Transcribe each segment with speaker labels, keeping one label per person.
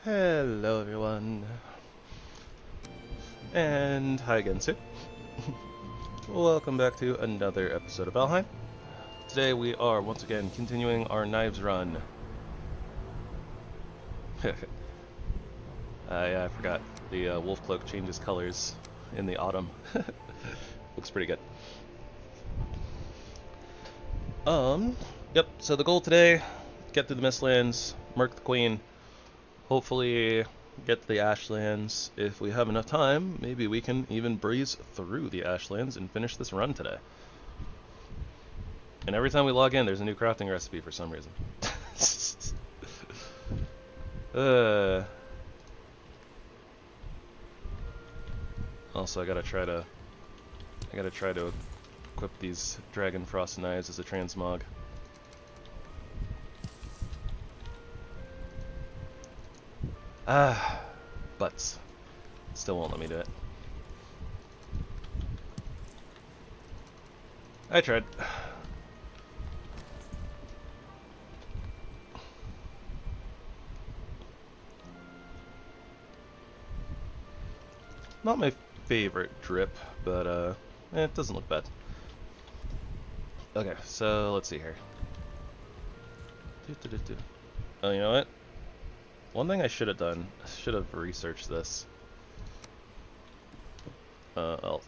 Speaker 1: Hello everyone, and hi again too. Welcome back to another episode of Valheim. Today we are once again continuing our knives run. I forgot, the wolf cloak changes colors in the autumn. Looks pretty good. Yep, so the goal today, get through the Mistlands, murk the queen, hopefully get to the Ashlands. If we have enough time, maybe we can even breeze through the Ashlands and finish this run today. And every time we log in, there's a new crafting recipe for some reason. Also, I gotta try to equip these Dragon Frost knives as a Transmog. But still won't let me do it. I tried. Not my favorite drip, but it doesn't look bad. Okay, so let's see here. Oh, you know what? One thing I should have done, I should have researched this. I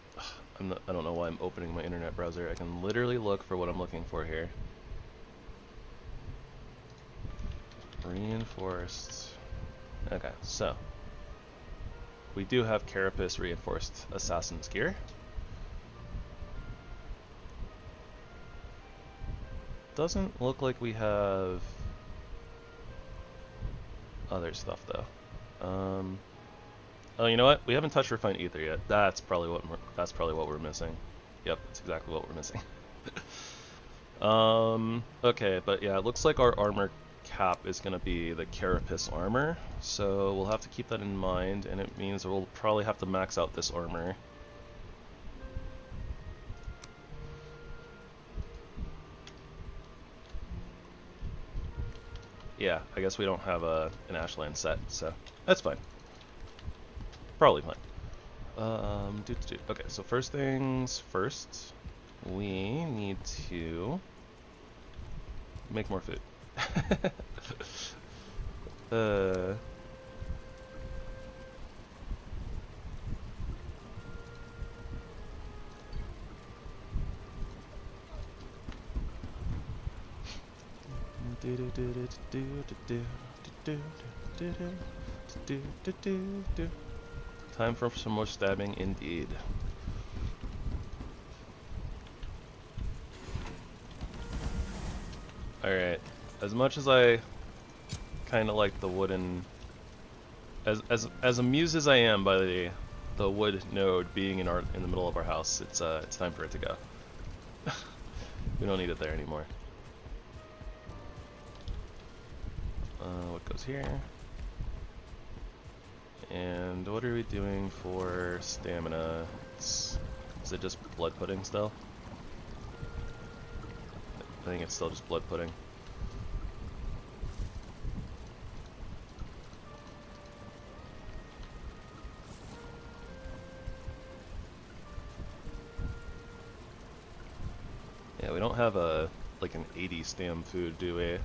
Speaker 1: don't know why I'm opening my internet browser. I can literally look for what I'm looking for here. Reinforced. Okay, so we do have Carapace reinforced assassin's gear. Doesn't look like we have other stuff though. Oh, you know what? We haven't touched refined ether yet. That's probably what we're missing. Yep, that's exactly what we're missing. Okay, but yeah, it looks like our armor cap is gonna be the Carapace armor, so we'll have to keep that in mind, and it means we'll probably have to max out this armor. Yeah, I guess we don't have an Ashland set, so that's fine. Probably fine. Okay, so first things first, we need to make more food. Time for some more stabbing, indeed. Alright, as much as I kind of like the wooden... As amused as I am by the wood node being in the middle of our house, it's time for it to go. We don't need it there anymore. What goes here? And what are we doing for stamina? Is it just blood pudding still? I think it's still just blood pudding. Yeah, we don't have like an 80 stam food, do we?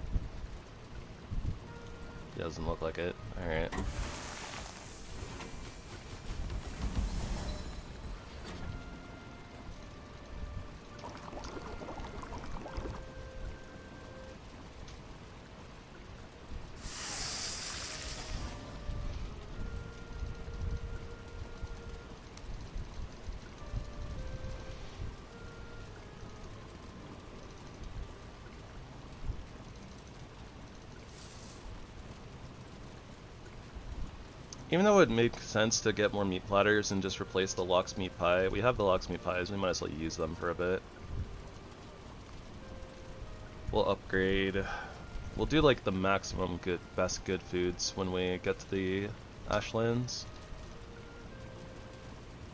Speaker 1: Doesn't look like it. Alright. Even though it would make sense to get more meat platters and just replace the lox meat pie, we have the lox meat pies, we might as well use them for a bit. We'll upgrade. We'll do like the maximum best good foods when we get to the Ashlands.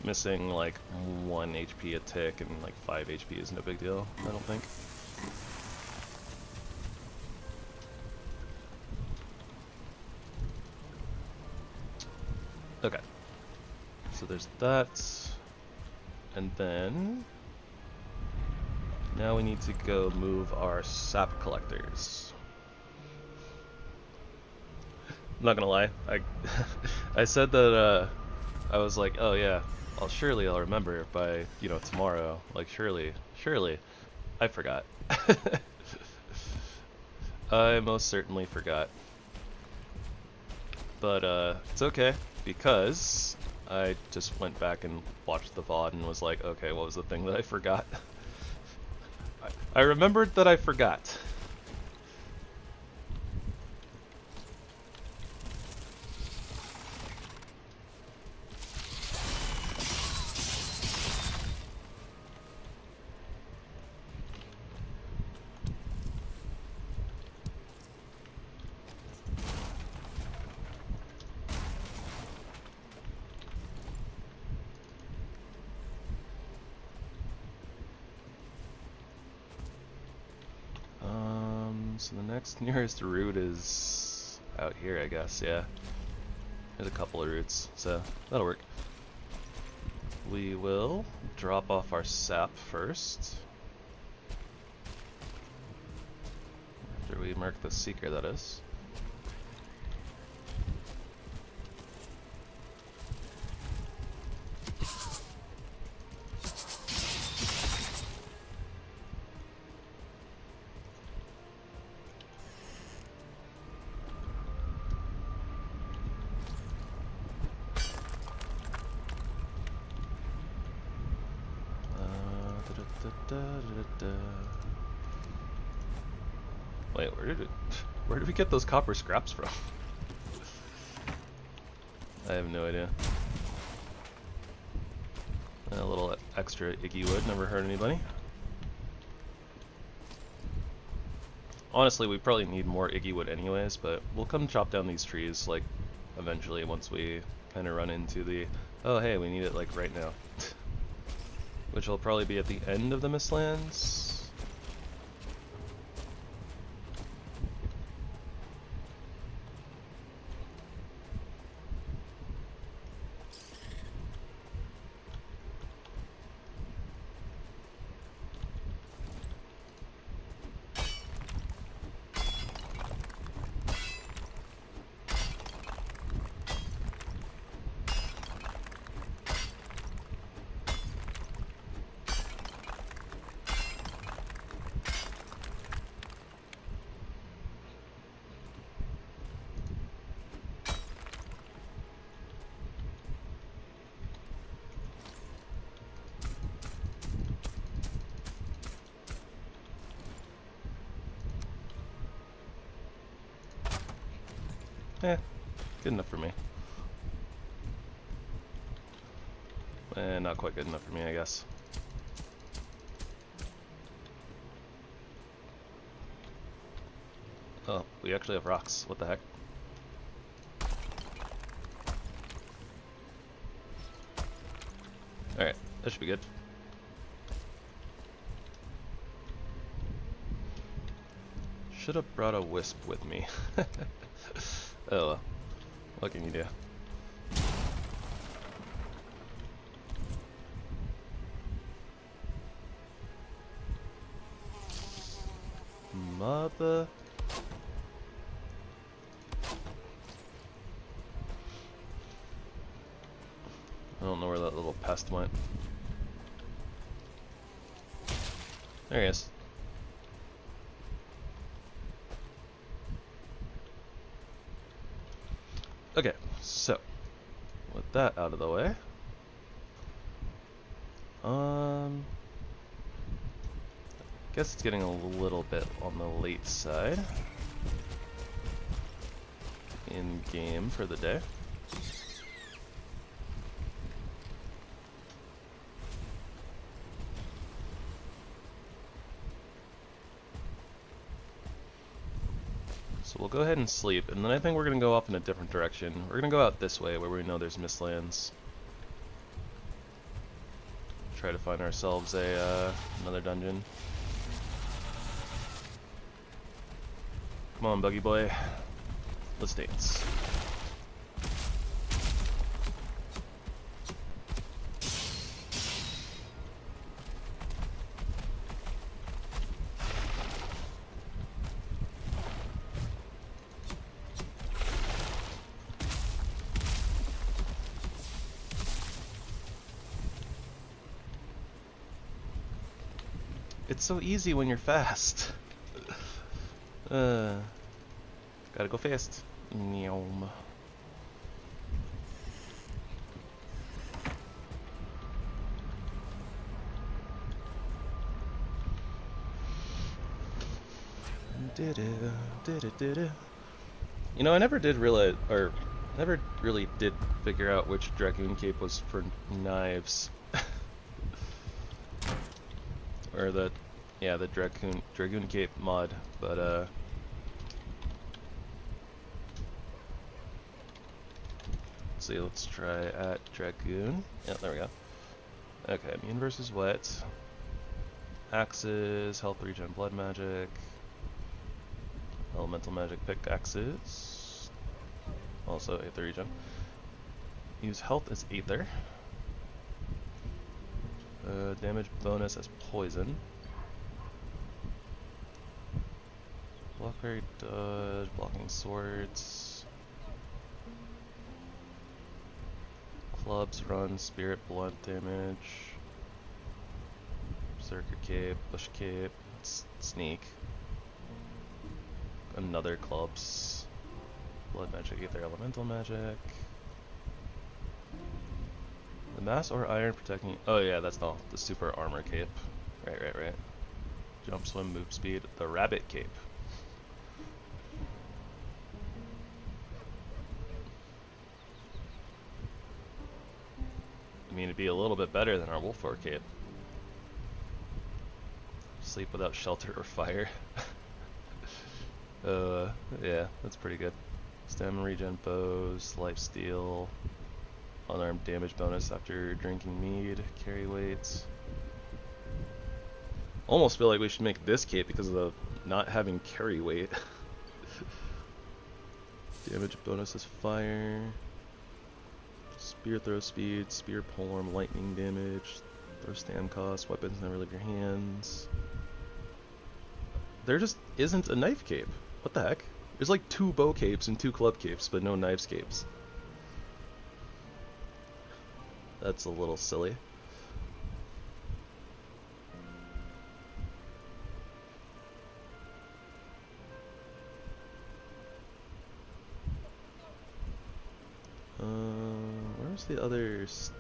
Speaker 1: Missing like 1 HP a tick and like 5 HP is no big deal, I don't think. Okay. So there's that. And then now we need to go move our sap collectors. I'm not gonna lie, I said that I was like, oh yeah, surely I'll remember by, you know, tomorrow. Like surely I forgot. I most certainly forgot. But it's okay, because I just went back and watched the VOD and was like, okay, what was the thing that I forgot? I remembered that I forgot. So the next nearest route is out here, I guess, yeah. There's a couple of routes, so that'll work. We will drop off our sap first. After we mark the seeker, that is. Wait, where did we get those copper scraps from? I have no idea. A little extra icky wood, never hurt anybody. Honestly, we probably need more icky wood anyways, but we'll come chop down these trees, like, eventually once we kind of run into the, oh hey, we need it, like, right now. Which will probably be at the end of the Mistlands. Good enough for me. Not quite good enough for me, I guess. Oh, we actually have rocks. What the heck? Alright, that should be good. Should have brought a wisp with me. Oh well. What can you do? Mother. I don't know where that little pest went. There he is. Okay, so with that out of the way, guess it's getting a little bit on the late side in game for the day. So we'll go ahead and sleep, and then I think we're going to go off in a different direction. We're going to go out this way where we know there's Mistlands. Try to find ourselves another dungeon. Come on, buggy boy. Let's dance. It's so easy when you're fast. Gotta go fast. Nyom. You know, I never did realize, or never really did figure out which Dragoon Cape was for knives. Or the, yeah, the Dragoon Cape mod, but let's see, let's try at Dragoon. Yeah, there we go. Okay, immune versus wet. Axes, health regen, blood magic. Elemental magic pickaxes. Also Aether regen. Use health as Aether. Damage bonus as poison. Block parry, dodge, blocking swords. Clubs, run, spirit, blood damage. Berserker cape, bush cape, sneak. Another clubs. Blood magic, Aether, elemental magic. The mass or iron protecting. Oh yeah, that's the super armor cape. Right. Jump, swim, move speed. The rabbit cape. I mean, it'd be a little bit better than our wolf roar cape. Sleep without shelter or fire. Yeah, that's pretty good. Stamina regen, bows, lifesteal. Unarmed damage bonus after drinking mead, carry weights. Almost feel like we should make this cape because of the not having carry weight. Damage bonus is fire. Spear throw speed, spear polearm, lightning damage, throw stam cost, weapons never leave your hands. There just isn't a knife cape. What the heck? There's like 2 bow capes and 2 club capes, but no knives capes. That's a little silly. Where's the others?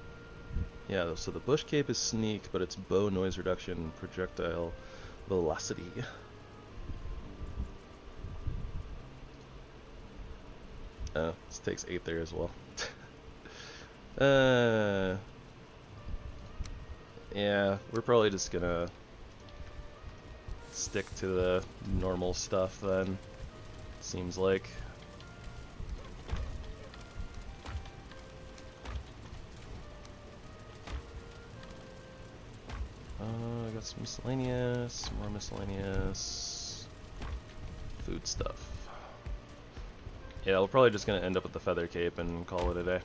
Speaker 1: Yeah, so the bush cape is sneak, but it's bow noise reduction, projectile velocity. Oh, this takes 8 there as well. Yeah, we're probably just gonna stick to the normal stuff then, seems like. I got some miscellaneous, more miscellaneous, food stuff. Yeah, we're probably just gonna end up with the feather cape and call it a day.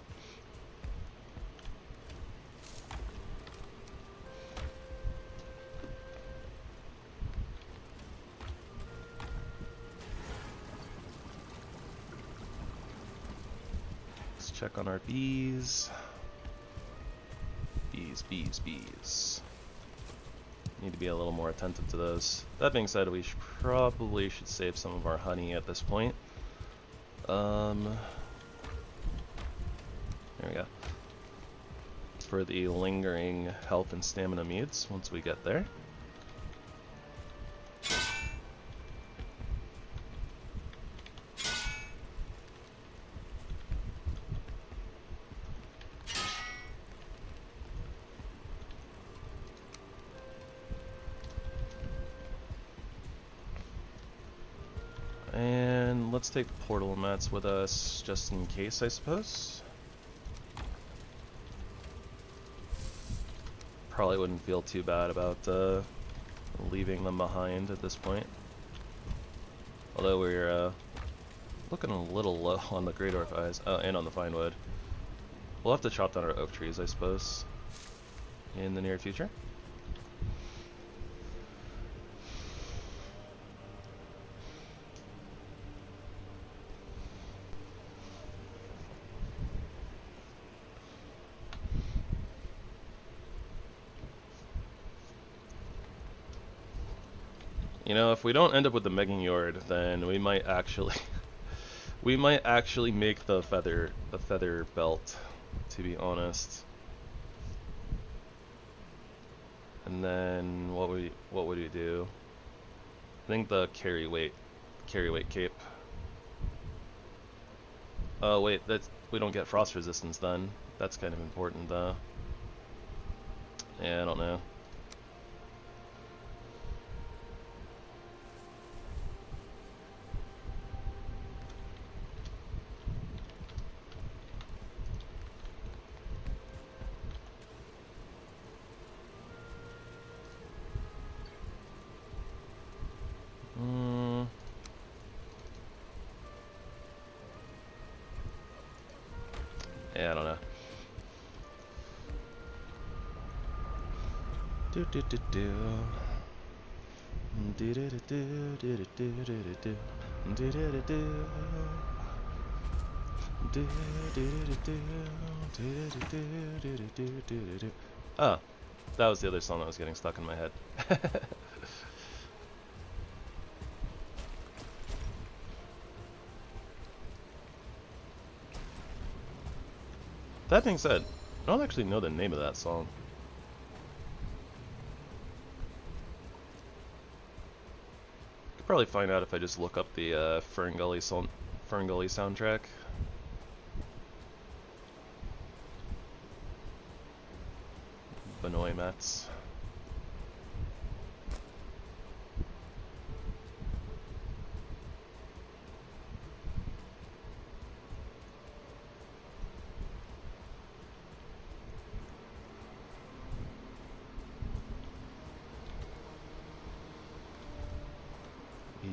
Speaker 1: Let's check on our bees. Bees. Need to be a little more attentive to those. That being said, we probably should save some of our honey at this point. There we go. For the lingering health and stamina meads once we get there. And let's take portal mats with us just in case, I suppose. Probably wouldn't feel too bad about leaving them behind at this point. Although we're looking a little low on the Great Orc Eyes, and on the fine wood. We'll have to chop down our oak trees, I suppose, in the near future. You know, if we don't end up with the Megan-Yord, then we might actually we might actually make the feather belt, to be honest. And then what would we do? I think the carry weight cape. Oh wait, we don't get frost resistance then. That's kind of important though. Yeah, I don't know. Yeah, I don't know. Do do do do. Do do do do do do do do do do do do do do. Oh, that was the other song that was getting stuck in my head. That being said, I don't actually know the name of that song. Could probably find out if I just look up the Fern Gully soundtrack. Benoy Mats.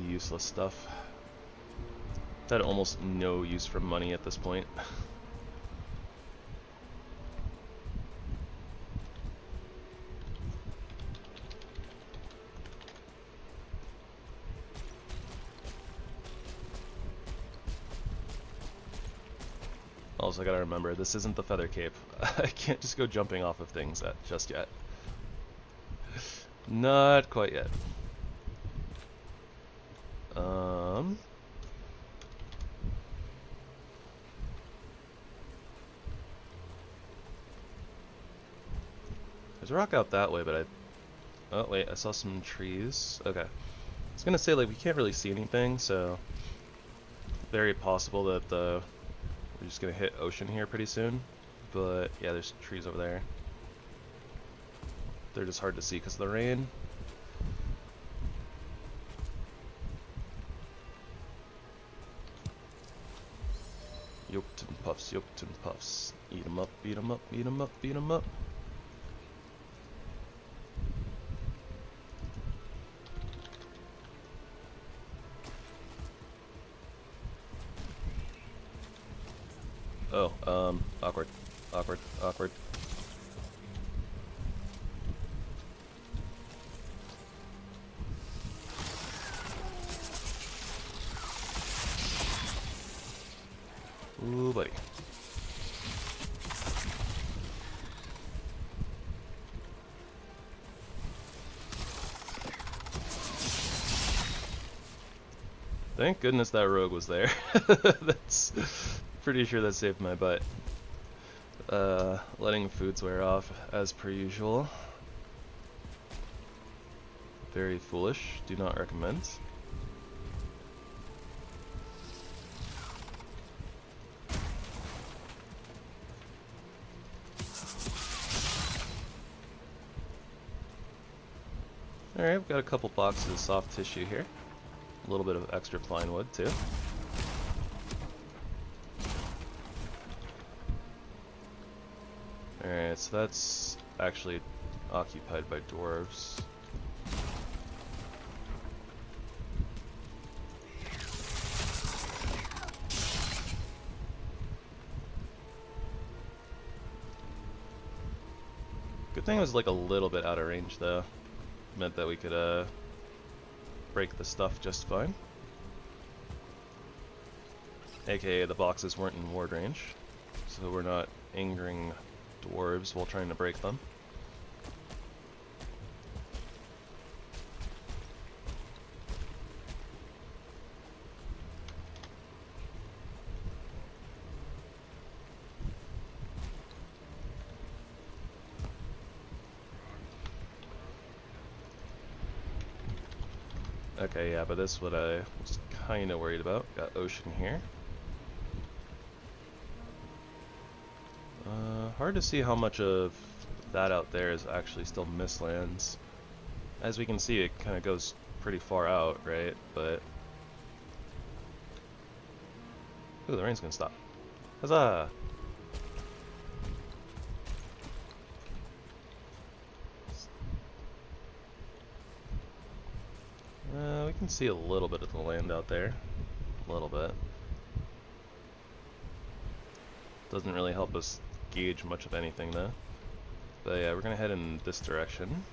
Speaker 1: Useless stuff. Had almost no use for money at this point. Also, I gotta remember, this isn't the feather cape. I can't just go jumping off of things just yet. Not quite yet. There's a rock out that way, but oh wait, I saw some trees. Okay. I was gonna say, like, we can't really see anything, so very possible that we're just gonna hit ocean here pretty soon. But yeah, there's trees over there. They're just hard to see because of the rain. Jotunn puffs, Jotunn puffs. Eat 'em up, beat 'em up, beat 'em up, beat 'em up. Oh, awkward, awkward, awkward. Ooh, buddy. Thank goodness that rogue was there. That's pretty sure that saved my butt. Letting foods wear off as per usual. Very foolish. Do not recommend. Alright, we've got a couple boxes of soft tissue here. A little bit of extra pine wood too. Alright, so that's actually occupied by dwarves. Good thing it was like a little bit out of range though. Meant that we could break the stuff just fine. AKA the boxes weren't in ward range, so we're not angering dwarves while trying to break them. Okay, yeah, but this is what I was kind of worried about. Got ocean here. Hard to see how much of that out there is actually still Mistlands. As we can see, it kind of goes pretty far out, right? But... ooh, the rain's gonna stop. Huzzah! We can see a little bit of the land out there. A little bit. Doesn't really help us gauge much of anything though. But yeah, we're gonna head in this direction.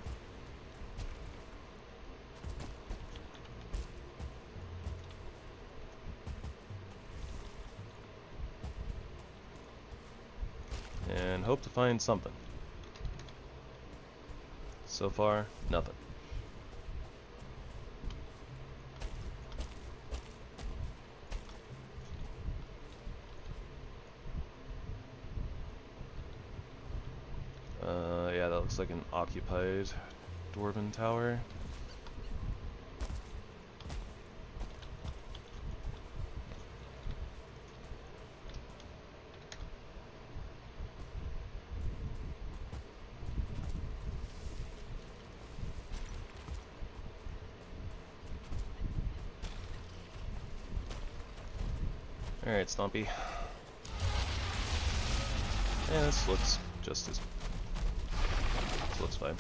Speaker 1: And hope to find something. So far, nothing. Yeah, that looks like an occupied dwarven tower. Alright, Stompy. Yeah, this looks just as... this looks fine.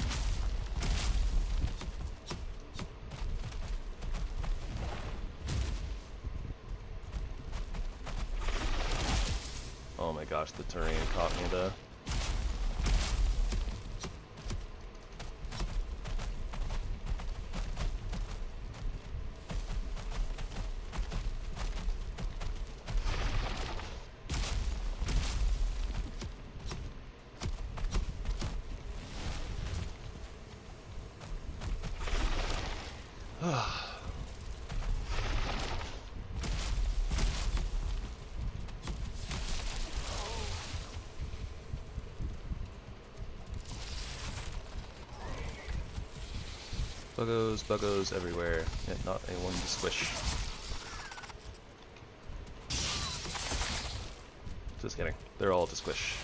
Speaker 1: Oh my gosh, the terrain caught me though. Buggos, buggos everywhere, yet not a one to squish. Just kidding, they're all to squish.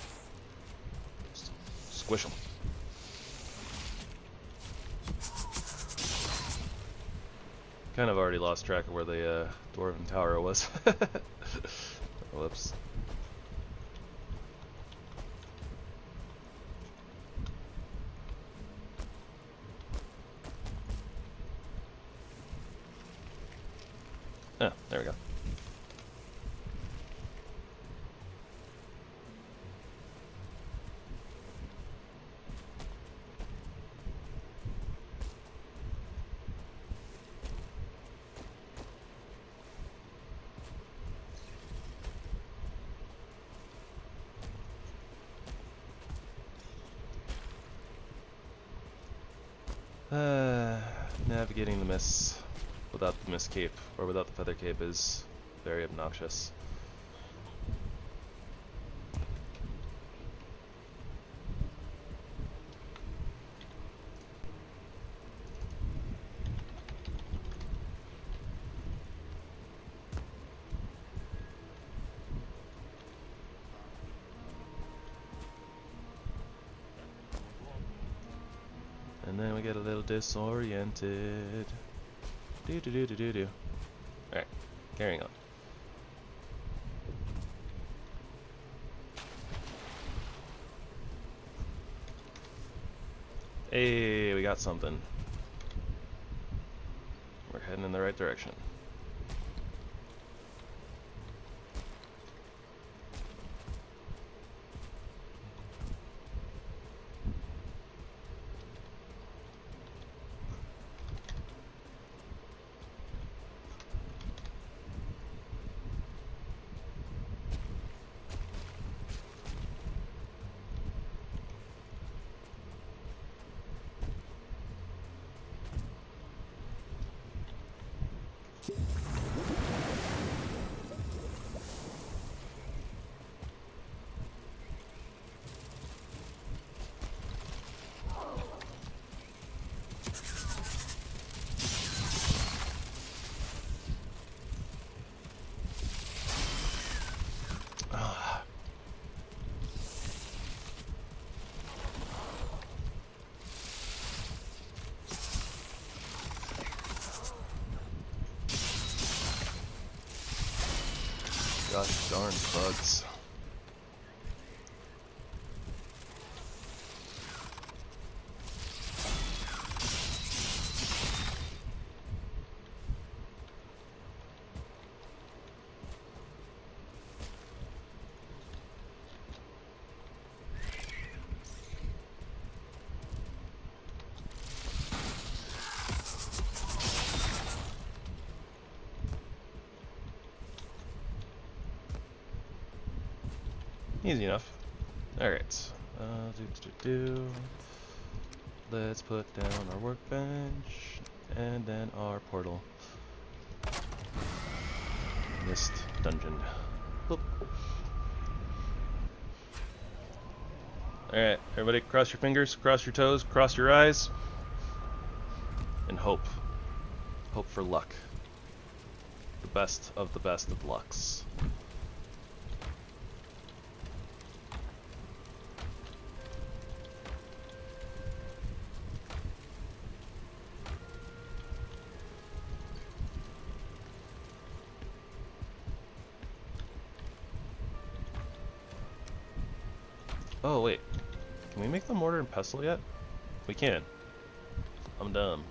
Speaker 1: Just squish them. Kind of already lost track of where the dwarven tower was. Whoops. Oh, there we go. Navigating the mists without the mist cape, or without the feather cape, is very obnoxious. And then we get a little disoriented. Do. Alright, carrying on. Hey, we got something. We're heading in the right direction. Gosh darn bugs. Easy enough. Alright. Let's put down our workbench and then our portal. Mist dungeon. Boop. Alright, everybody cross your fingers, cross your toes, cross your eyes, and hope. Hope for luck. The best of lucks. Oh wait, can we make the mortar and pestle yet? We can. I'm dumb.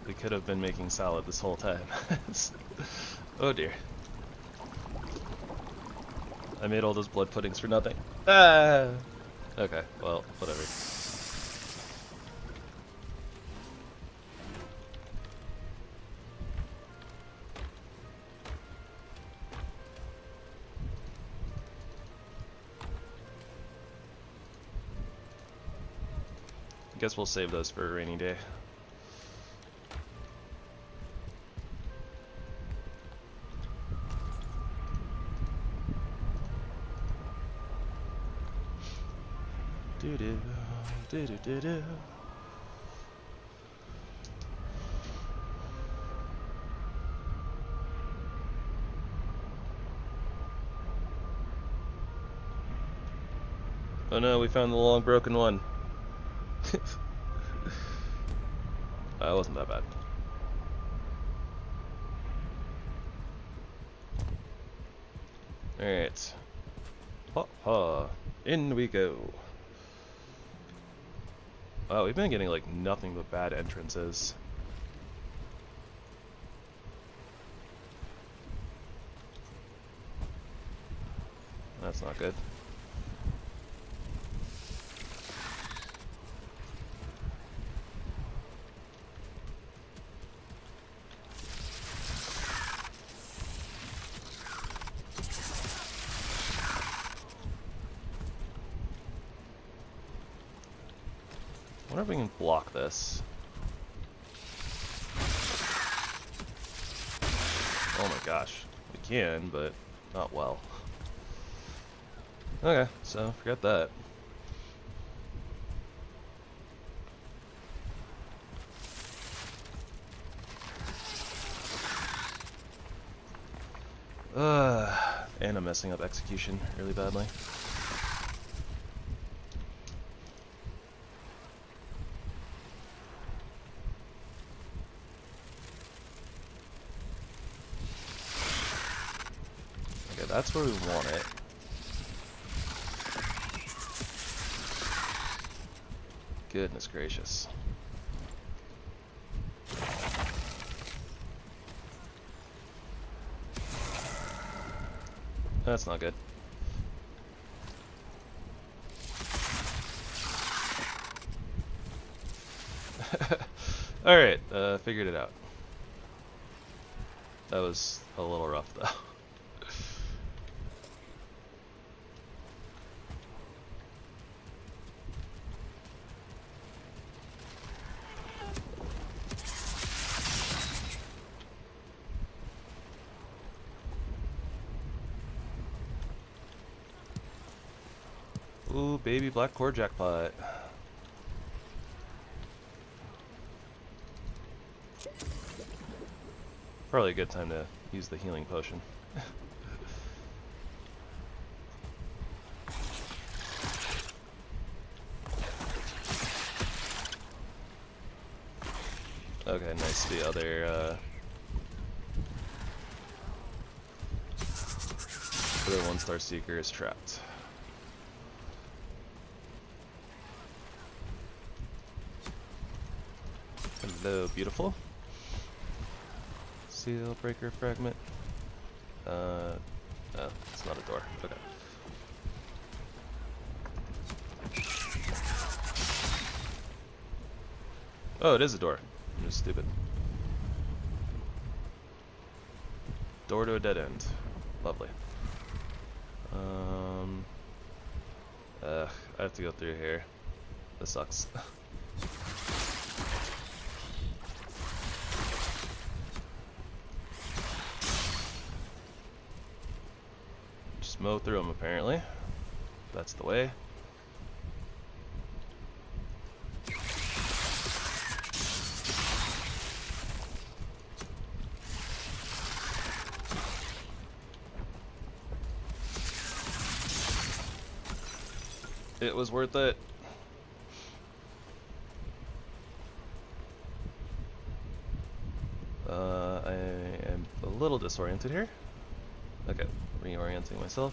Speaker 1: We could have been making salad this whole time. Oh dear. I made all those blood puddings for nothing. Ah! Okay, well, whatever. I guess we'll save those for a rainy day. Do-do-do-do-do. Oh no, we found the long broken one. That wasn't that bad. Alright. Ha ha. In we go. Wow, we've been getting like nothing but bad entrances. That's not good. I wonder if we can block this. Oh my gosh. We can, but not well. Okay, so forget that. And I'm messing up execution really badly. That's where we want it. Goodness gracious. That's not good. Alright, figured it out. That was a little rough though. Ooh, baby black core jackpot. Probably a good time to use the healing potion. Okay, nice. The other one-star seeker is trapped. Hello, beautiful. Seal breaker fragment. Oh, it's not a door. Okay. Oh, it is a door. I'm just stupid. Door to a dead end. Lovely. I have to go through here. This sucks. Just mow through them apparently. That's the way. It was worth it. I am a little disoriented here. Okay, reorienting myself.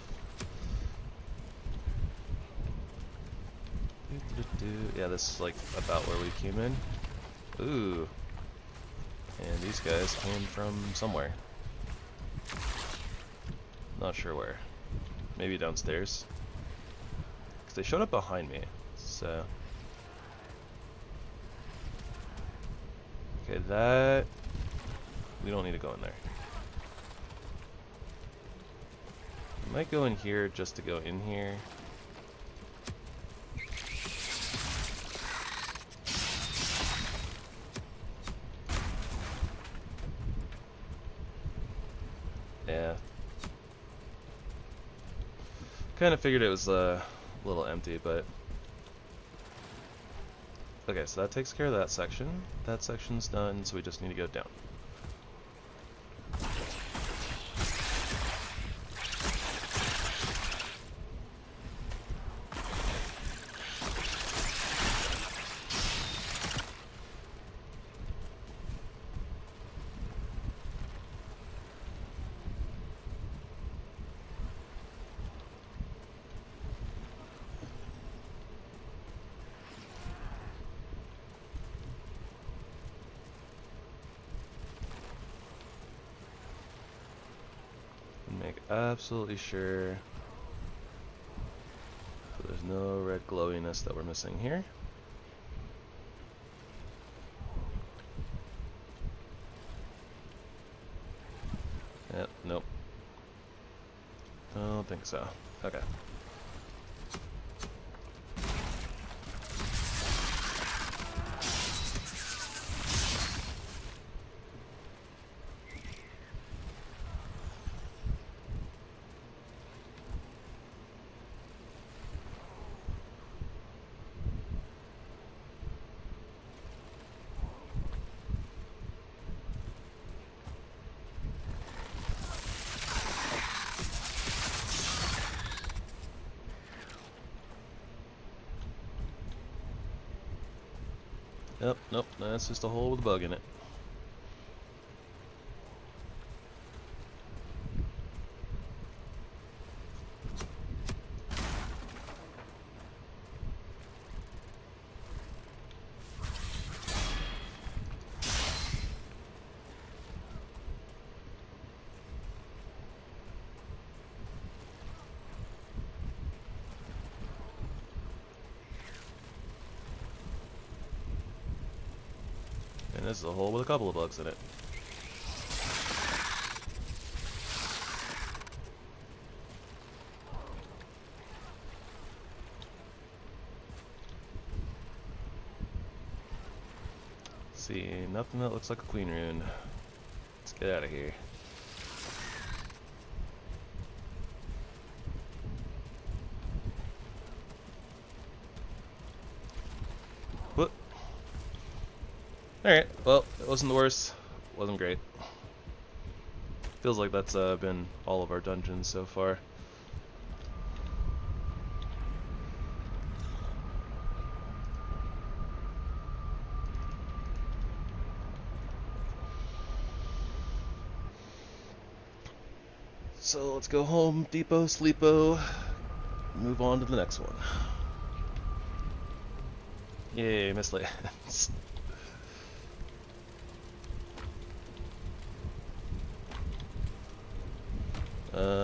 Speaker 1: Yeah, this is like about where we came in. Ooh. And these guys came from somewhere. Not sure where. Maybe downstairs. Because they showed up behind me, so... Okay, that... We don't need to go in there. I might go in here just to go in here. Yeah. Kind of figured it was a little empty, but... Okay, so that takes care of that section. That section's done, so we just need to go down. Make absolutely sure that there's no red glowiness that we're missing here. Yep, nope. I don't think so. Okay. Yep, nope, that's just a hole with a bug in it. And this is a hole with a couple of bugs in it. See, nothing that looks like a queen rune. Let's get out of here. Alright, well, it wasn't the worst. Wasn't great. Feels like that's been all of our dungeons so far. So let's go home, Depot, Sleepo, move on to the next one. Yay, Mistlands.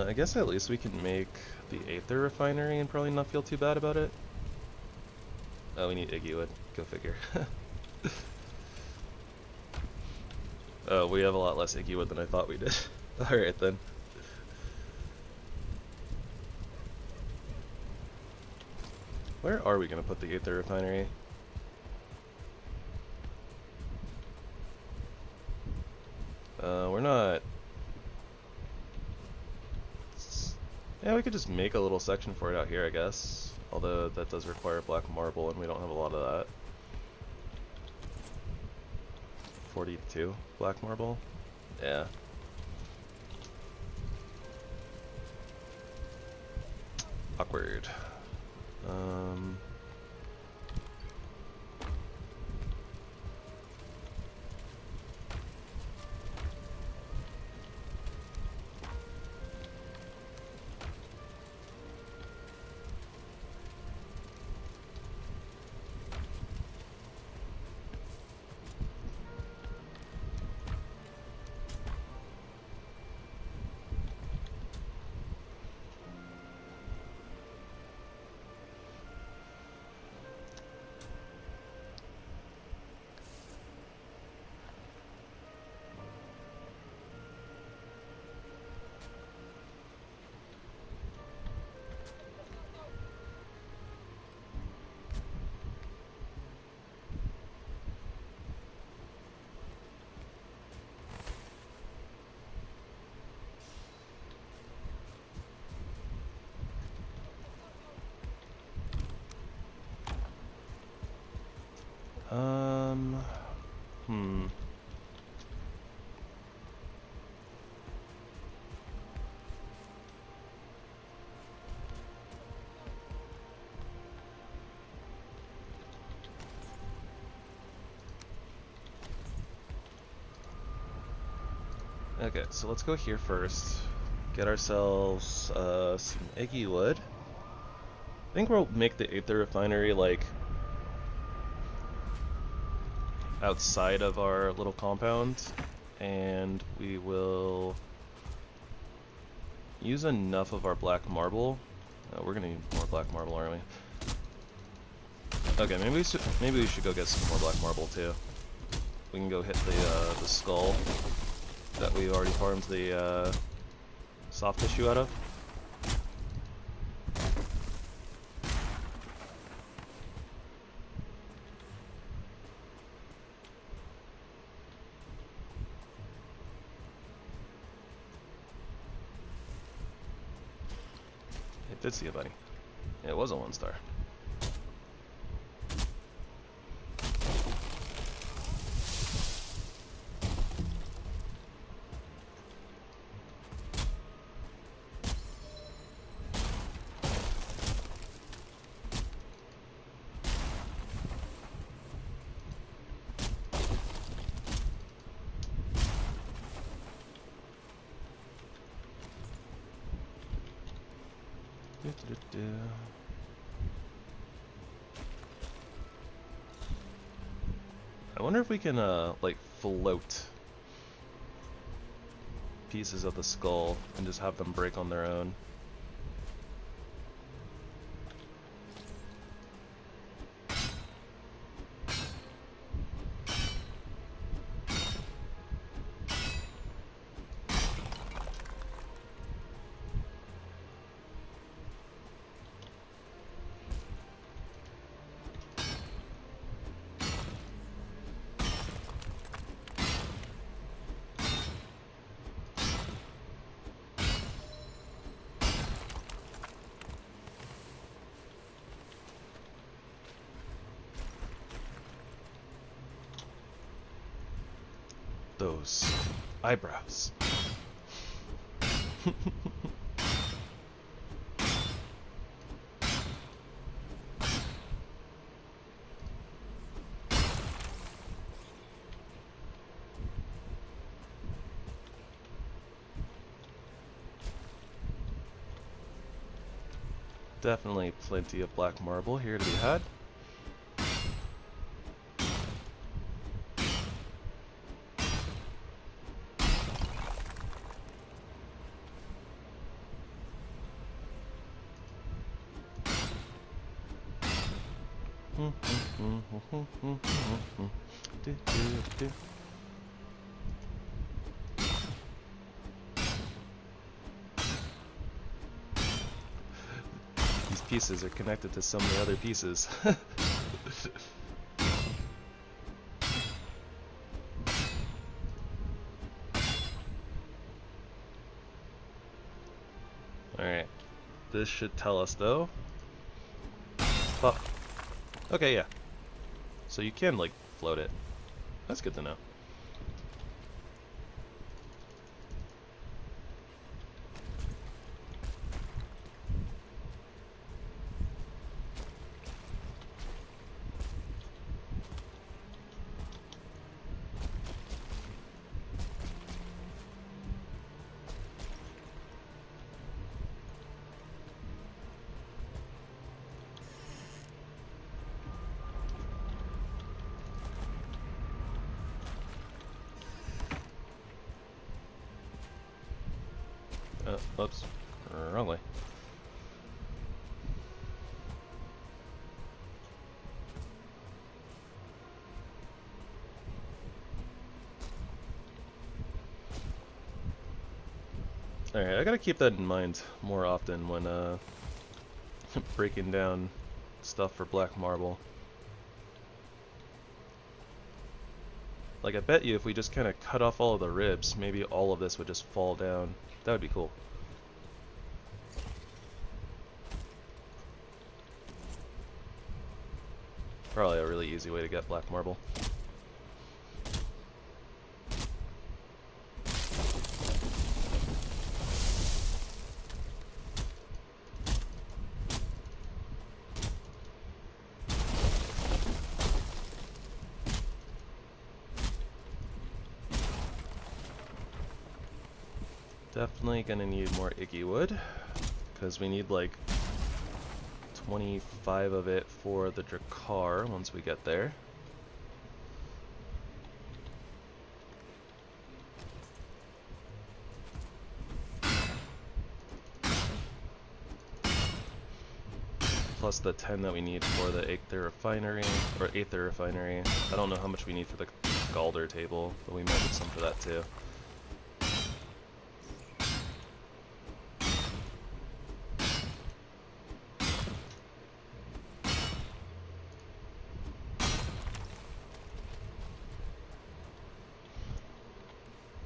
Speaker 1: I guess at least we can make the Aether refinery and probably not feel too bad about it. Oh, we need Iggy wood. Go figure. Oh, we have a lot less Iggy wood than I thought we did. Alright then. Where are we going to put the Aether refinery? We're not... Yeah, we could just make a little section for it out here, I guess. Although that does require black marble, and we don't have a lot of that. 42 black marble? Yeah. Awkward. Okay, so let's go here first. Get ourselves some Iggy wood. I think we'll make the Aether refinery like outside of our little compound, and we will use enough of our black marble. We're gonna need more black marble, aren't we? Okay, maybe we should go get some more black marble too. We can go hit the skull that we already farmed the soft tissue out of. It did see a bunny. Yeah, it was a 1-star. I wonder if we can like float pieces of the skull and just have them break on their own. those eyebrows. Definitely plenty of black marble here to be had. These pieces are connected to so many other pieces. Alright, this should tell us though. Oh. Okay, yeah. So you can like float it. That's good to know. Oops, wrong way. Alright, I gotta keep that in mind more often when breaking down stuff for black marble. Like, I bet you if we just kind of cut off all of the ribs, maybe all of this would just fall down. That would be cool. Probably a really easy way to get black marble. Definitely gonna need more Iggy wood, because we need like 25 of it for the Drakkar once we get there. Plus the 10 that we need for the 8th refinery, or 8th refinery. I don't know how much we need for the Galder table, but we might need some for that too.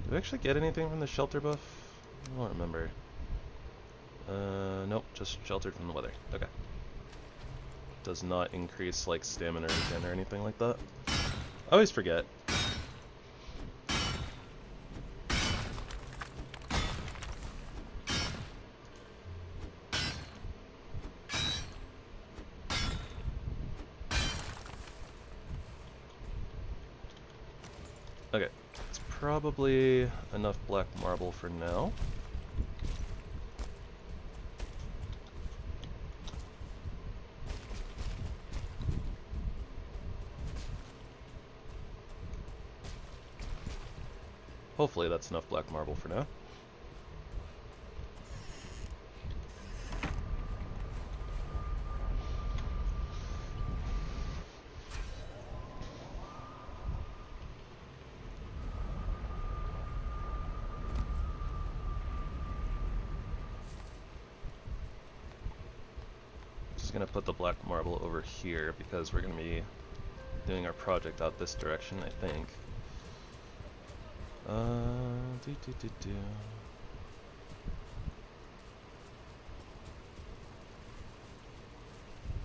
Speaker 1: Did we actually get anything from the shelter buff? I don't remember. Nope, just sheltered from the weather. Okay. Does not increase like stamina regen or anything like that. I always forget. Okay. Probably enough black marble for now. Hopefully that's enough black marble for now. Gonna put the black marble over here because we're gonna be doing our project out this direction, I think.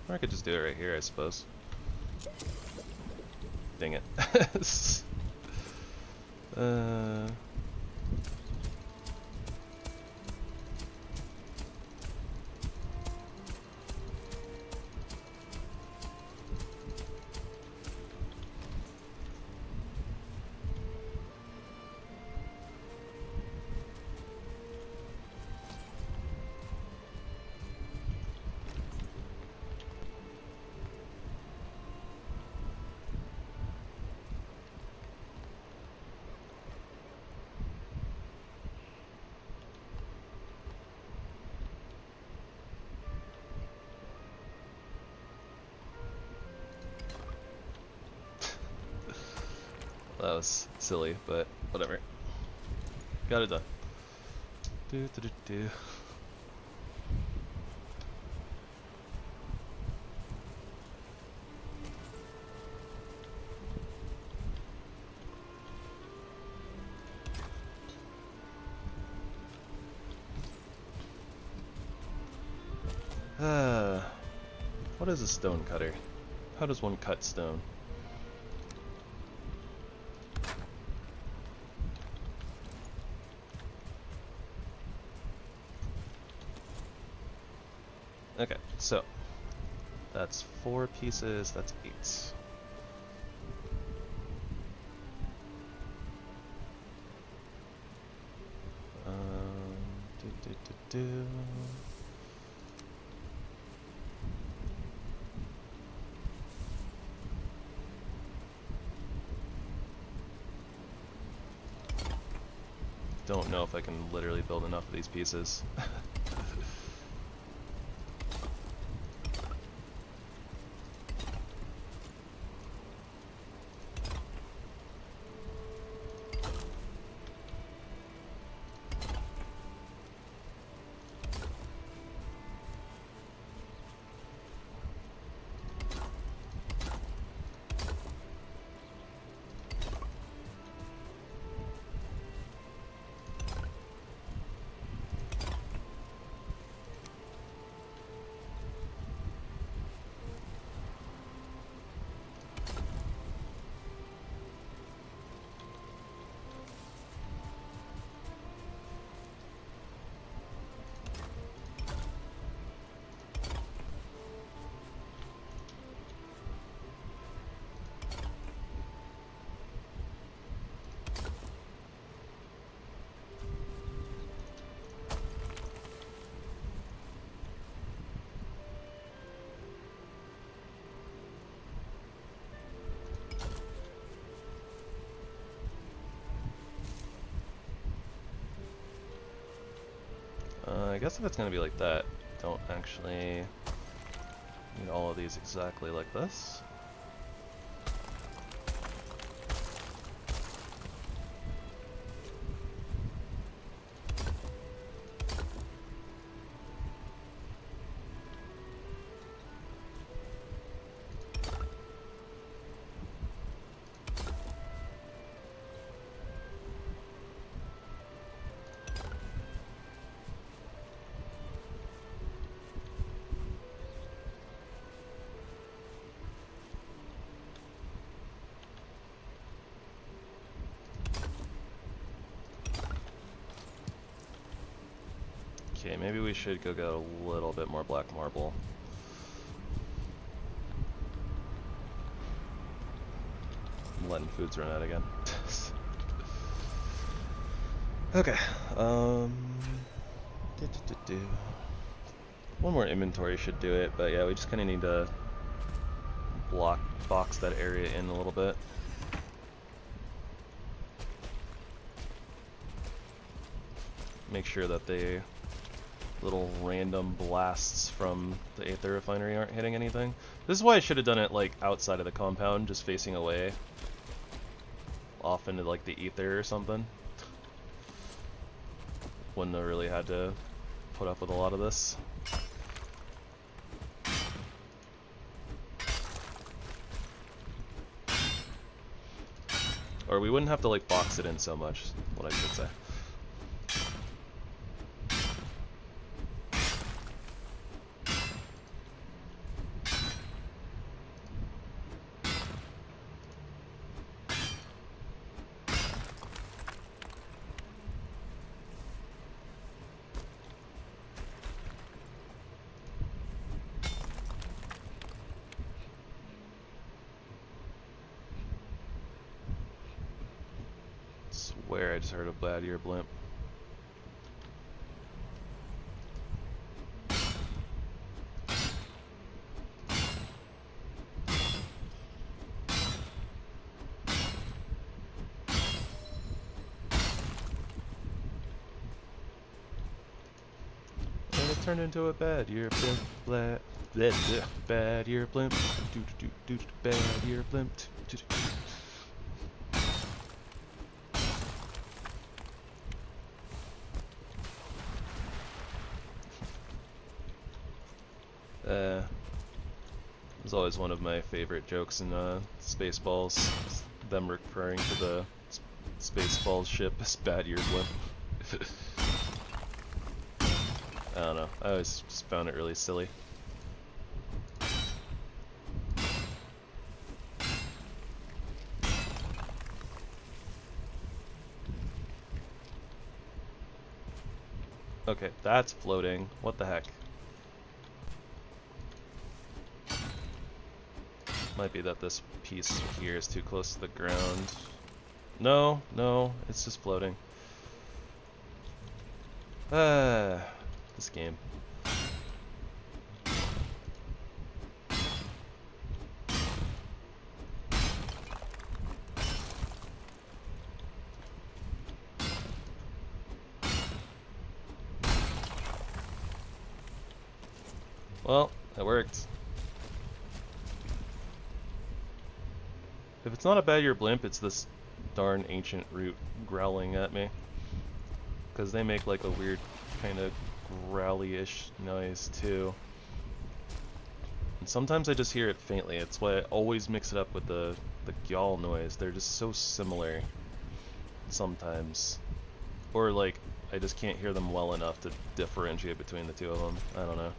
Speaker 1: Or I could just do it right here, I suppose. Dang it. That was silly, but whatever. Got it done. Do do do do. What is a stone cutter? How does one cut stone? Okay, so that's 4 pieces, that's 8. Do. Don't know if I can literally build enough of these pieces. I guess if it's gonna be like that, don't actually need all of these exactly like this. Okay, maybe we should go get a little bit more black marble. I'm letting foods run out again. Okay, one more inventory should do it, but yeah, we just kind of need to box that area in a little bit. Make sure that the little random blasts from the Aether refinery aren't hitting anything. This is why I should have done it like outside of the compound, just facing away off into like the ether or something. Wouldn't have really had to put up with a lot of this. Or we wouldn't have to like box it in so much, what I should say. swear I just heard a bad ear blimp. And it turned into a bad ear blimp. Bad ear blimp. Bad ear blimp. It was always one of my favorite jokes in Spaceballs. Them referring to the Spaceballs ship as bad ear blimp. I don't know. I always just found it really silly. Okay, that's floating. What the heck? Might be that this piece here is too close to the ground. No, no, it's just floating. This game. Well, that worked. If it's not a bad ear blimp, it's this darn ancient root growling at me. Because they make like a weird kind of growly-ish noise too. And sometimes I just hear it faintly. It's why I always mix it up with the gyawl noise. They're just so similar sometimes. Or like, I just can't hear them well enough to differentiate between the two of them. I don't know.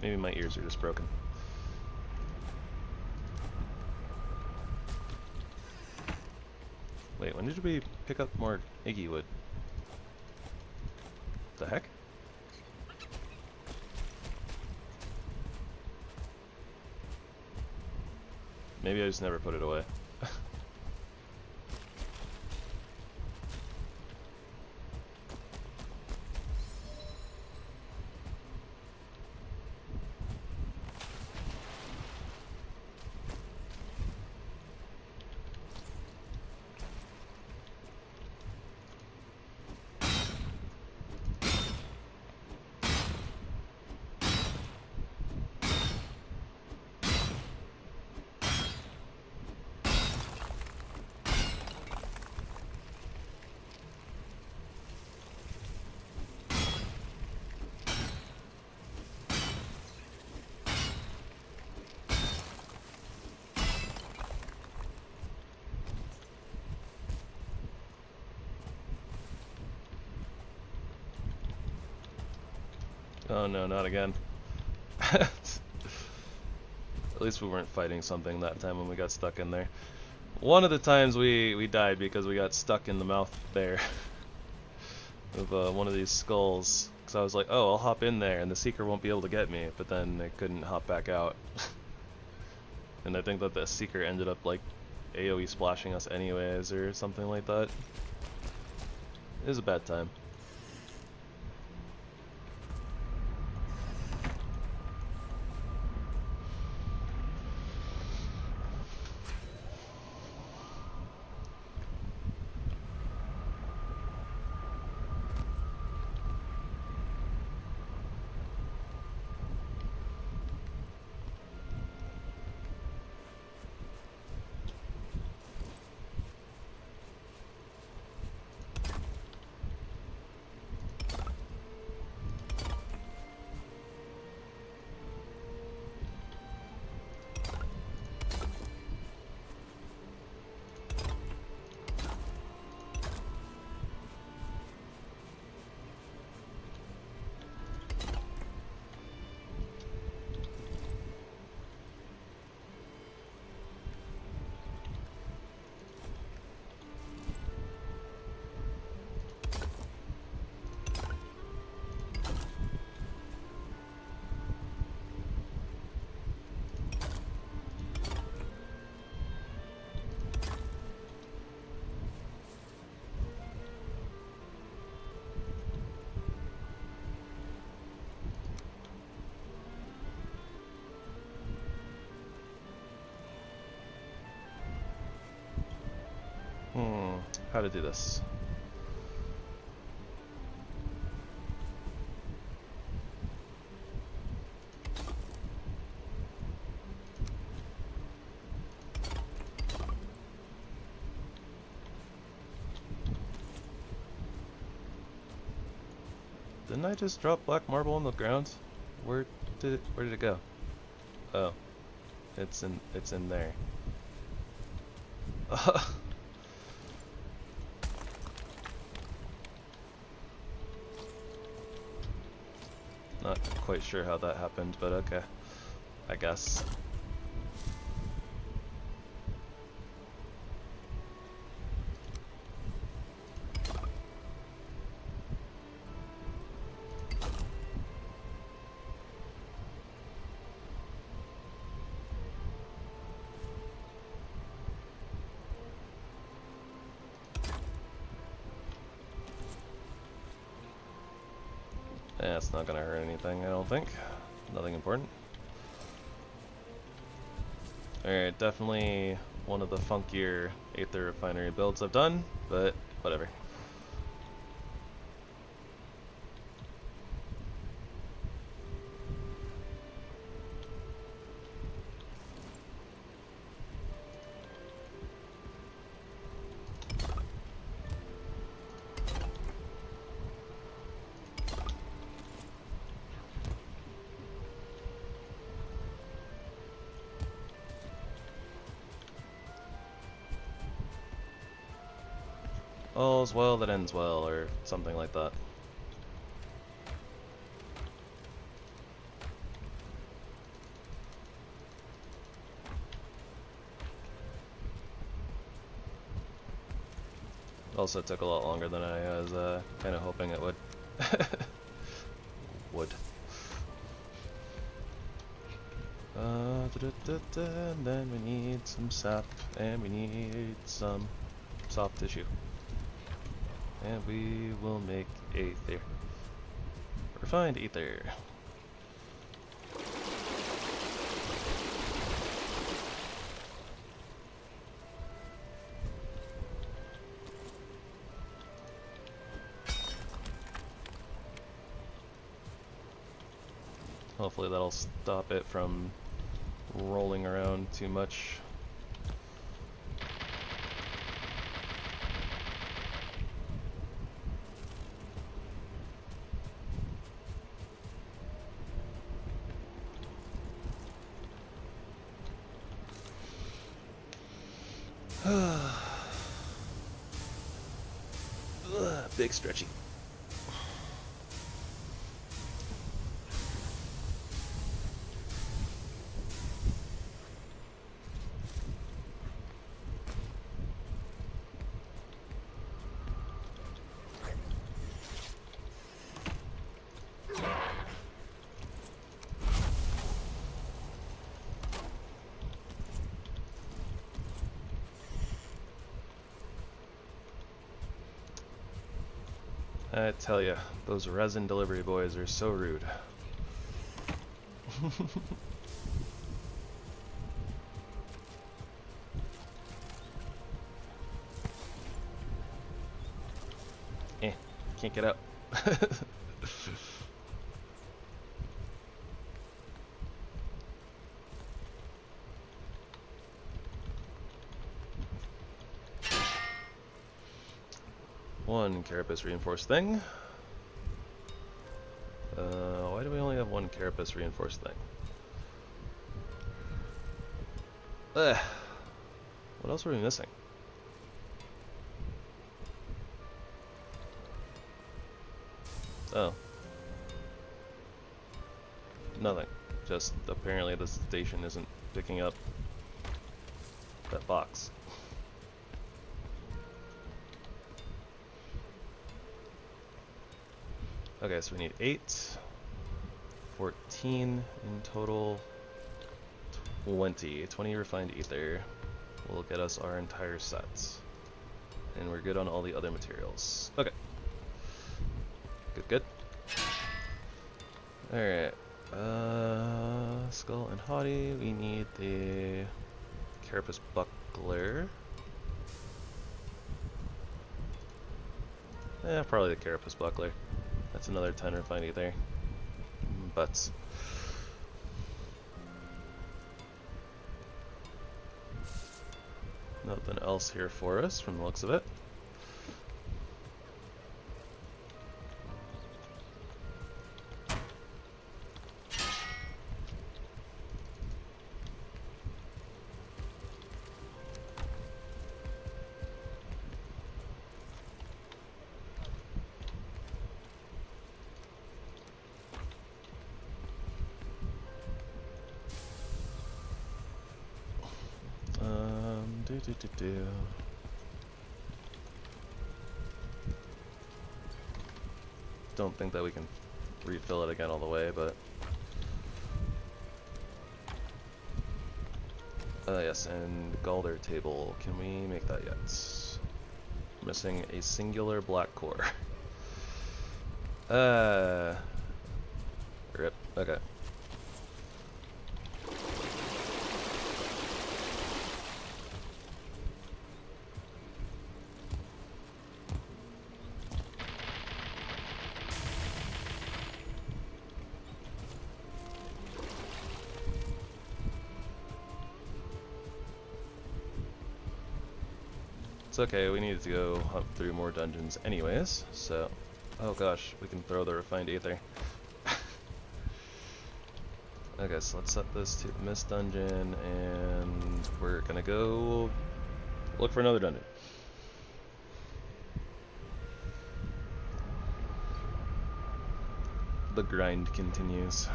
Speaker 1: Maybe my ears are just broken. Wait, when did we pick up more Iggy wood? The heck? Maybe I just never put it away. Oh no, not again. At least we weren't fighting something that time when we got stuck in there. One of the times we died because we got stuck in the mouth there of one of these skulls. Because I was like, oh, I'll hop in there and the seeker won't be able to get me, but then I couldn't hop back out. And I think that the seeker ended up like AoE splashing us anyways or something like that. It was a bad time. how to do this. Didn't I just drop black marble on the ground? Where did it go? Oh, it's in there. Not quite sure how that happened, but okay, I guess. Yeah, it's not gonna hurt anything, I don't think. Nothing important. Alright, definitely one of the funkier Aether Refinery builds I've done, but whatever. All's well that ends well, or something like that. Also took a lot longer than I was kind of hoping it would. And then we need some sap, and we need some soft tissue. And we will make Aether. Refined Aether. Hopefully that'll stop it from rolling around too much. Big stretchy. I tell ya, those resin delivery boys are so rude. Can't get out. One carapace reinforced thing. Why do we only have one carapace reinforced thing? What else are we missing? Oh. Nothing. Just apparently the station isn't picking up that box. Okay, so we need 8, 14 in total, 20 refined ether will get us our entire set. And we're good on all the other materials. Okay. Good. Alright. Skull and Haughty, we need the Carapace Buckler. Probably the Carapace Buckler. That's another 10 refined ether. But nothing else here for us from the looks of it. Don't think that we can refill it again all the way, but yes, and Galder table. Can we make that yet? Missing a singular black core. Rip. Okay. It's okay, we needed to go hunt through more dungeons anyways, so... Oh gosh, we can throw the refined ether. Okay, so let's set this to the Mist Dungeon, and we're gonna go look for another dungeon. The grind continues.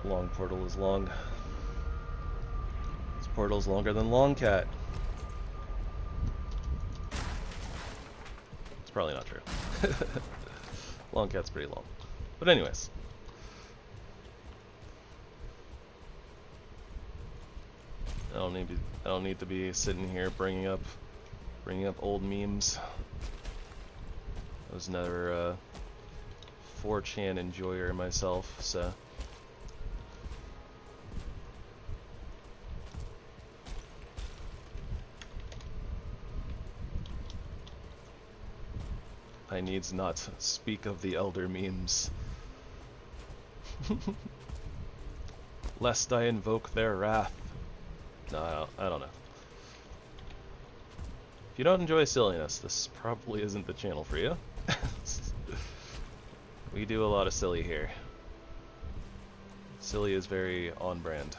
Speaker 1: Long portal is long. This portal's longer than Long Cat. It's probably not true. Long Cat's pretty long. But anyways. I don't need to be sitting here bringing up old memes. I was never a 4chan enjoyer myself, so I needs not speak of the elder memes. Lest I invoke their wrath. No, I don't know. If you don't enjoy silliness, this probably isn't the channel for you. We do a lot of silly here. Silly is very on brand.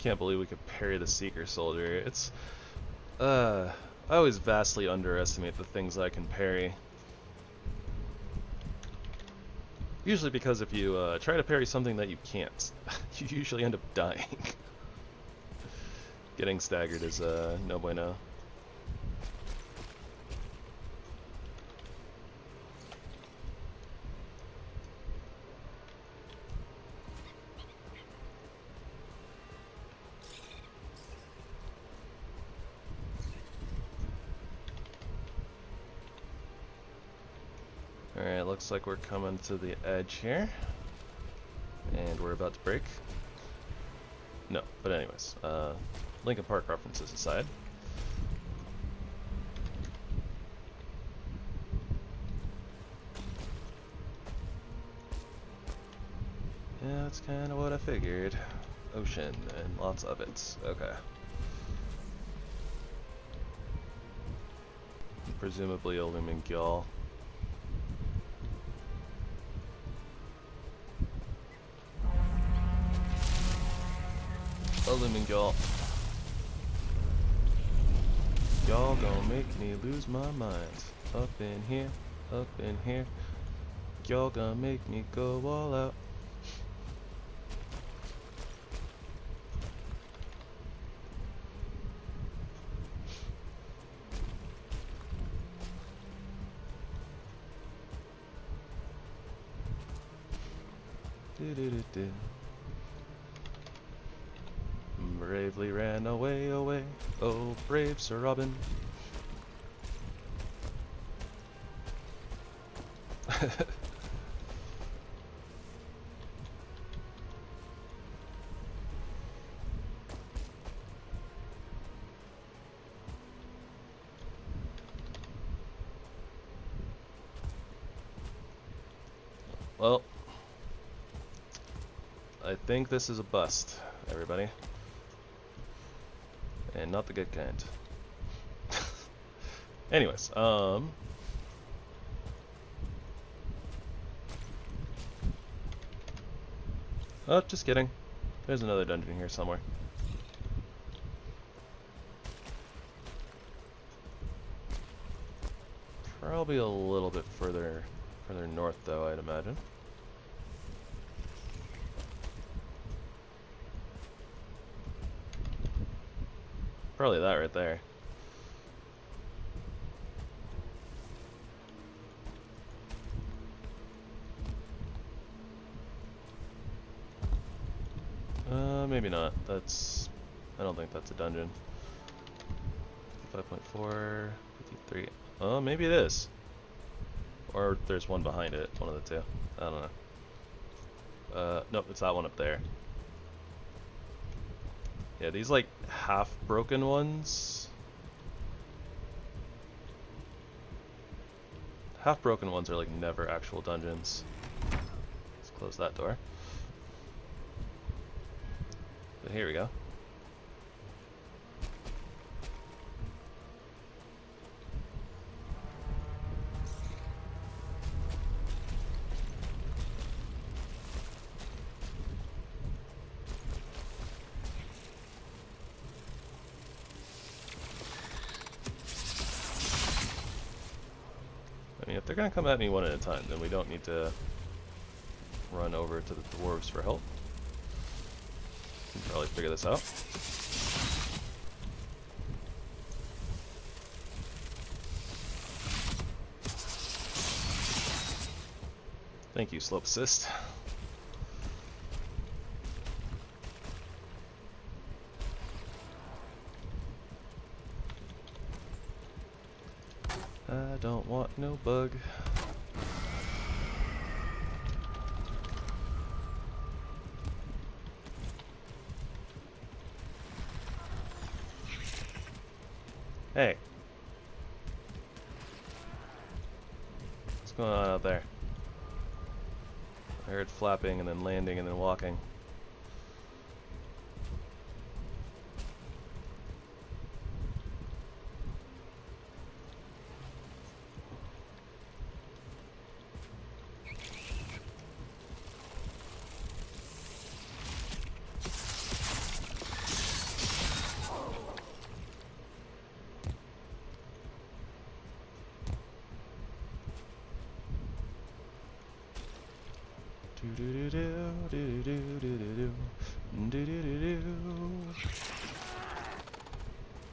Speaker 1: Can't believe we could parry the Seeker Soldier. It's I always vastly underestimate the things I can parry. Usually because if you try to parry something that you can't, you usually end up dying. Getting staggered is no bueno. Alright, looks like we're coming to the edge here. And we're about to break. No, but anyways, Linkin Park references aside. Yeah, that's kind of what I figured. Ocean, and lots of it. Okay. Presumably a Lumingyal. A Lumingyal. Y'all gonna make me lose my mind. Up in here, up in here. Y'all gonna make me go all out. Do-do-do-do. Bravely ran away, away. Oh, brave Sir Robin. Well, I think this is a bust, everybody. And not the good kind. Anyways, oh, just kidding. There's another dungeon here somewhere. Probably a little bit further north though, I'd imagine. Probably that right there. Maybe not. I don't think that's a dungeon. 5.4, 53. Oh, maybe it is. Or there's one behind it, one of the two. I don't know. Nope, it's that one up there. Yeah, these like half-broken ones. Half-broken ones are like never actual dungeons. Let's close that door. But here we go. I mean, if they're gonna come at me one at a time, then we don't need to run over to the dwarves for help. We can probably figure this out. Thank you, Slope Assist. I don't want no bug. Hey. What's going on out there? I heard flapping and then landing and then walking.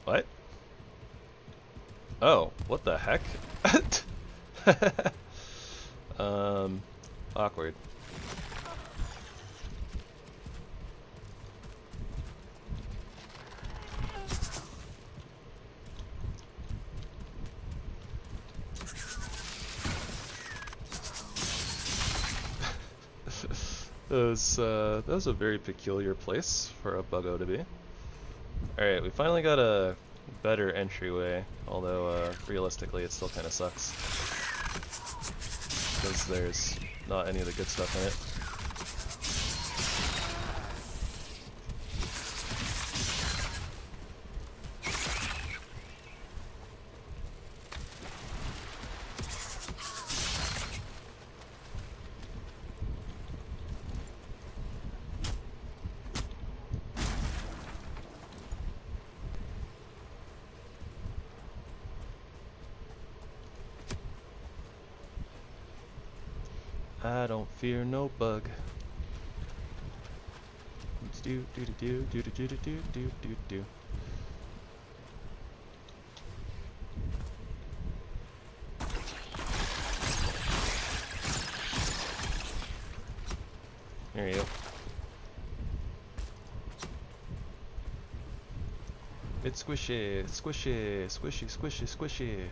Speaker 1: What? Oh, what the heck? Awkward. That was a very peculiar place for a buggo to be. Alright, we finally got a better entryway, although realistically it still kind of sucks. Because there's not any of the good stuff in it. I don't fear no bug. Do do do do do do do do do do do. There you go. It's squishy, squishy, squishy, squishy, squishy.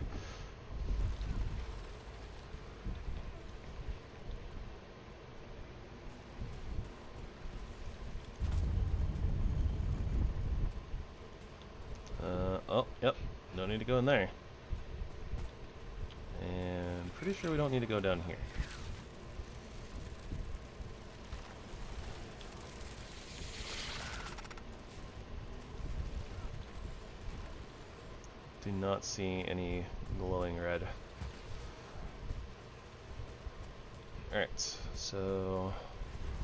Speaker 1: Oh, yep. No need to go in there. And pretty sure we don't need to go down here. Do not see any glowing red. Alright, so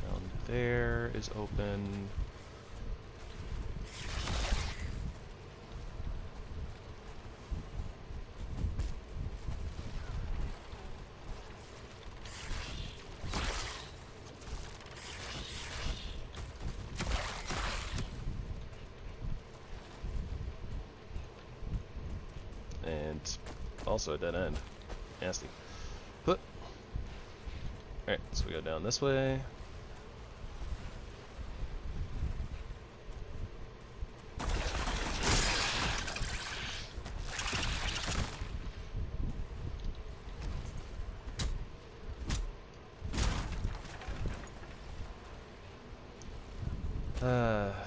Speaker 1: down there is open. And also a dead end. Nasty. But alright, so we go down this way.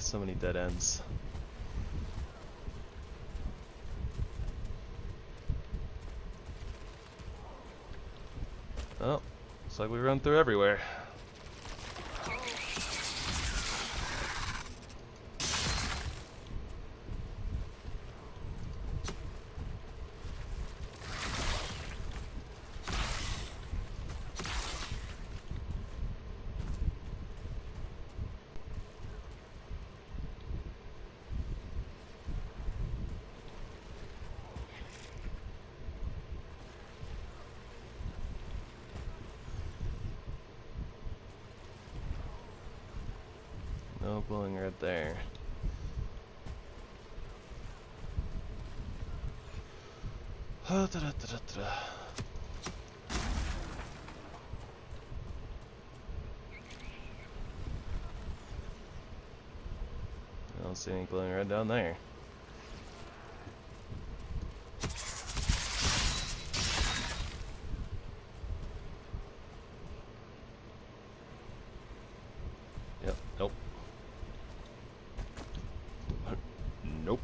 Speaker 1: So many dead ends. Oh, looks like we run through everywhere. No glowing red there. I don't see any glowing red down there. Yep, nope. Nope.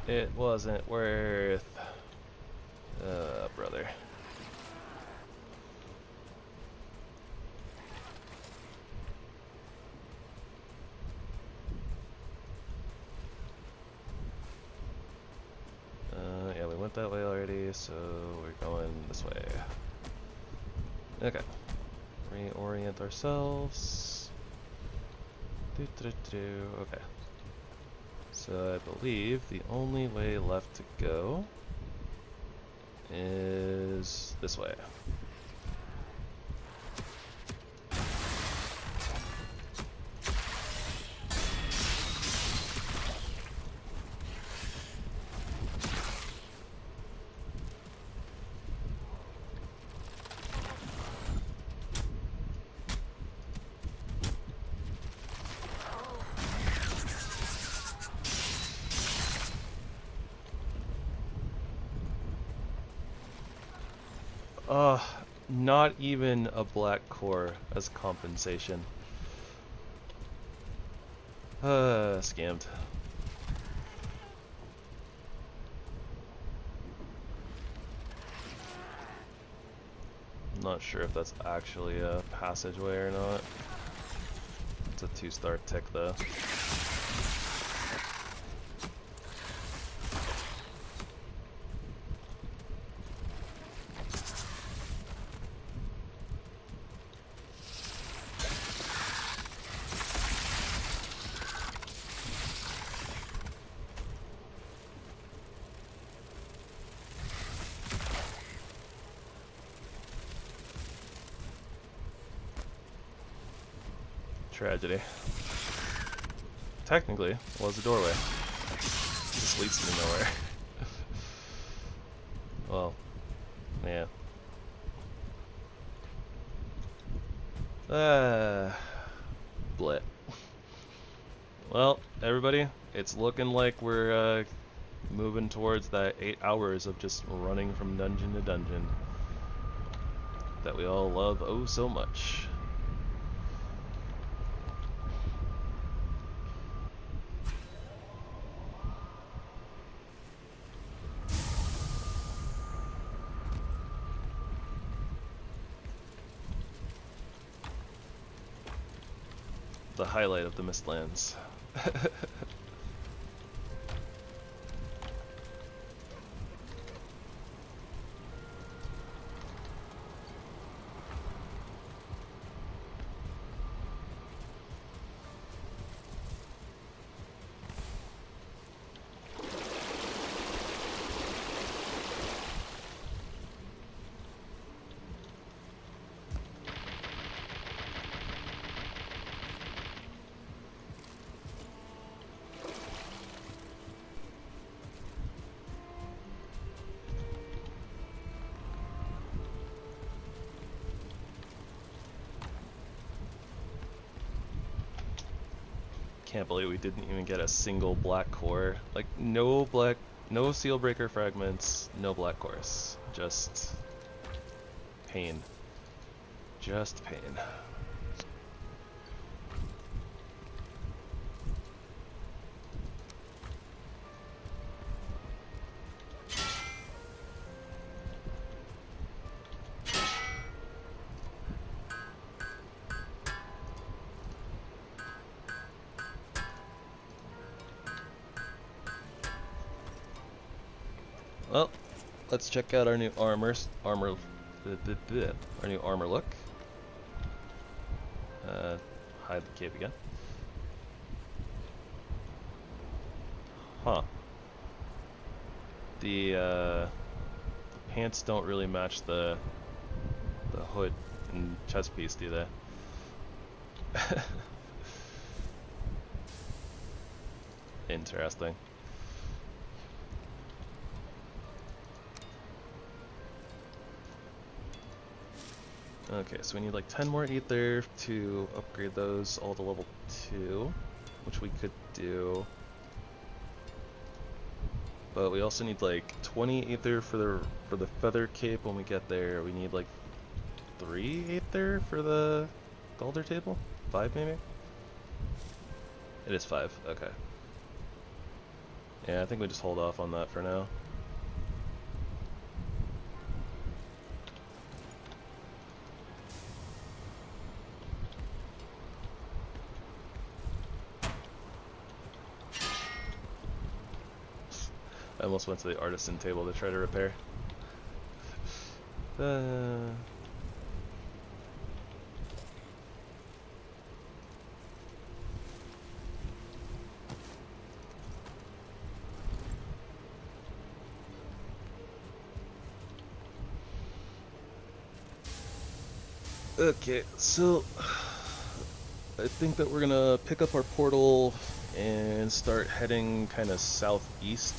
Speaker 1: It wasn't worth... brother. Yeah, we went that way already, so we're going this way. Okay. Reorient ourselves. Okay. So I believe the only way left to go is this way. Not even a black core as compensation. Scammed. Not sure if that's actually a passageway or not. It's a 2-star tick though. Tragedy. Technically, was a doorway. This leads me nowhere. Well, yeah. Blit. Well, everybody, it's looking like we're moving towards that 8 hours of just running from dungeon to dungeon that we all love oh so much. The highlight of the Mistlands. Can't believe we didn't even get a single black core. Like, no seal breaker fragments, no black cores. Just pain. Just pain. Well, let's check out our new our new armor look. Hide the cape again. Huh. The pants don't really match the hood and chest piece, do they? Interesting. Okay, so we need like 10 more ether to upgrade those all to level 2, which we could do. But we also need like 20 ether for the feather cape when we get there. We need like 3 ether for the Galder table? 5 maybe? It is 5, okay. Yeah, I think we just hold off on that for now. I almost went to the artisan table to try to repair. Okay, so I think that we're gonna pick up our portal and start heading kind of southeast.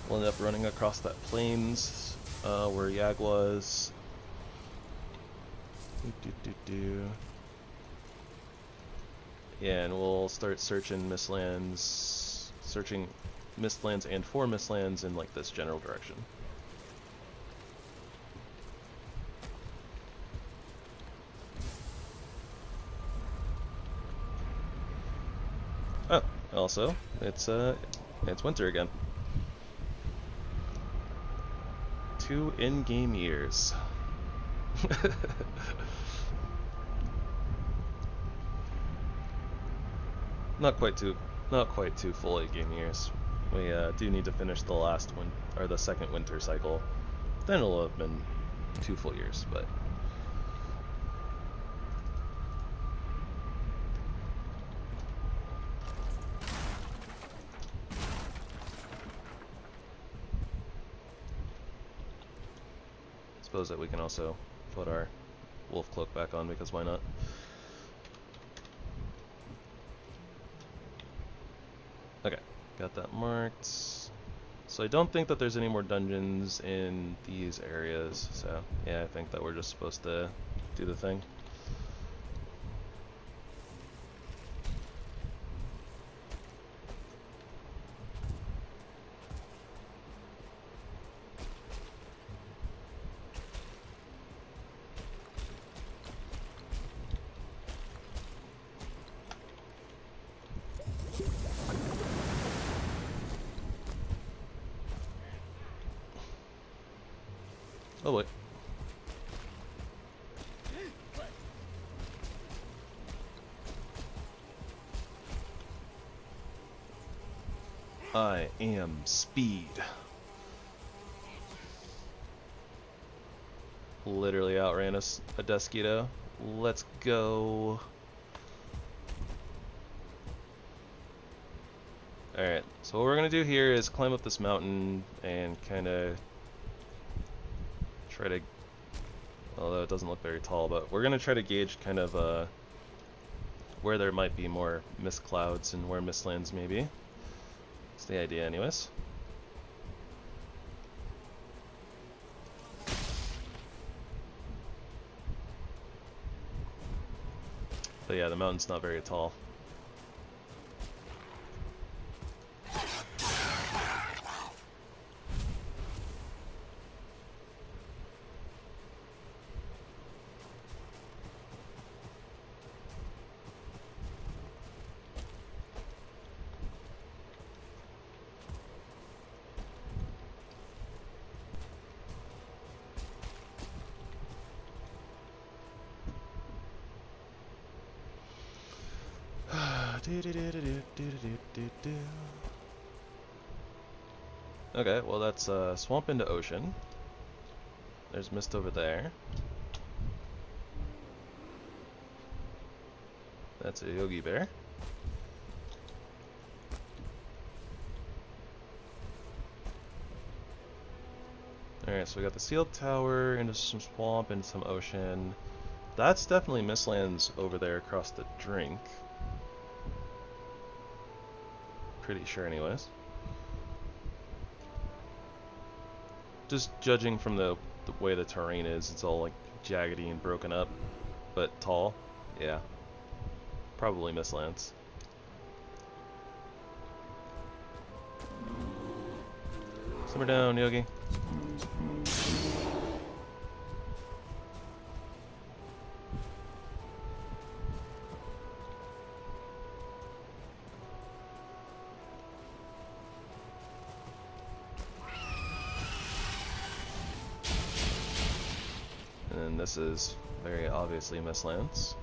Speaker 1: We'll end up running across that plains where Yag was. Yeah, and we'll start searching Mistlands, and for Mistlands in like this general direction. Also, it's winter again. 2 in-game years. Not quite two full 8-game years. We do need to finish the the second winter cycle. Then it'll have been 2 full years, but. Suppose that we can also put our wolf cloak back on, because why not? Okay, got that marked. So I don't think that there's any more dungeons in these areas, so yeah, I think that we're just supposed to do the thing. Oh wait. I am speed. Literally outran a Deskito. Let's go. Alright, so what we're gonna do here is climb up this mountain and kinda try to, although it doesn't look very tall, but we're gonna try to gauge kind of where there might be more mist clouds and where mistlands may be. That's the idea anyways. But yeah, the mountain's not very tall. Okay, well that's swamp into ocean. There's mist over there. That's a Yogi Bear. Alright, so we got the sealed tower into some swamp and some ocean. That's definitely mistlands over there across the drink. Pretty sure anyways. Just judging from the way the terrain is, it's all like jaggedy and broken up, but tall. Yeah. Probably mistlands. Simmer down, Yogi. And this is very obviously mistlands.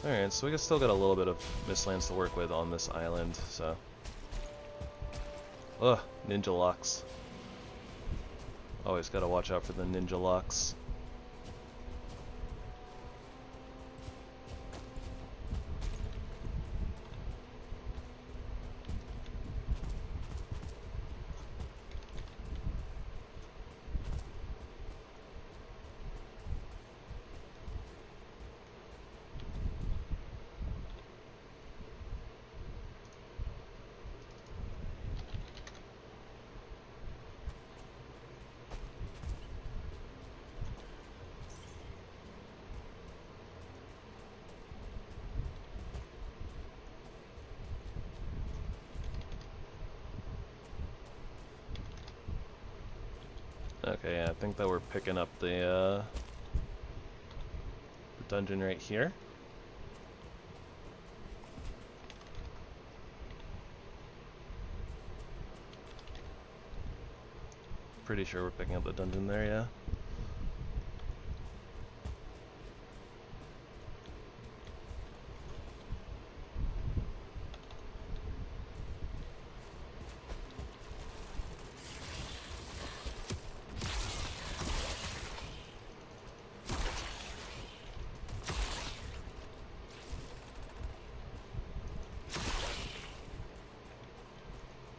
Speaker 1: Alright, so we still got a little bit of mistlands to work with on this island, so. Ugh, ninja locks. Always gotta watch out for the ninja locks. Okay, yeah, I think that we're picking up the dungeon right here. Pretty sure we're picking up the dungeon there, yeah.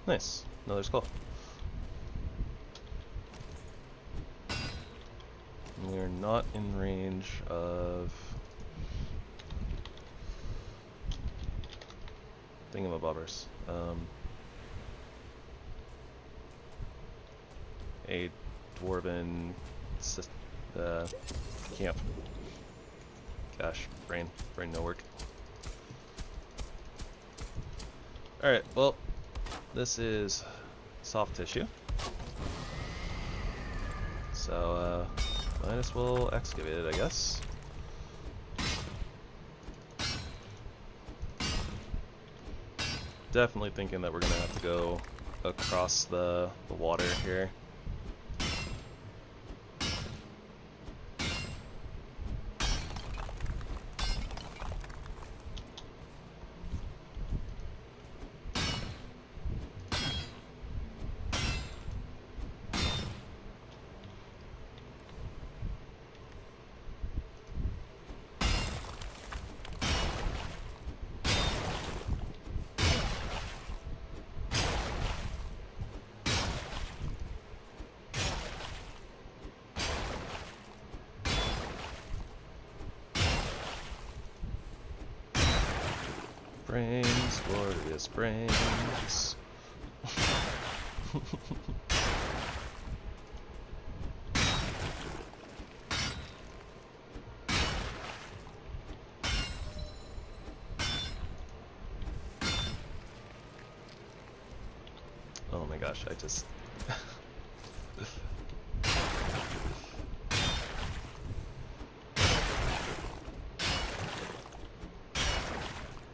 Speaker 1: Nice. Another skull. We are not in range of thingamabobbers. A dwarven camp. Gosh, brain no work. Alright, well, this is soft tissue. So, might as well excavate it, I guess. Definitely thinking that we're gonna have to go across the water here. Brains, glorious brains. Oh my gosh, I just...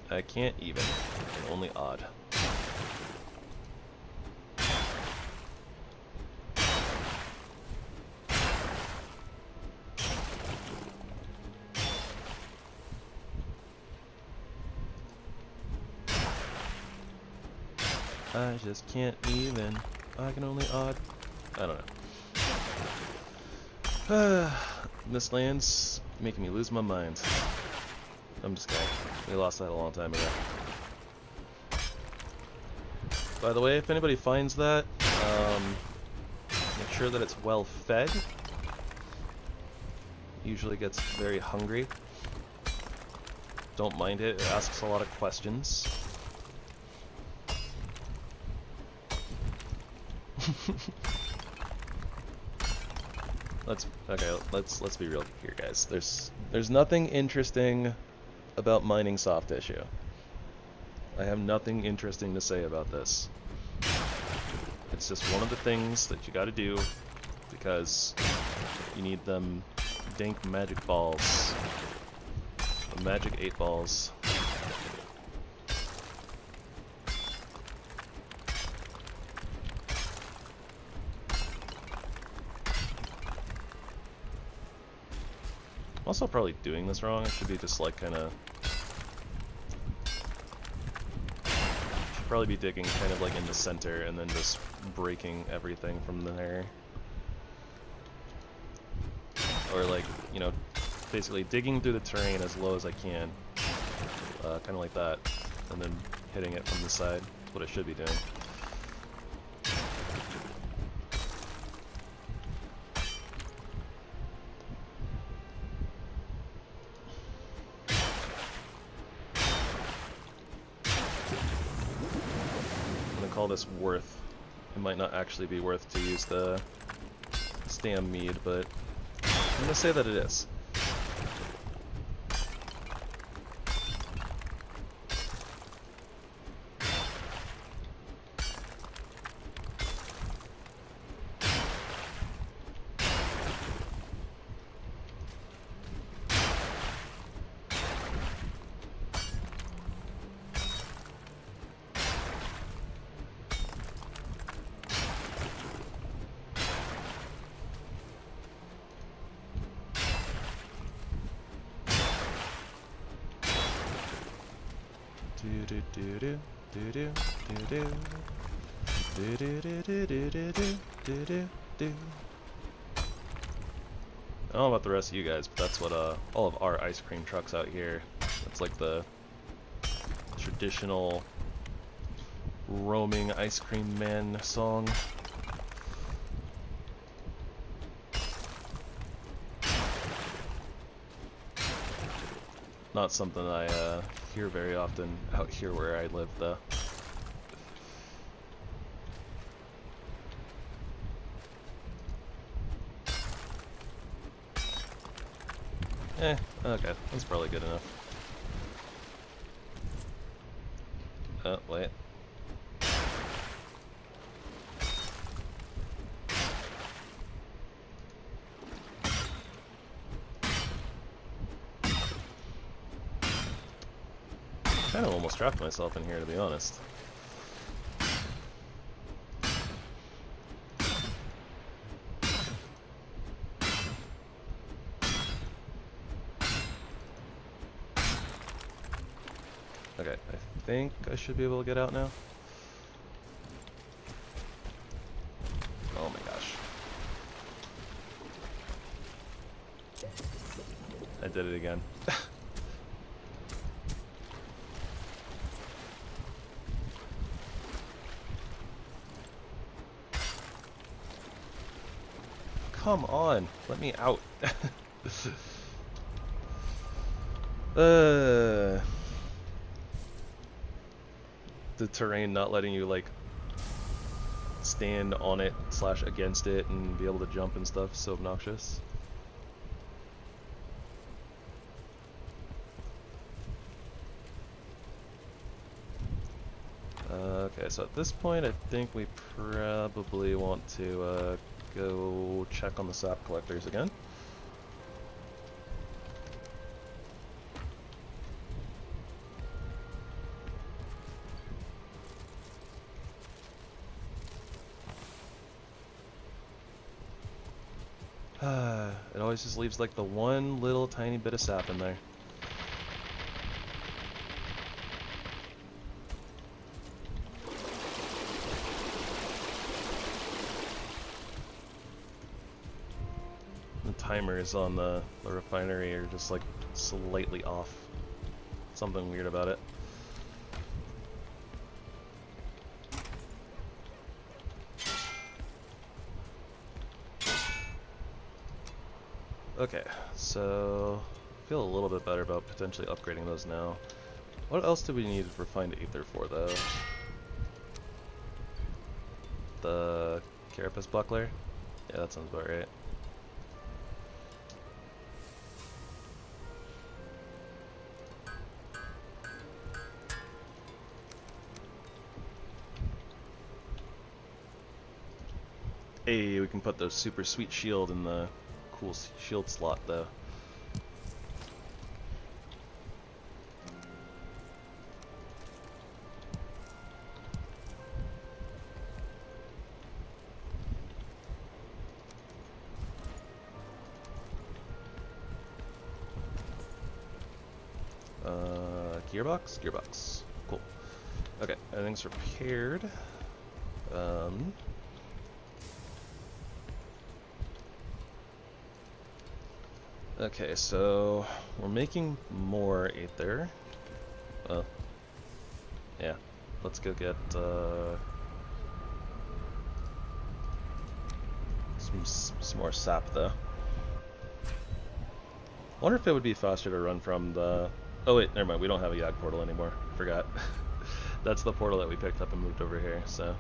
Speaker 1: I can't even, and only odd. I just can't even. I can only odd. I don't know. This land's making me lose my mind. I'm just kidding. We lost that a long time ago. By the way, if anybody finds that, make sure that it's well fed. Usually gets very hungry. Don't mind it. It asks a lot of questions. Let's be real here, guys. There's nothing interesting about mining soft tissue. I have nothing interesting to say about this. It's just one of the things that you gotta do because you need them dank magic balls. The magic 8 balls. I'm also probably doing this wrong. I should be just like kinda... Should probably be digging kind of like in the center and then just breaking everything from there. Or like, you know, basically digging through the terrain as low as I can. Kinda like that. And then hitting it from the side. That's what I should be doing. Call this worth. It might not actually be worth to use the stam mead, but I'm gonna say that it is. I don't know about the rest of you guys, but that's what all of our ice cream trucks out here. It's like the traditional roaming ice cream man song. Not something I hear very often out here where I live, though. Okay, that's probably good enough. Oh, wait. Kind of almost trapped myself in here, to be honest. Okay, I think I should be able to get out now. Oh my gosh. I did it again. Come on, let me out. The terrain not letting you like stand on it / against it and be able to jump and stuff, so obnoxious. Okay, so at this point I think we probably want to go check on the sap collectors again. It always just leaves like the one little tiny bit of sap in there. The timers on the refinery are just like slightly off. Something weird about it. Okay, so I feel a little bit better about potentially upgrading those now. What else do we need refined aether for, though? The carapace buckler? Yeah, that sounds about right. Hey, we can put the super sweet shield in the cool shield slot, though. Gearbox? Gearbox. Cool. Okay, everything's repaired. Okay, so we're making more aether. Yeah, let's go get some more sap, though. I wonder if it would be faster to run from the... Oh wait, never mind, we don't have a Yag portal anymore. Forgot. That's the portal that we picked up and moved over here, so...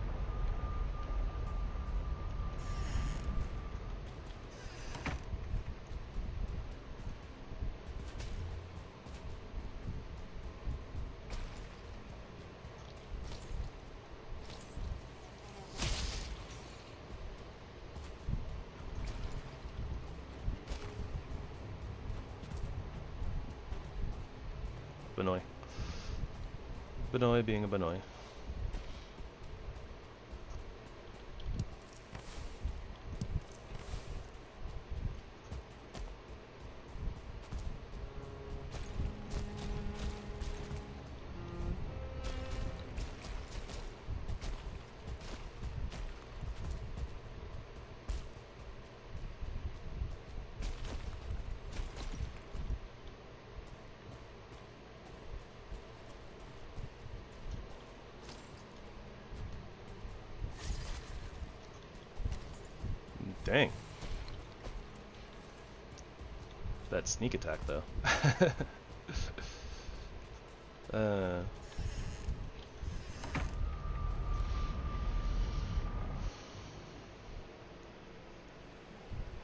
Speaker 1: Benoy. Benoy being a Benoy. Dang. That sneak attack, though.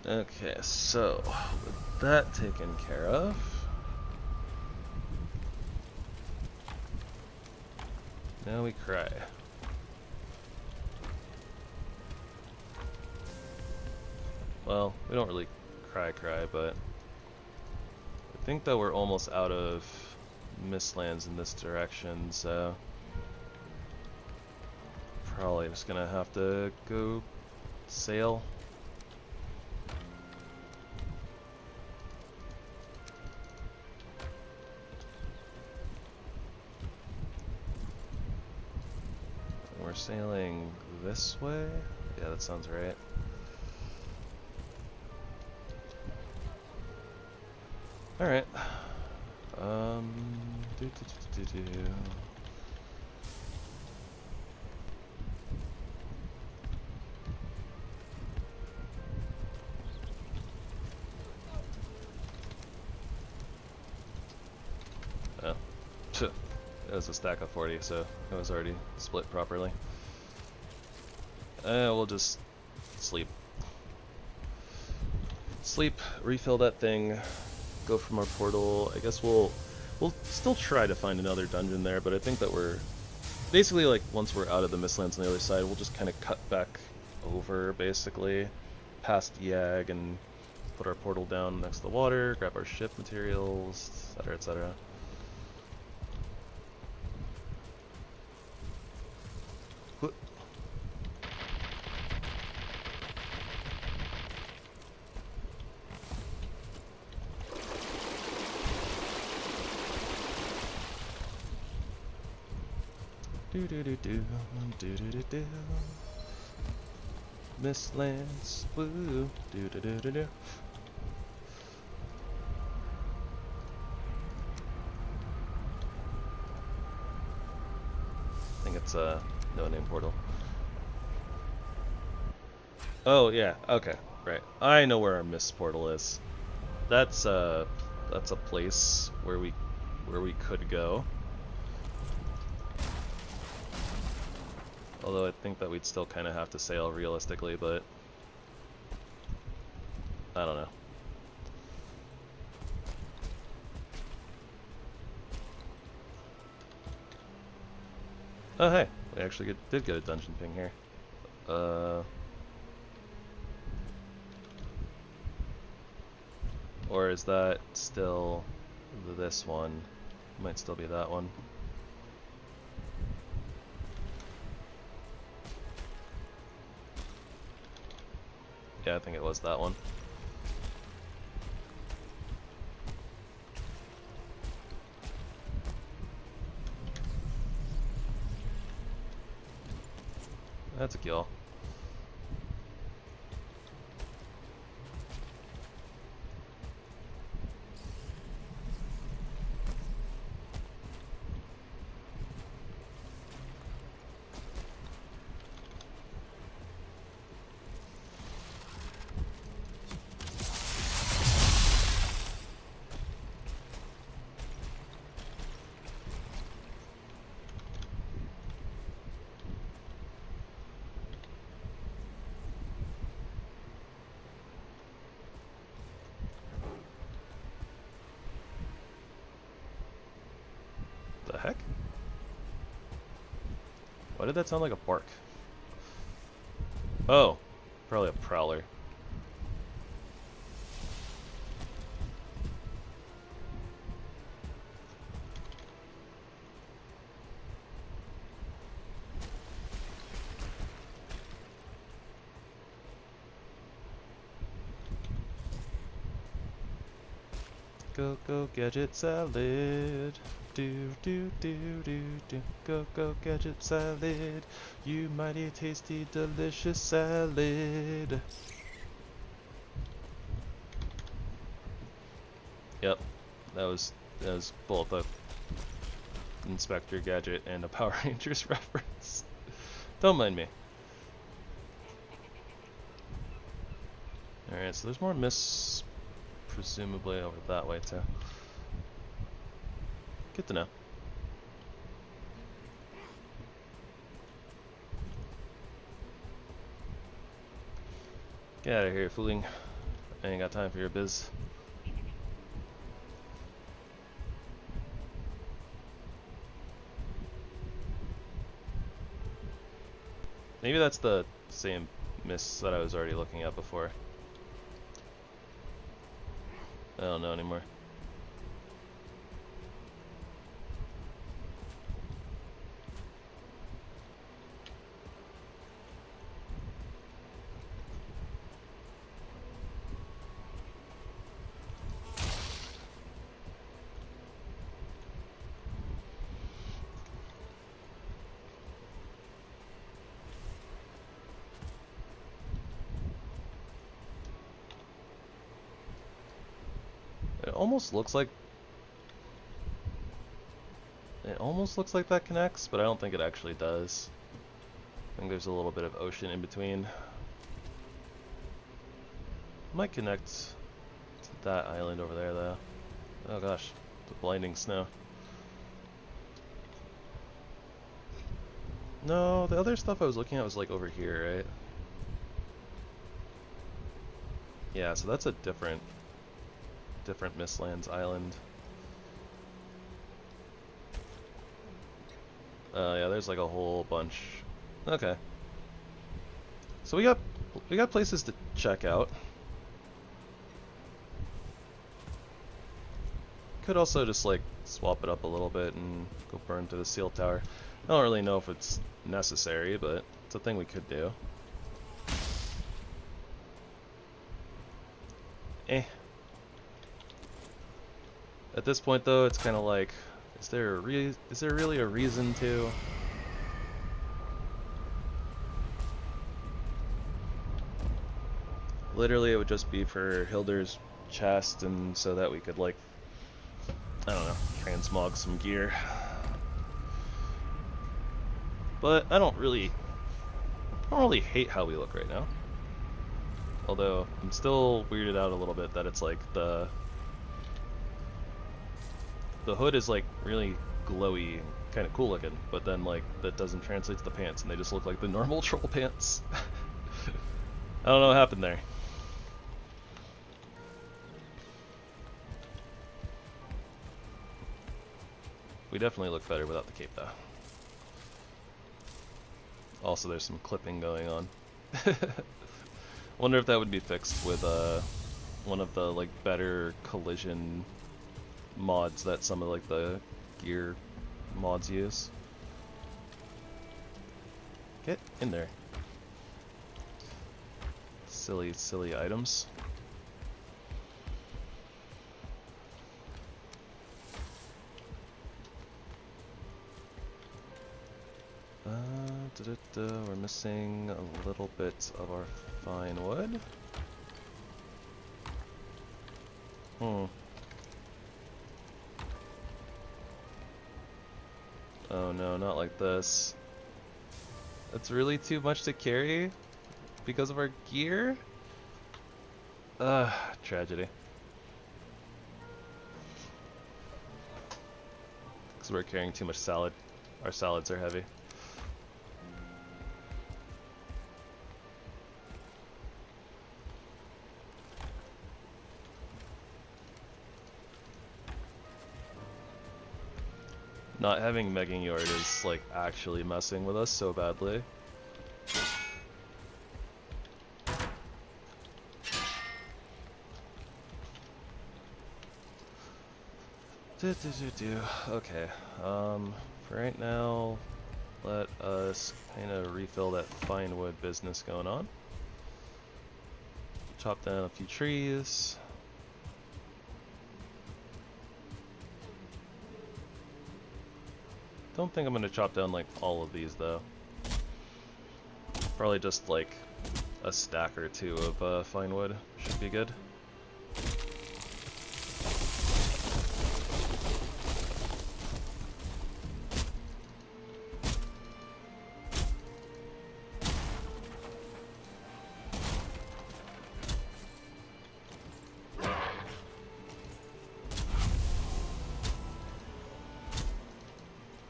Speaker 1: Okay, so with that taken care of, now we cry. Well, we don't really cry, but I think that we're almost out of Mistlands in this direction, so probably just gonna have to go sail. We're sailing this way? Yeah, that sounds right. Alright. Oh. It was a stack of 40, so it was already split properly. We'll just sleep. Sleep, refill that thing, go from our portal. I guess we'll still try to find another dungeon there, but I think that we're basically, like, once we're out of the Mistlands on the other side, we'll just kind of cut back over, basically, past Yag and put our portal down next to the water, grab our ship materials, etc., etc. Do do do do do do do do. Mistlands, woo, do do do do do. I think it's a no-name portal. Oh yeah, okay, right. I know where our mist portal is. That's a place where we could go. Although I think that we'd still kind of have to sail realistically, but I don't know. Oh hey, we actually did get a dungeon ping here. Or is that still this one? Might still be that one. Yeah, I think it was that one. That's a kill. The heck? Why did that sound like a bark? Oh, probably a prowler. Go go gadget salad. Do do do do do. Go go gadget salad. You mighty tasty delicious salad. Yep, that was both a Inspector Gadget and a Power Rangers reference. Don't mind me. Alright, so there's more mists presumably over that way too. Good to know. Get out of here, fooling. I ain't got time for your biz. Maybe that's the same mists that I was already looking at before. I don't know anymore. It almost looks like that connects, but I don't think it actually does. I think there's a little bit of ocean in between. Might connect to that island over there though. Oh gosh, the blinding snow. No, the other stuff I was looking at was like over here, right? Yeah, so that's a different Mistlands island. Yeah, there's like a whole bunch. Okay. So we got places to check out. Could also just like swap it up a little bit and go burn to the seal tower. I don't really know if it's necessary, but it's a thing we could do. At this point though, it's kind of like, is there really a reason to? Literally, it would just be for Hilder's chest, and so that we could like, I don't know, transmog some gear. But I don't really hate how we look right now. Although I'm still weirded out a little bit that it's like the hood is like really glowy and kind of cool looking, but then like that doesn't translate to the pants and they just look like the normal troll pants. I don't know what happened there. We definitely look better without the cape though. Also there's some clipping going on. Wonder if that would be fixed with one of the like better collision mods that some of like the gear mods use. Get in there. Silly items. We're missing a little bit of our fine wood. Oh no, not like this. That's really too much to carry because of our gear? Tragedy. Because we're carrying too much salad. Our salads are heavy. Not having Megging Yard is like actually messing with us so badly. Okay, for right now, let us kind of refill that fine wood business going on. Chop down a few trees. Don't think I'm going to chop down like all of these though. Probably just like a stack or two of fine wood should be good.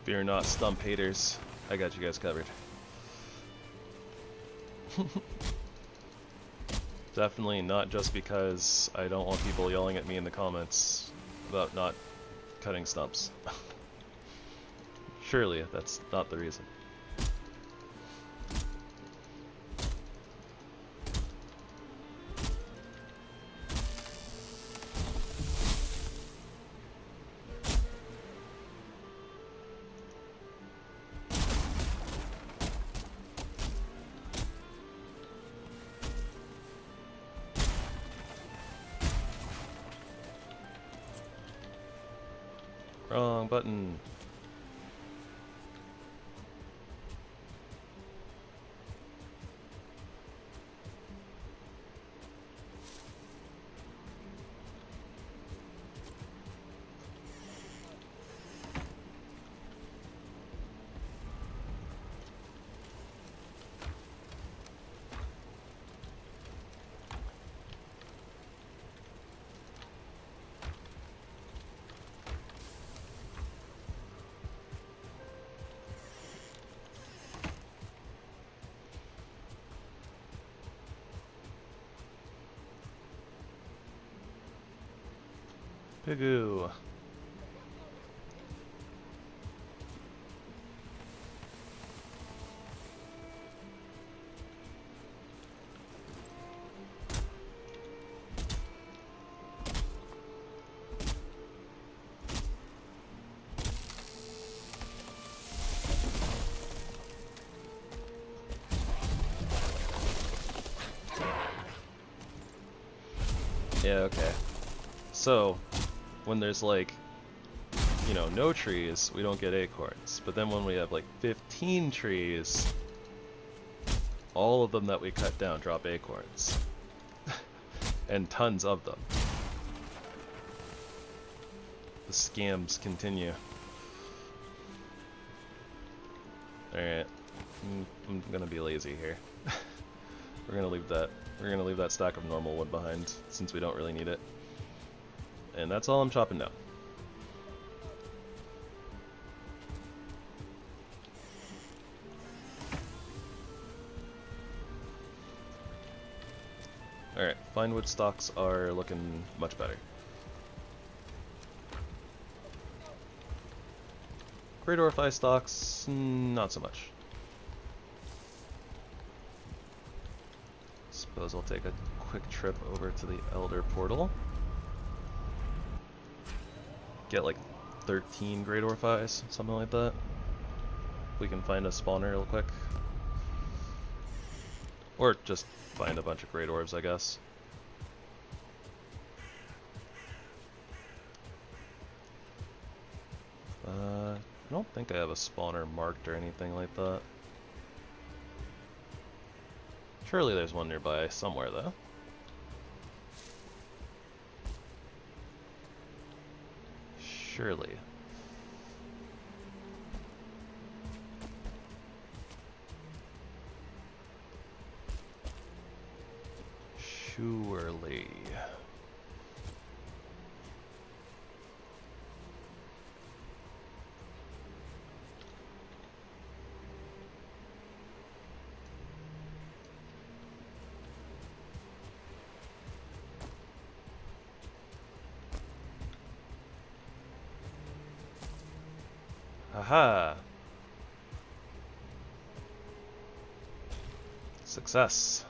Speaker 1: Fear not, stump haters. I got you guys covered. Definitely not just because I don't want people yelling at me in the comments about not cutting stumps. Surely that's not the reason. Wrong button. Pigoo. Yeah, okay. So, when there's like, you know, no trees, we don't get acorns. But then when we have like 15 trees, all of them that we cut down drop acorns. And tons of them. The scams continue. Alright. I'm gonna be lazy here. We're gonna leave that stack of normal wood behind since we don't really need it. And that's all I'm chopping down. Alright, fine wood stocks are looking much better. Great Orphi stocks, not so much. Suppose I'll take a quick trip over to the Elder Portal. Get like 13 Great Orphis, something like that. If we can find a spawner real quick. Or just find a bunch of Great Orbs, I guess. I don't think I have a spawner marked or anything like that. Surely there's one nearby somewhere though. Surely. Surely. Aha! Success.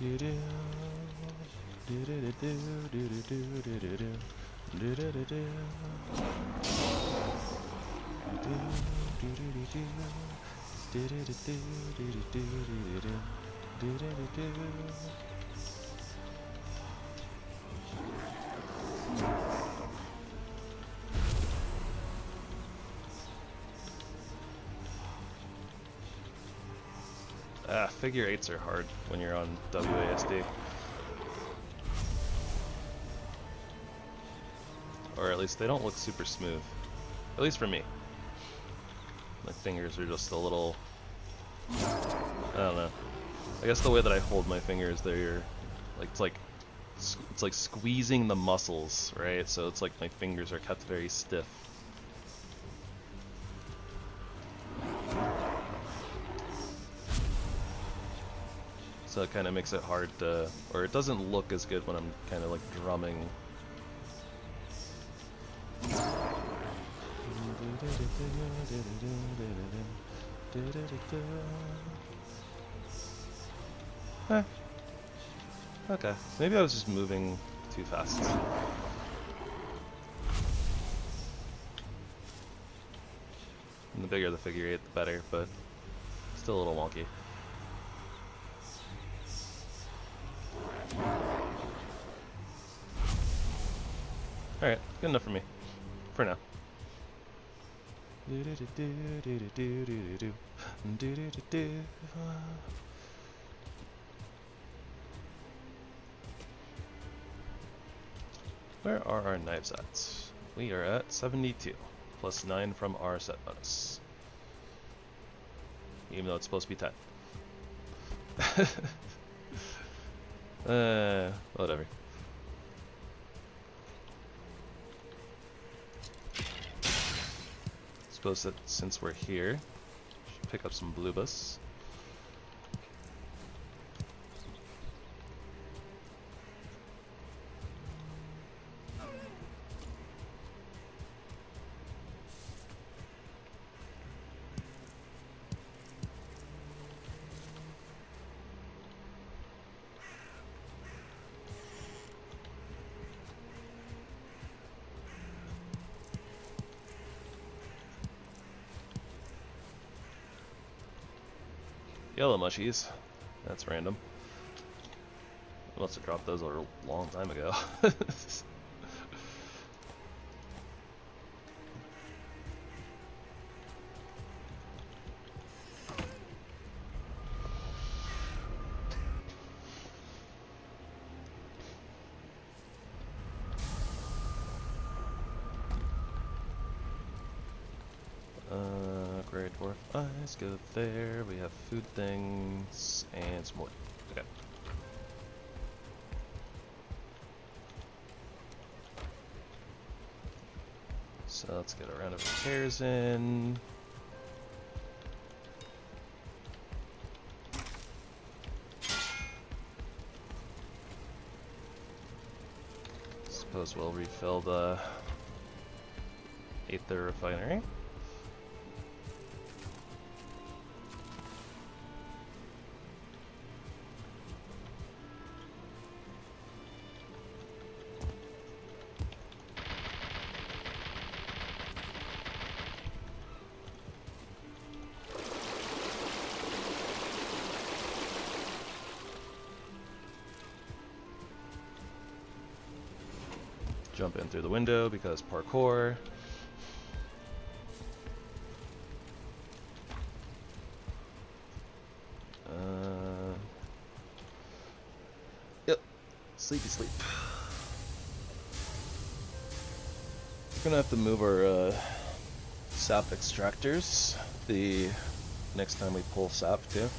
Speaker 1: Doo-doo. Figure eights are hard when you're on WASD. Or at least they don't look super smooth. At least for me. My fingers are just a little... I don't know. I guess the way that I hold my fingers, they're like it's like squeezing the muscles, right? So it's like my fingers are kept very stiff. So it kind of makes it hard to, or it doesn't look as good when I'm kind of like drumming. Okay, maybe I was just moving too fast. And the bigger the figure eight, the better, but still a little wonky. Alright, good enough for me. For now. Where are our knives at? We are at 72, plus 9 from our set bonus. Even though it's supposed to be 10. Whatever. Suppose that since we're here, should pick up some blue bus. Yellow mushies. That's random. I must have dropped those a long time ago. Grey dwarf eyes, go there. We have food things and some wood. Okay. So let's get a round of repairs in. Suppose we'll refill the Aether refinery. Jump in through the window because parkour. Yep, sleepy sleep. We're gonna have to move our sap extractors the next time we pull sap too.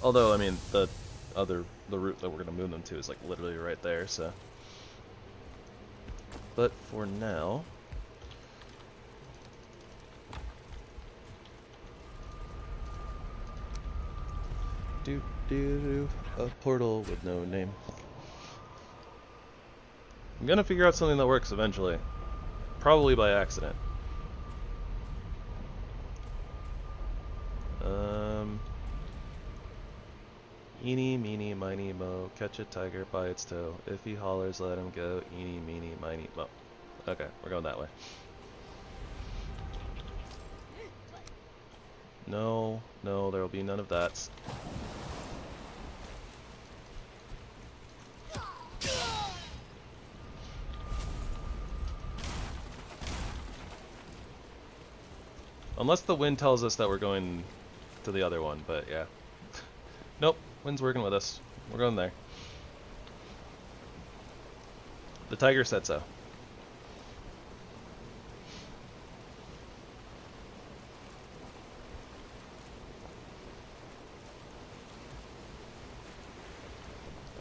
Speaker 1: Although, I mean, the route that we're gonna move them to is like literally right there, so. But for now, a portal with no name. I'm gonna figure out something that works eventually, probably by accident. Eeny, meeny, miny, mo, catch a tiger by its toe. If he hollers, let him go. Eeny, meeny, miny, mo. Okay, we're going that way. No, no, there will be none of that. Unless the wind tells us that we're going to the other one, but yeah. Nope, wind's working with us. We're going there. The tiger said so.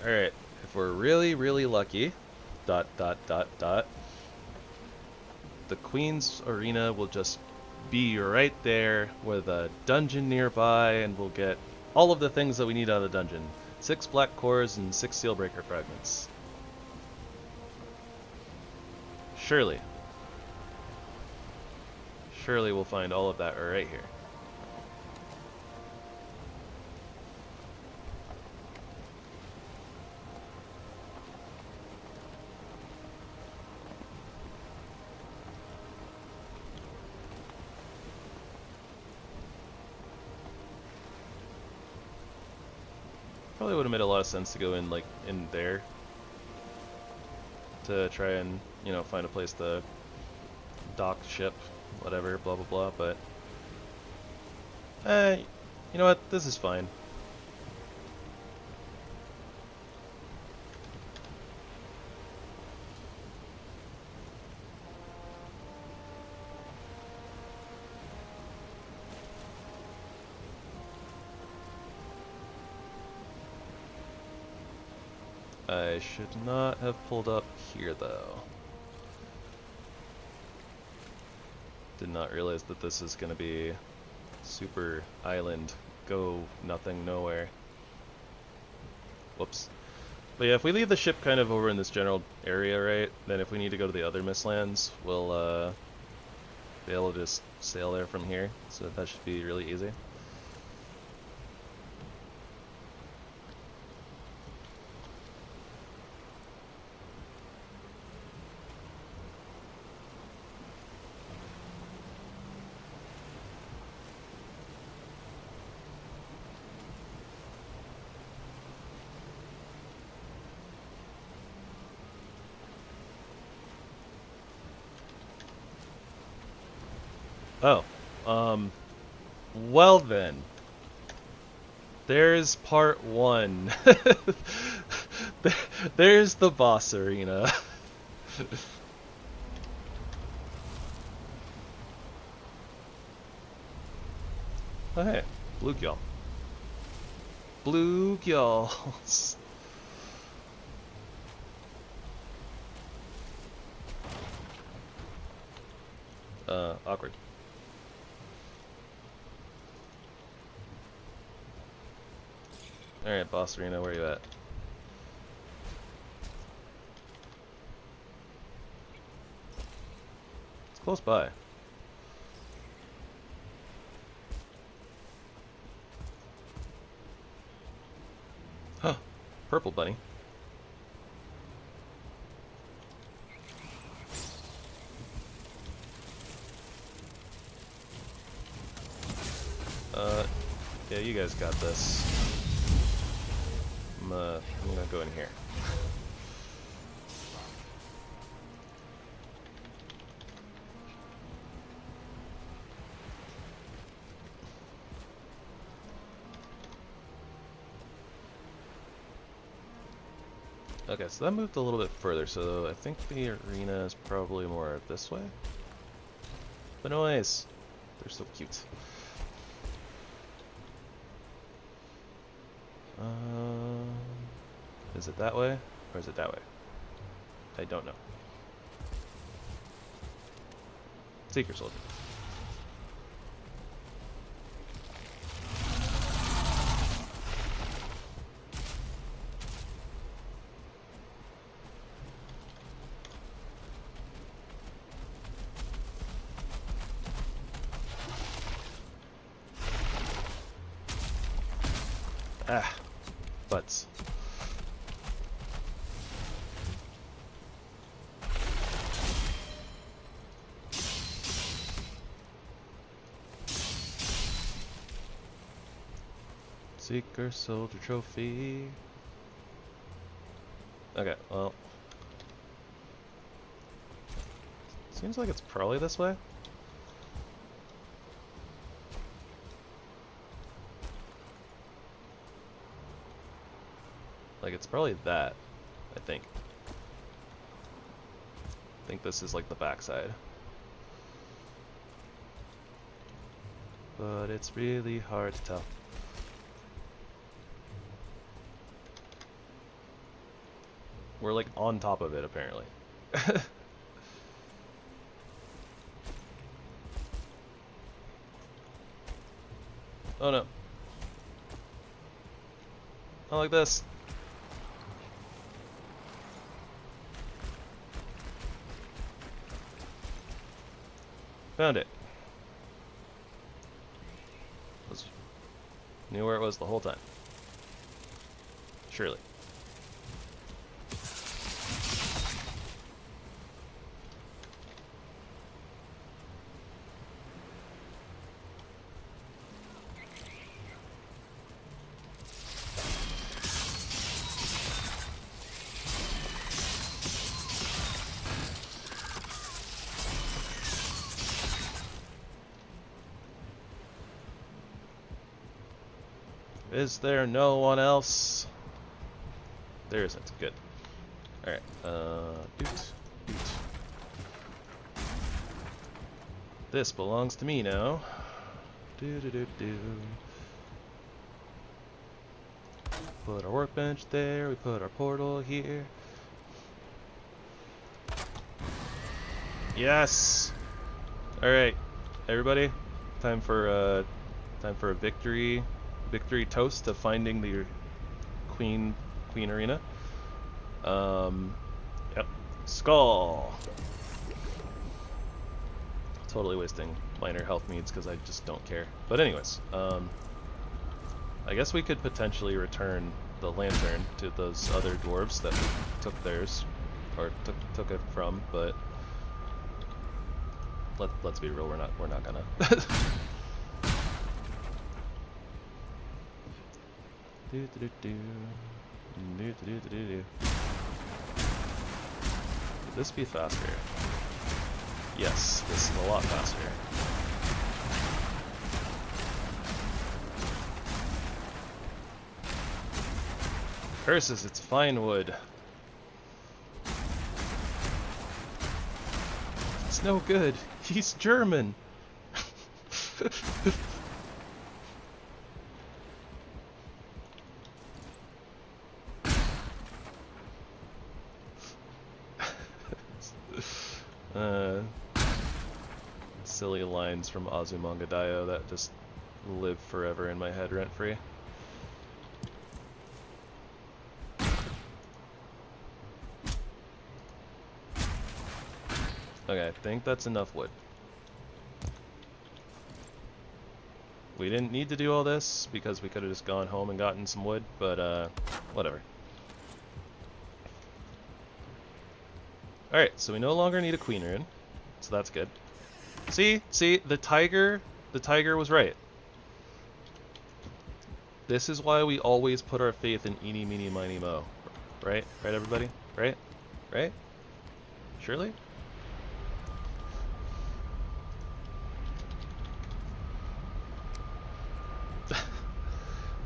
Speaker 1: Alright, if we're really, really lucky, ... the Queen's Arena will just be right there with a dungeon nearby, and we'll get all of the things that we need out of the dungeon. 6 black cores and 6 sealbreaker fragments. Surely. Surely we'll find all of that right here. Probably would have made a lot of sense to go in, like, in there. To try and, you know, find a place to dock ship, whatever, blah blah blah, but... you know what? This is fine. I should not have pulled up here, though. Did not realize that this is going to be super island, go nothing, nowhere. Whoops. But yeah, if we leave the ship kind of over in this general area, right, then if we need to go to the other Mistlands, we'll be able to just sail there from here, so that should be really easy. Oh, well then, there's part 1. There's the boss arena. Oh hey, blue gill. Blue gills. Awkward. Alright, boss arena, where are you at? It's close by. Huh, purple bunny. Yeah, you guys got this. I'm gonna go in here. Okay, so that moved a little bit further, so I think the arena is probably more this way. But anyways, they're so cute. Is it that way, or is it that way? I don't know. Seeker Soldier. Ah. butts. Seeker Soldier Trophy. Okay, well. Seems like it's probably this way. Like, it's probably that, I think. I think this is like the backside. But it's really hard to tell. We're like on top of it, apparently. Oh no. Not like this. Found it. Knew where it was the whole time. Surely. Is there no one else? There isn't. Good. Alright. Doot. This belongs to me now. Do. Put our workbench there. We put our portal here. Yes! Alright. Everybody. Time for a victory toast of finding the Queen Arena. Yep. Skull! Totally wasting minor health meads because I just don't care. But anyways, I guess we could potentially return the lantern to those other dwarves that we took theirs, or took it from, but let's be real, we're not gonna. Could this be faster? Yes, this is a lot faster. Curses, it's fine wood. It's no good. He's German. Silly lines from Azumangadayo that just live forever in my head rent-free. Okay, I think that's enough wood. We didn't need to do all this because we could have just gone home and gotten some wood, but whatever. Alright, so we no longer need a queen rune, so that's good. See, the tiger was right. This is why we always put our faith in eeny, meeny, miny, mo. Right? Right, everybody? Right? Right? Surely?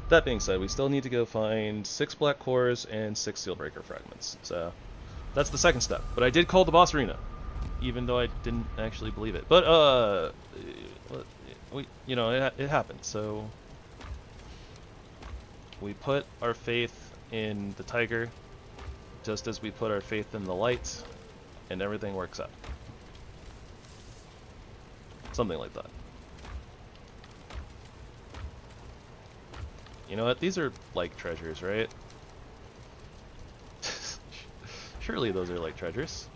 Speaker 1: That being said, we still need to go find 6 black cores and 6 Sealbreaker fragments. So, that's the second step. But I did call the boss arena, even though I didn't actually believe it. But, you know, it happened, so we put our faith in the tiger, just as we put our faith in the light, and everything works out. Something like that. You know what? These are like treasures, right? Surely those are like treasures.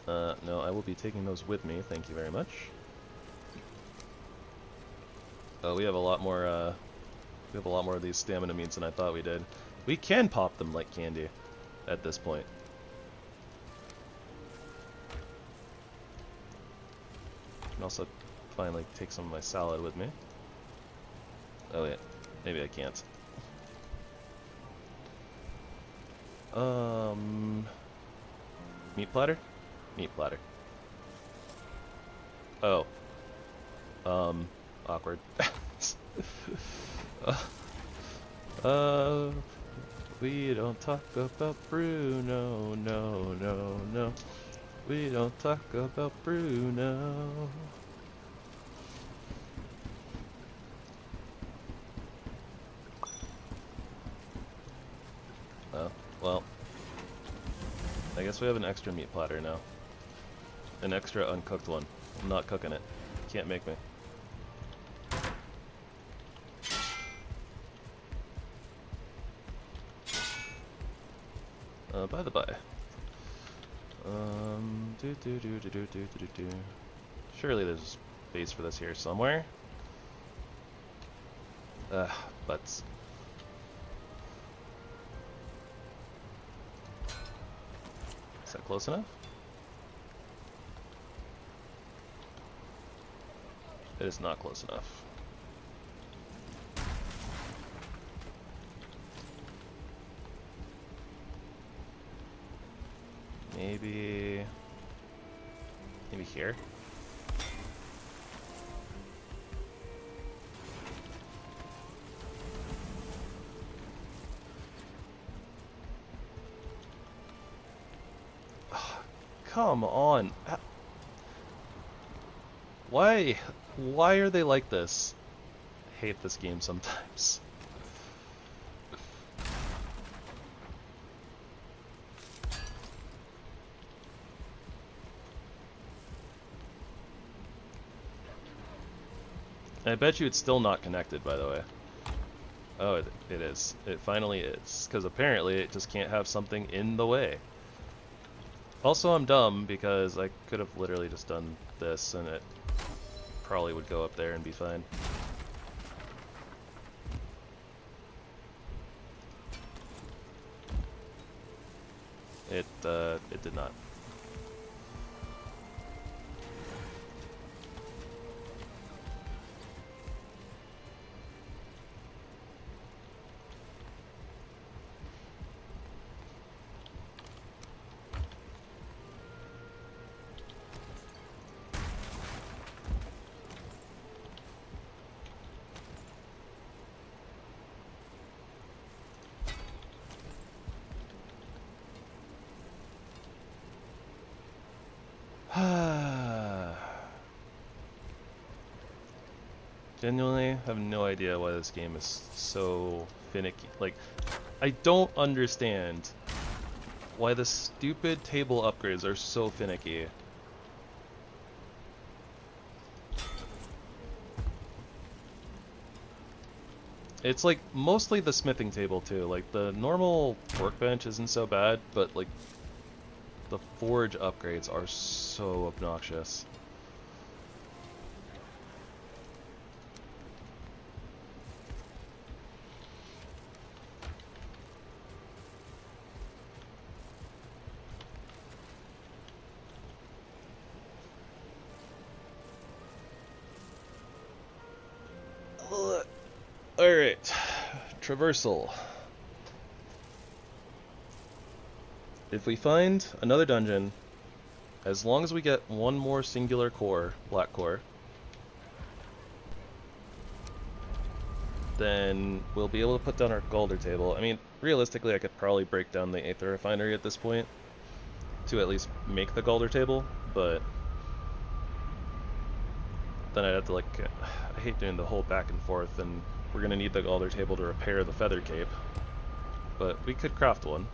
Speaker 1: No, I will be taking those with me, thank you very much. Oh, we have a lot more, of these stamina meats than I thought we did. We can pop them like candy at this point. I can also finally take some of my salad with me. Oh yeah, maybe I can't. Meat platter? Meat platter. Oh. Awkward. We don't talk about Bruno, no. We don't talk about Bruno. Oh, well. I guess we have an extra meat platter now. An extra uncooked one. I'm not cooking it. Can't make me. By the by. Surely there's a space for this here somewhere. Butts. Is that close enough? It is not close enough. Maybe here? Come on. Why are they like this? I hate this game sometimes. I bet you it's still not connected, by the way. Oh, it is. It finally is. Because apparently it just can't have something in the way. Also, I'm dumb because I could have literally just done this and it probably would go up there and be fine. It did not. Genuinely have no idea why this game is so finicky. Like, I don't understand why the stupid table upgrades are so finicky. It's like mostly the smithing table too. Like the normal workbench isn't so bad, but like the forge upgrades are so obnoxious. Alright, traversal. If we find another dungeon, as long as we get one more singular core, black core, then we'll be able to put down our Golder table. I mean, realistically, I could probably break down the Aether Refinery at this point to at least make the Golder table, but then I'd have to, like, I hate doing the whole back and forth, and we're going to need the Golder table to repair the Feather Cape, but we could craft one.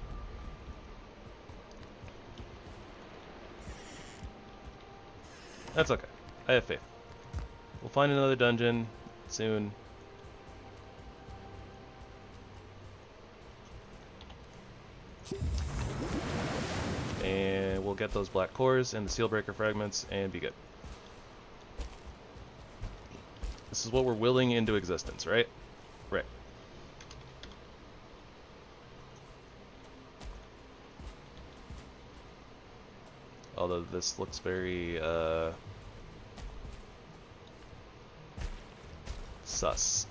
Speaker 1: That's okay. I have faith. We'll find another dungeon soon. And we'll get those black cores and the seal breaker fragments and be good. This is what we're willing into existence, right? Right. Although this looks very, sus.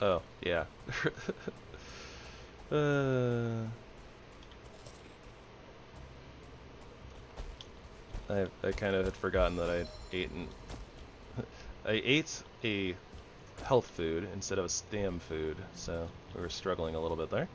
Speaker 1: Oh, yeah. I kind of had forgotten that I ate a health food instead of a stam food, so we were struggling a little bit there.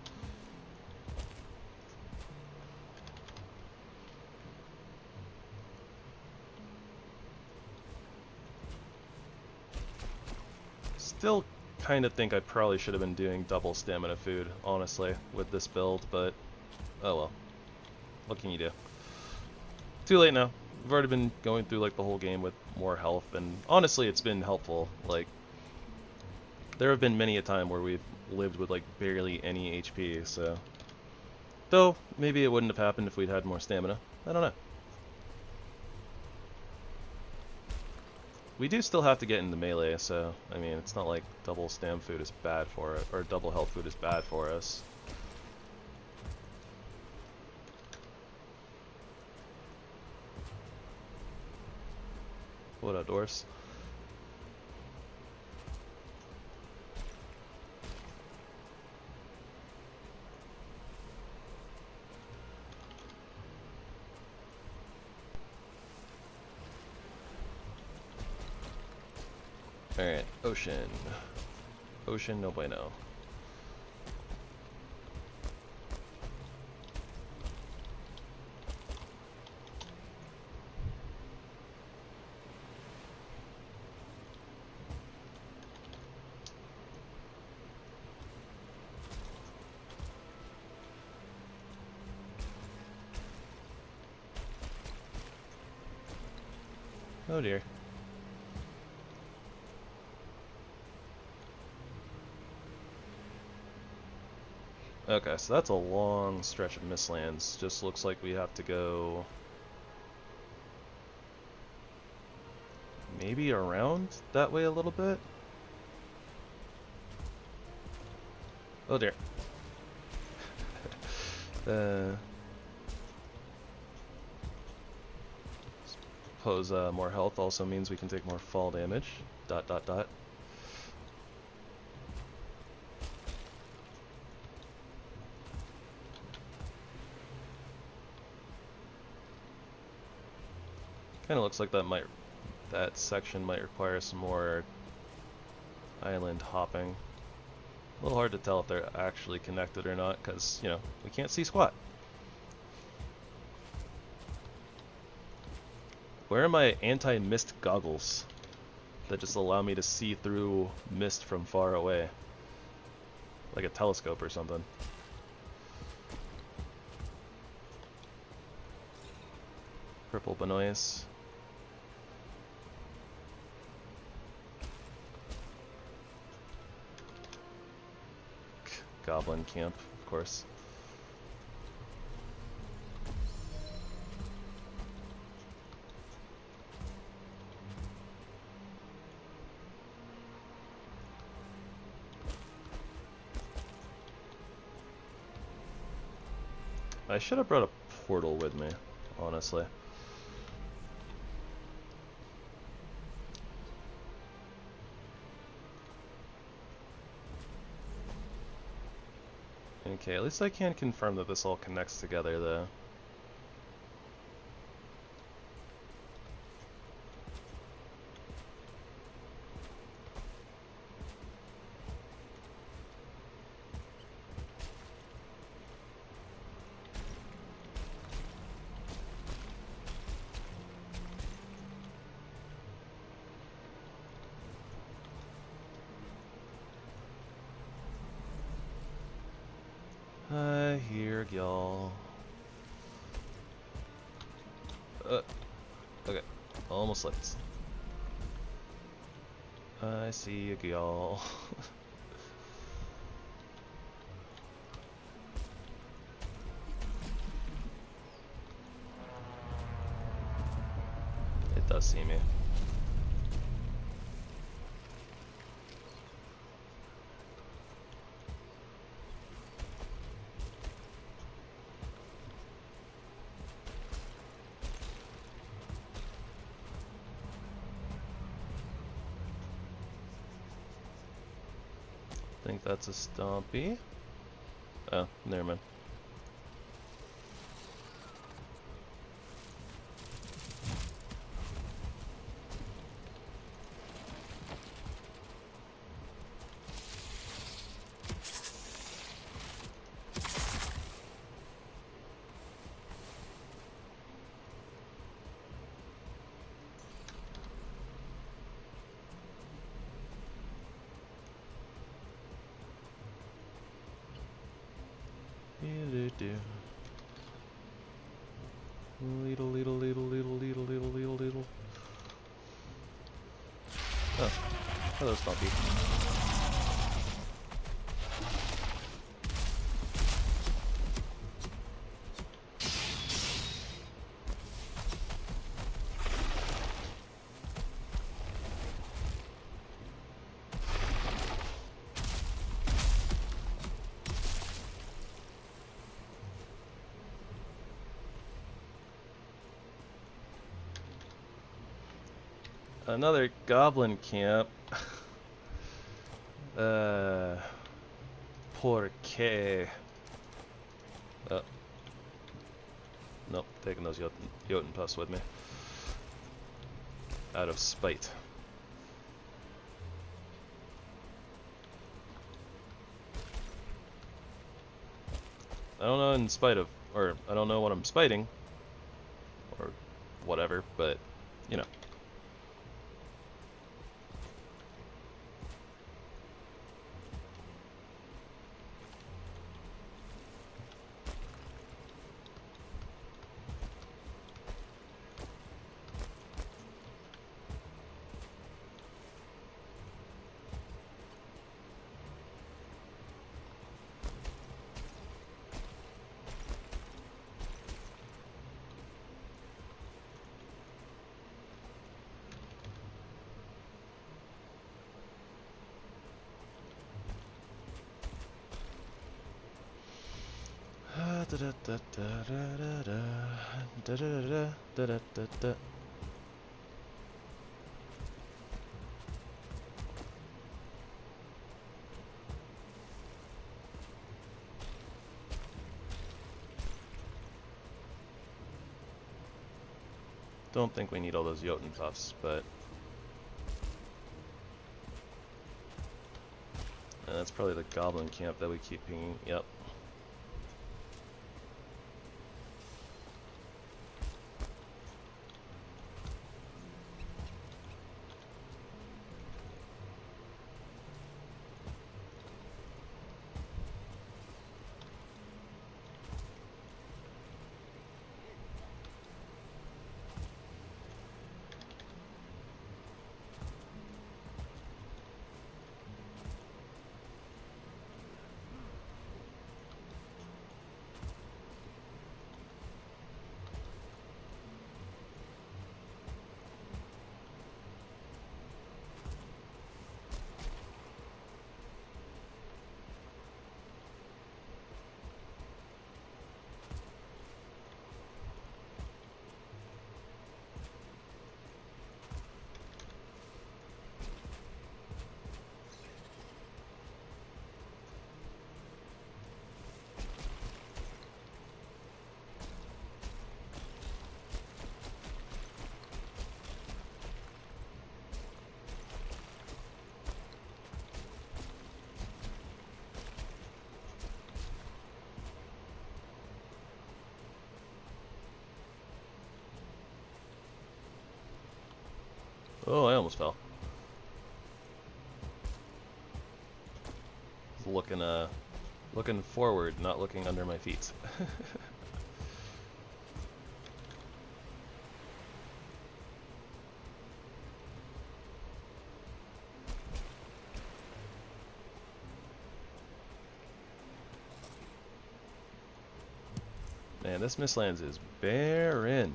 Speaker 1: Still kind of think I probably should have been doing double stamina food, honestly, with this build, but oh well. What can you do? Too late now. We've already been going through like the whole game with more health, and honestly it's been helpful. Like, there have been many a time where we've lived with like barely any HP, so... Though, maybe it wouldn't have happened if we'd had more stamina. I don't know. We do still have to get into melee, so, I mean, it's not like double stam food is bad for it, or double health food is bad for us. What up, Doris? Alright, ocean. Ocean, no bueno. Oh dear. Okay, so that's a long stretch of mistlands. Just looks like we have to go maybe around that way a little bit. Oh dear. Suppose more health also means we can take more fall damage. ... Kind of looks like that section might require some more island hopping. A little hard to tell if they're actually connected or not, because, you know, we can't see squat. Where are my anti-mist goggles that just allow me to see through mist from far away? Like a telescope or something. Purple Benoist. Goblin camp, of course. I should have brought a portal with me, honestly. Okay, at least I can confirm that this all connects together, though. I hear y'all. Okay, almost slipped. I see y'all. does see me. I think that's a stompy. Oh, never mind. Leedle. Oh, hello, Stompy. Another goblin camp. Porque. Nope, taking those Jotunn puffs with me. Out of spite. I don't know in spite of, or I don't know what I'm spiting, or whatever, but, you know. Don't think we need all those Jotunn puffs, but that's probably the goblin camp that we keep pinging. Yep. Oh, I almost fell. Looking forward, not looking under my feet. Man, this Mistlands is barren.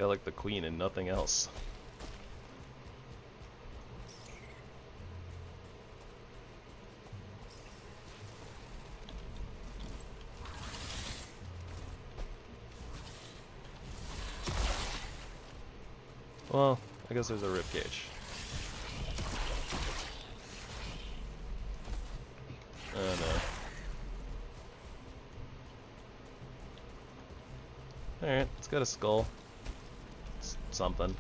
Speaker 1: I like the queen and nothing else. Well, I guess there's a ribcage. Oh no. Alright, it's got a skull. It's something.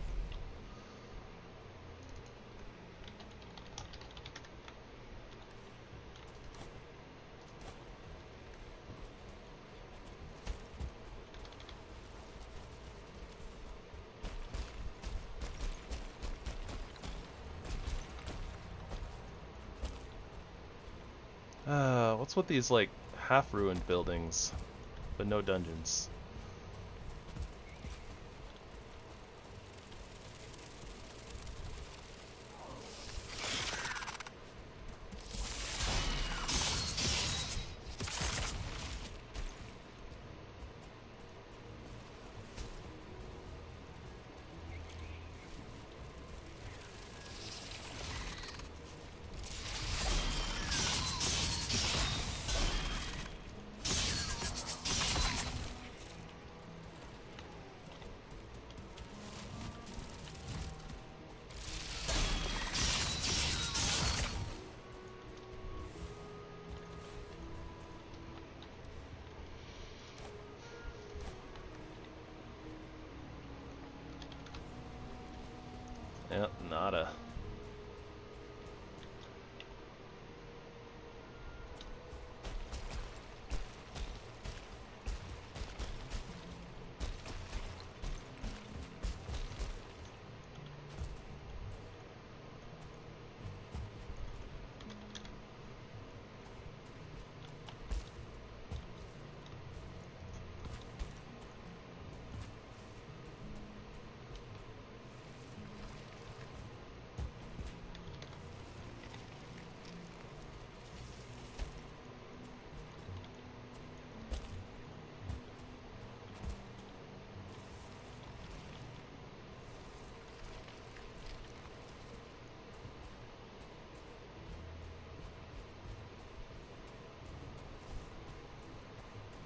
Speaker 1: What's with these, like, half-ruined buildings, but no dungeons? Yep, nada.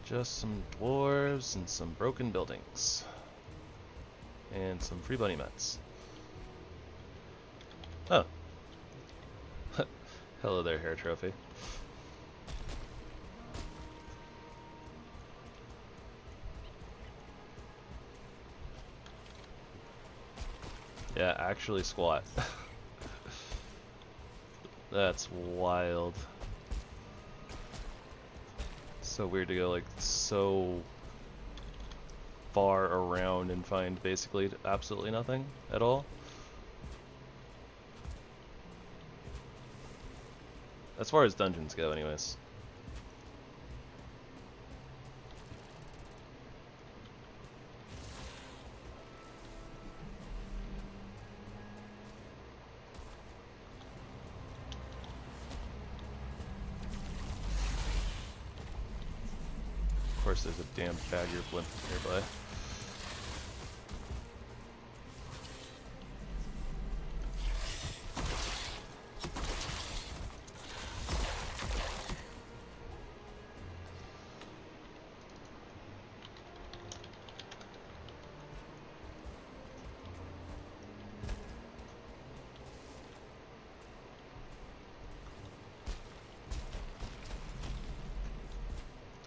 Speaker 1: Just some dwarves and some broken buildings. And some free bunny mats. Oh. Hello there, hair trophy. Yeah, actually squat. That's wild. So weird to go like so far around and find basically absolutely nothing at all. As far as dungeons go, anyways. Of course, there's a damn badger blimp nearby.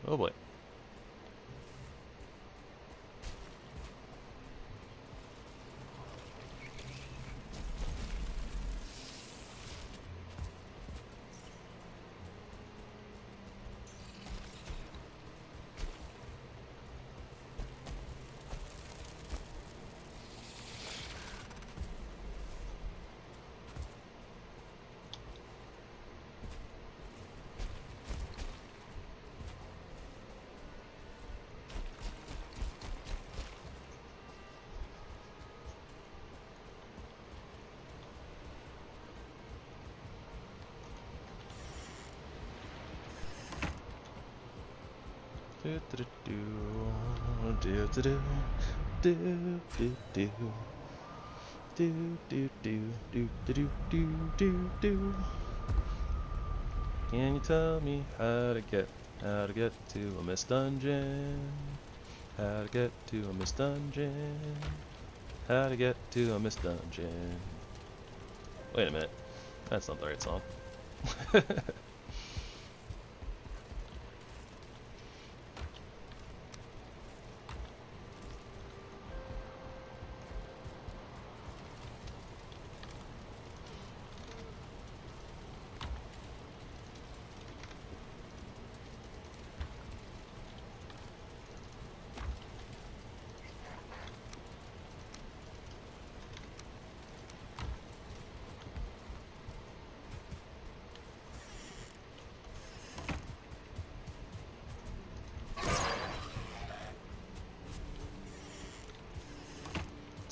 Speaker 1: Oh boy. Do, do, do, do, do, do. do do do do do do do do do do do. Can you tell me how to get to a mist dungeon? How to get to a mist dungeon? How to get to a mist dungeon? Wait a minute, that's not the right song.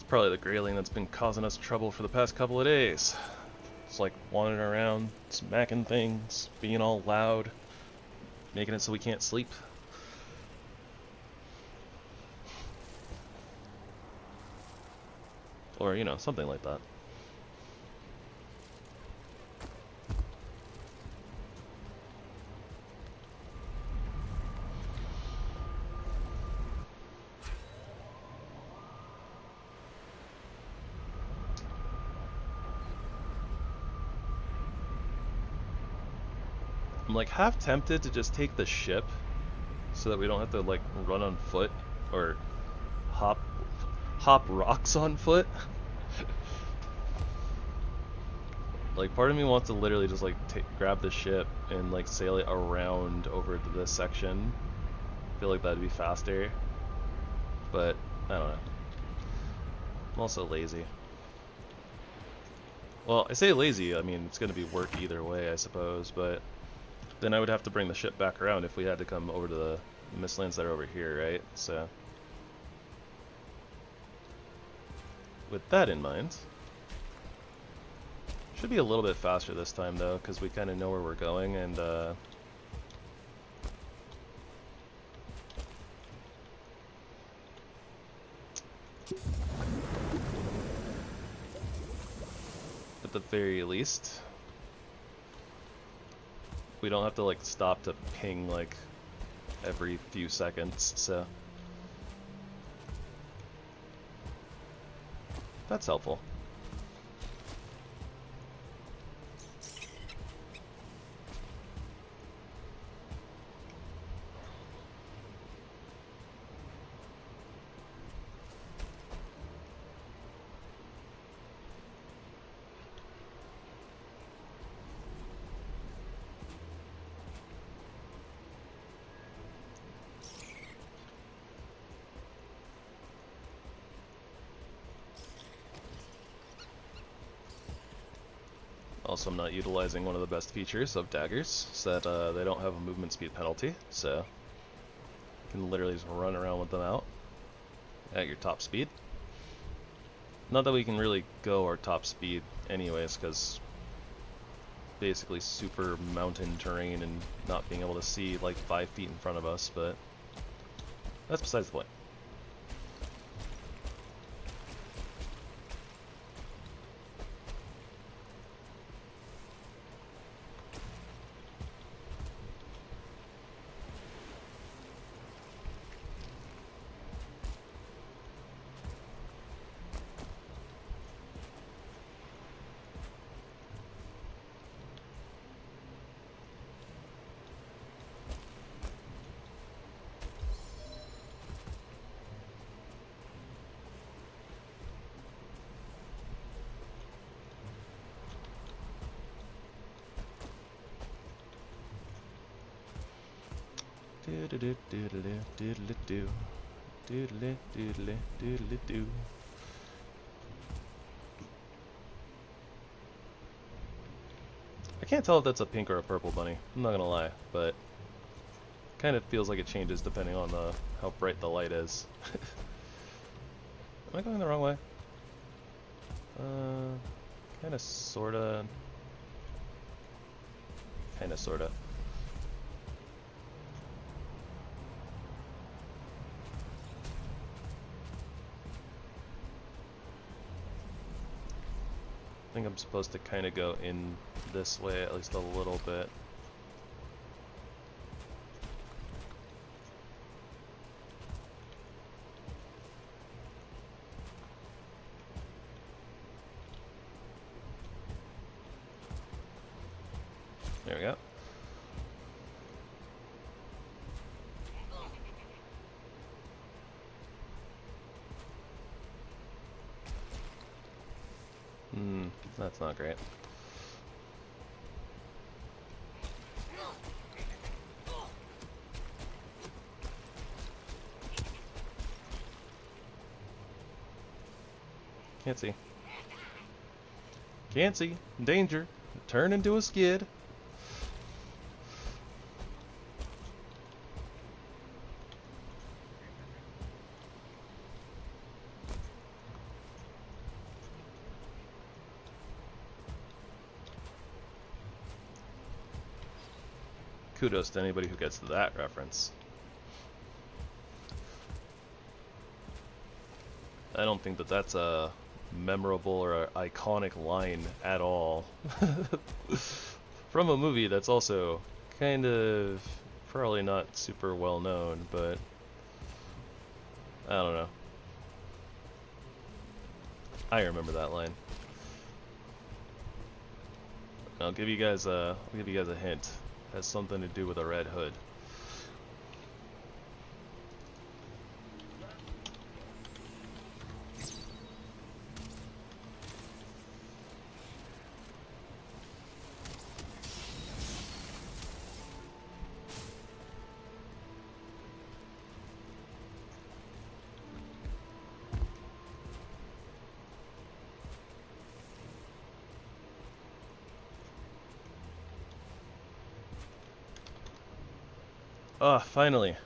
Speaker 1: Probably the grayling that's been causing us trouble for the past couple of days. It's like wandering around, smacking things, being all loud, making it so we can't sleep. Or, you know, something like that. I'm like half tempted to just take the ship so that we don't have to like run on foot or hop rocks on foot. Like part of me wants to literally just like grab the ship and like sail it around over to this section. I feel like that'd be faster, but I don't know. I'm also lazy. Well, I say lazy, I mean it's gonna be work either way I suppose, but then I would have to bring the ship back around if we had to come over to the mistlands that are over here, right? So, with that in mind, should be a little bit faster this time though, because we kind of know where we're going, and at the very least, we don't have to like stop to ping like every few seconds, so that's helpful. Also, I'm not utilizing one of the best features of daggers, so that they don't have a movement speed penalty, so you can literally just run around with them out at your top speed. Not that we can really go our top speed anyways, because basically super mountain terrain and not being able to see like 5 feet in front of us, but that's besides the point. I can't tell if that's a pink or a purple bunny, I'm not gonna lie, but kind of feels like it changes depending on how bright the light is. Am I going the wrong way? Kinda, sorta. Kinda, sorta. think I'm supposed to kind of go in this way at least a little bit. There we go. That's not great. Can't see. Can't see. Danger. Turn into a skid. Kudos to anybody who gets that reference. I don't think that that's a memorable or a iconic line at all. From a movie that's also kind of probably not super well known, but I don't know. I remember that line. I'll give you guys a hint. It has something to do with a red hood. Ah, finally!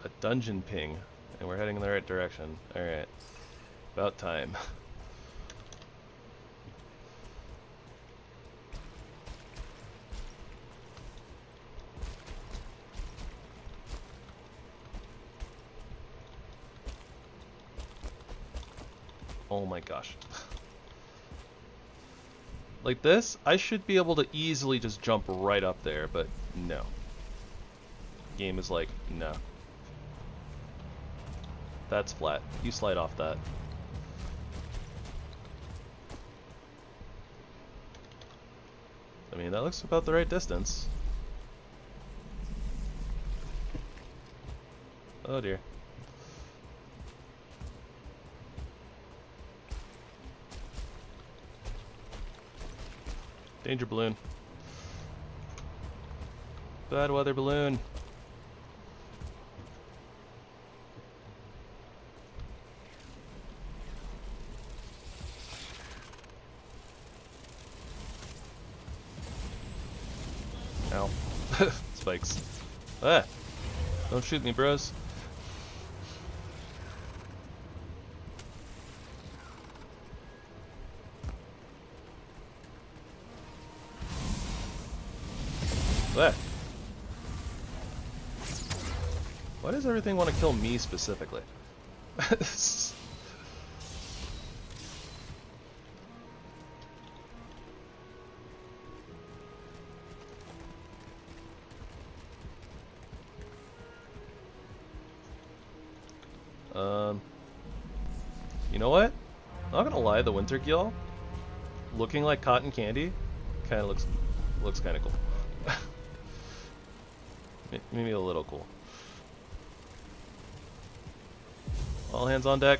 Speaker 1: A dungeon ping. And we're heading in the right direction. Alright. About time. Oh my gosh. Like this, I should be able to easily just jump right up there, but no. Game is like, no. That's flat. You slide off that. I mean, that looks about the right distance. Oh dear. Danger balloon. Bad weather balloon. Ow. Spikes. Ah! Don't shoot me, bros. Ah! Why does everything want to kill me specifically? You know what? Not gonna lie, the winter gill looking like cotton candy kind of looks kind of cool. Maybe a little cool. All hands on deck.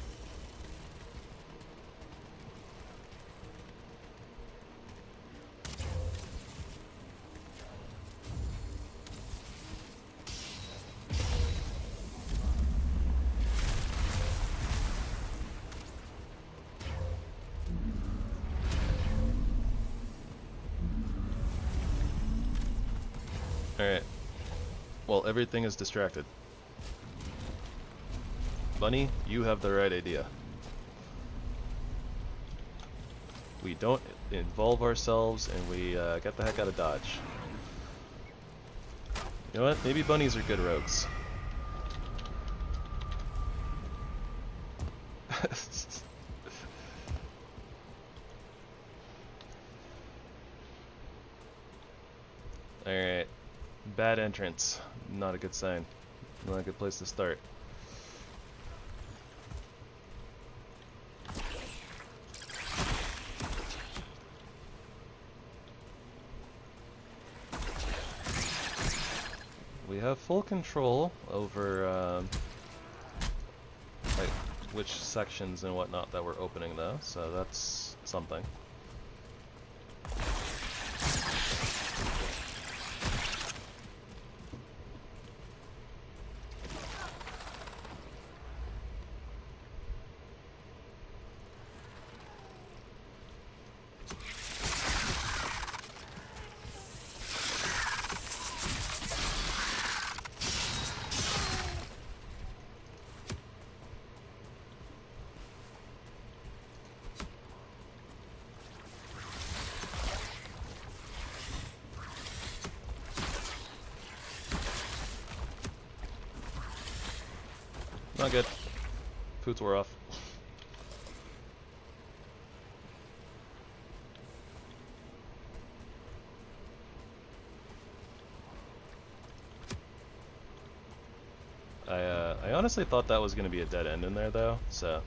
Speaker 1: Alright. Well, everything is distracted. Bunny, you have the right idea. We don't involve ourselves and we get the heck out of Dodge. You know what? Maybe bunnies are good rogues. Alright. Bad entrance. Not a good sign. Not a good place to start. We have full control over like which sections and whatnot that we're opening though, so that's something. Not good. Poots were off. I honestly thought that was going to be a dead end in there though, so.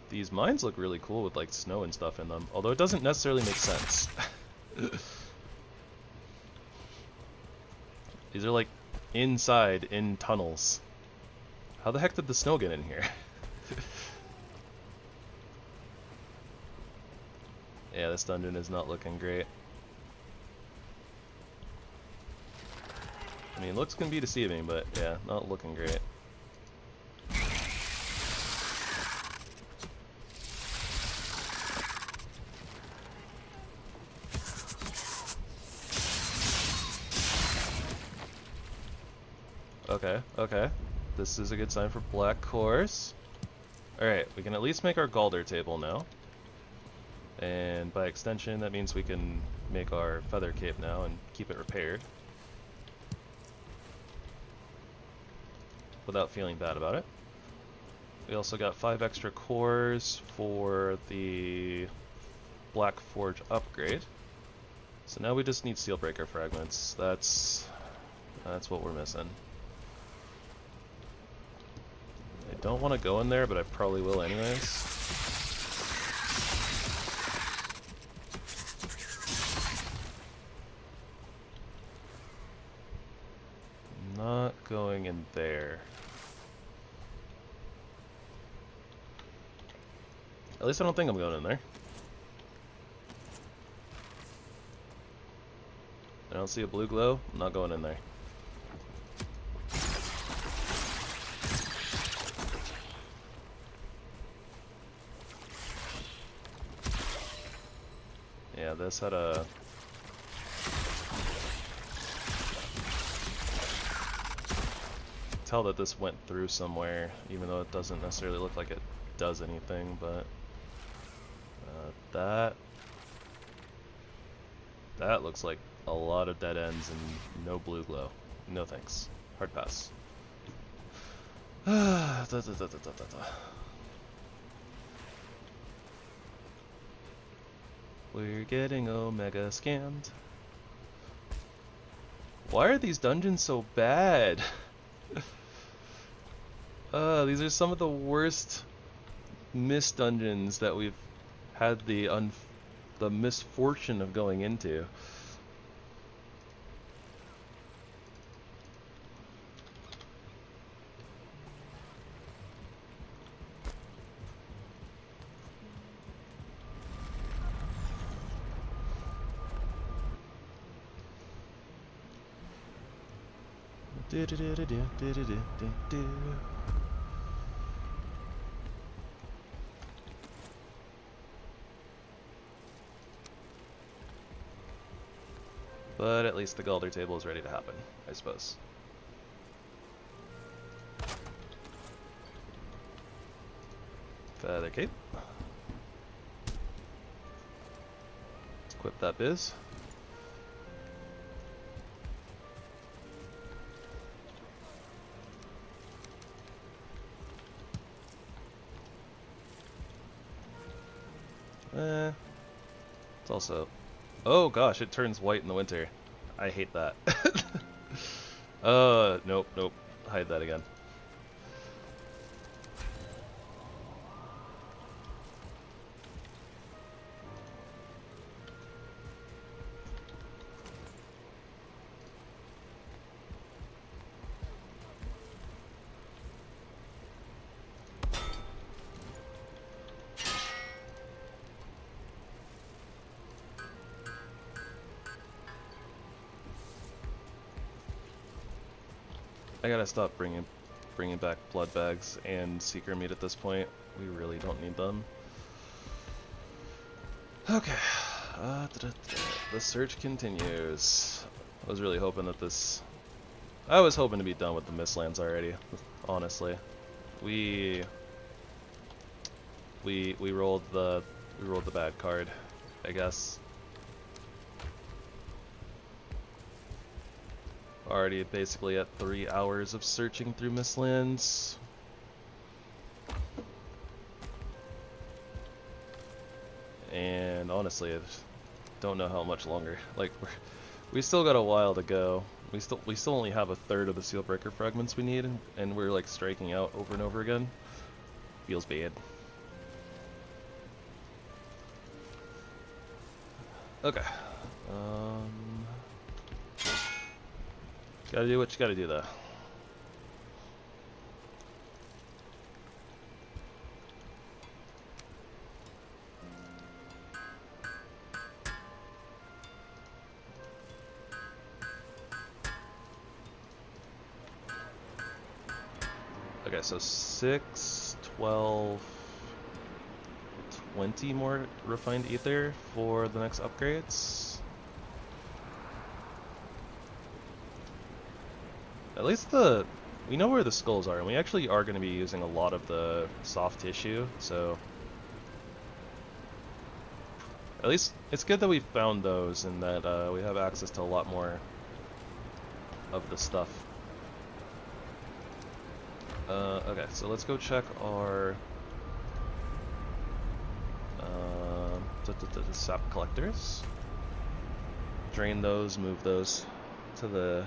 Speaker 1: These mines look really cool with like snow and stuff in them, although it doesn't necessarily make sense. These are like inside in tunnels. How the heck did the snow get in here? Yeah, this dungeon is not looking great. I mean, looks can be deceiving, but yeah, not looking great. Okay, okay. This is a good sign for black cores. Alright, we can at least make our Galder table now. And by extension, that means we can make our feather cape now and keep it repaired. Without feeling bad about it. We also got 5 extra cores for the Black Forge upgrade. So now we just need Steelbreaker fragments. That's what we're missing. I don't want to go in there, but I probably will anyways. Not going in there. At least I don't think I'm going in there. I don't see a blue glow. I'm not going in there. Yeah, this had a... tell that this went through somewhere, even though it doesn't necessarily look like it does anything, but... that looks like a lot of dead ends and no blue glow. No thanks. Hard pass. We're getting Omega scanned. Why are these dungeons so bad? These are some of the worst mist dungeons that we've had the misfortune of going into. But at least the Galder table is ready to happen, I suppose. Feather cape. Let's equip that biz. It's also... Oh gosh, it turns white in the winter. I hate that. Nope, nope. Hide that again. I gotta stop bringing back blood bags and seeker meat at this point. We really don't need them. Okay. The search continues. I was really hoping that this... I was hoping to be done with the Mistlands already, honestly. We rolled the bad card, I guess. Already basically at 3 hours of searching through Mistlands. And honestly, I don't know how much longer. Like, we still got a while to go. We still only have a third of the seal breaker fragments we need, and we're like striking out over and over again. Feels bad. Okay. Gotta do what you gotta do, though. Okay, so 6, 12, 20 more refined ether for the next upgrades. At least we know where the skulls are, and we actually are going to be using a lot of the soft tissue, so at least it's good that we found those and that we have access to a lot more of the stuff. Okay, so let's go check our sap collectors. Drain those, move those to the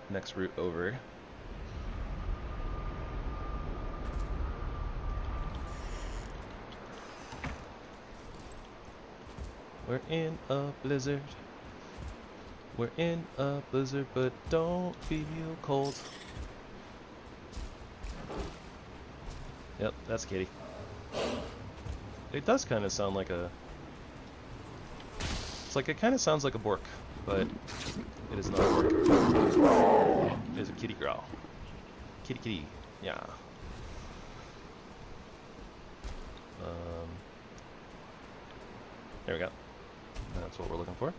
Speaker 1: next route over. We're in a blizzard. We're in a blizzard, but don't feel cold. Yep, that's Kitty. It does kind of sound like a... It's like it kind of sounds like a bork, but it is not a bork. It is a kitty growl. Kitty kitty, yeah. There we go. That's what we're looking for.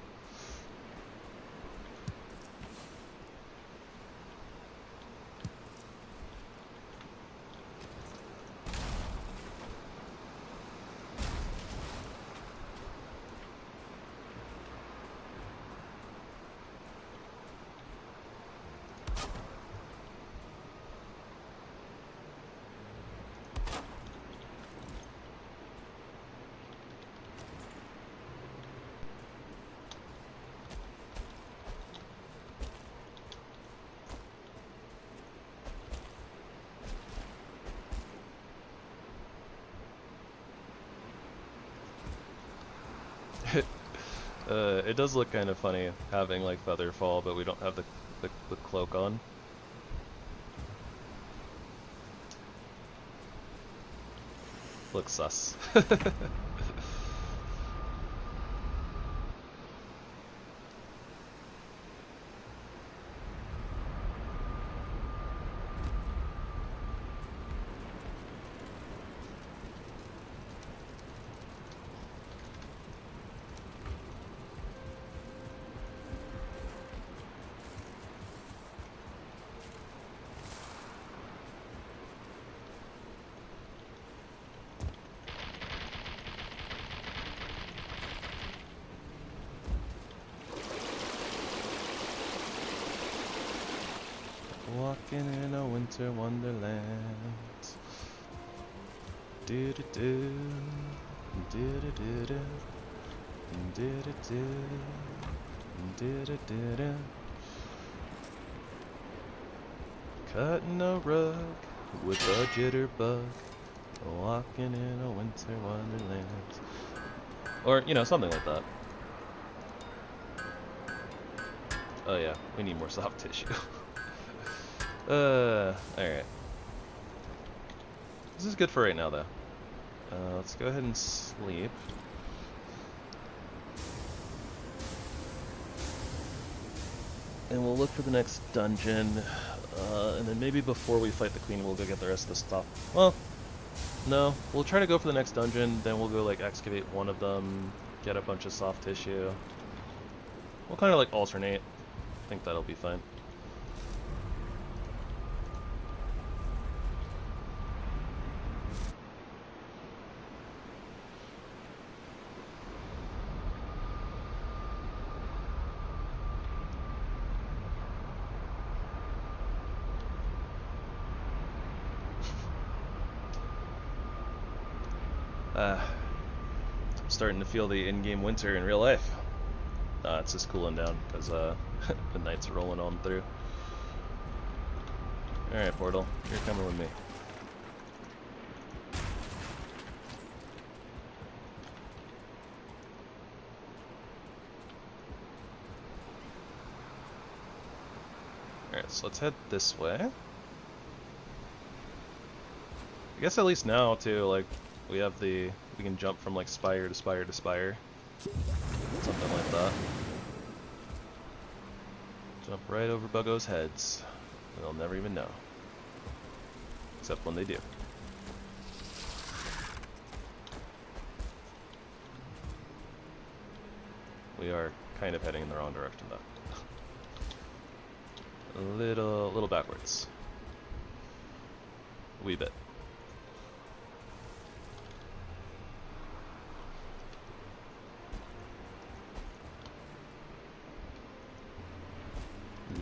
Speaker 1: It does look kind of funny having like feather fall, but we don't have the cloak on. Looks sus. Walking in a winter wonderland. Do do do do do do do. Cutting a rug with a jitterbug, walking in a winter wonderland. Or, you know, something like that. Oh yeah, we need more soft tissue. Alright. This is good for right now, though. Let's go ahead and sleep. And we'll look for the next dungeon. And then maybe before we fight the queen, we'll go get the rest of the stuff. Well, no. We'll try to go for the next dungeon, then we'll go, like, excavate one of them, get a bunch of soft tissue. We'll kind of, like, alternate. I think that'll be fine. I'm starting to feel the in-game winter in real life. It's just cooling down because the nights are rolling on through. Alright, Portal, you're coming with me. Alright, so let's head this way. I guess at least now, too, like, we have we can jump from, like, spire to spire to spire. Something like that. Jump right over buggos' heads. They'll never even know. Except when they do. We are kind of heading in the wrong direction, though. A little backwards. A wee bit.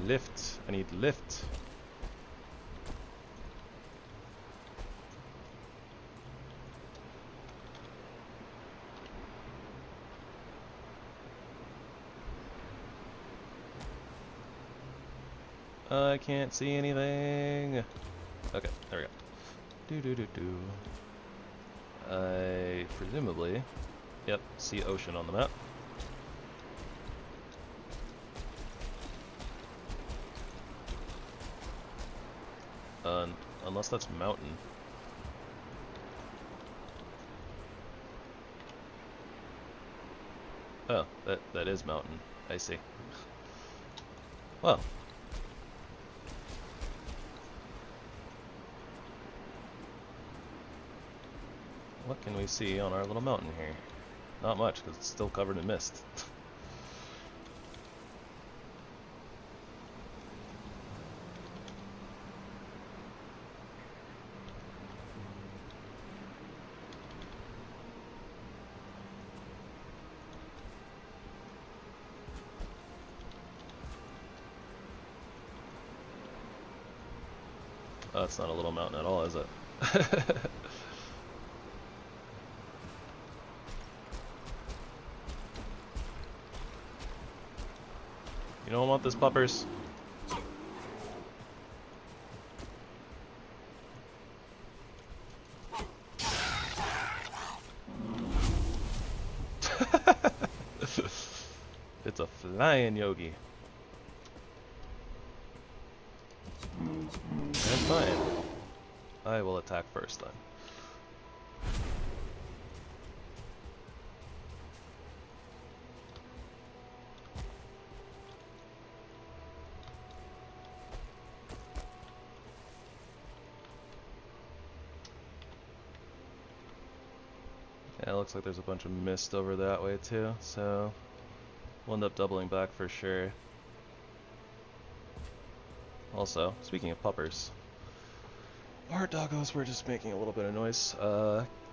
Speaker 1: Lift. I need lift. I can't see anything. Okay, there we go. I presumably, yep, see ocean on the map. Unless that's mountain. Oh, that is mountain. I see. Well. What can we see on our little mountain here? Not much, because it's still covered in mist. Oh, it's not a little mountain at all, is it? You don't want this, puppers? It's a flying yogi. That's fine. I will attack first then. Yeah, it looks like there's a bunch of mist over that way too, so we'll end up doubling back for sure. Also, speaking of puppers, our doggos were just making a little bit of noise.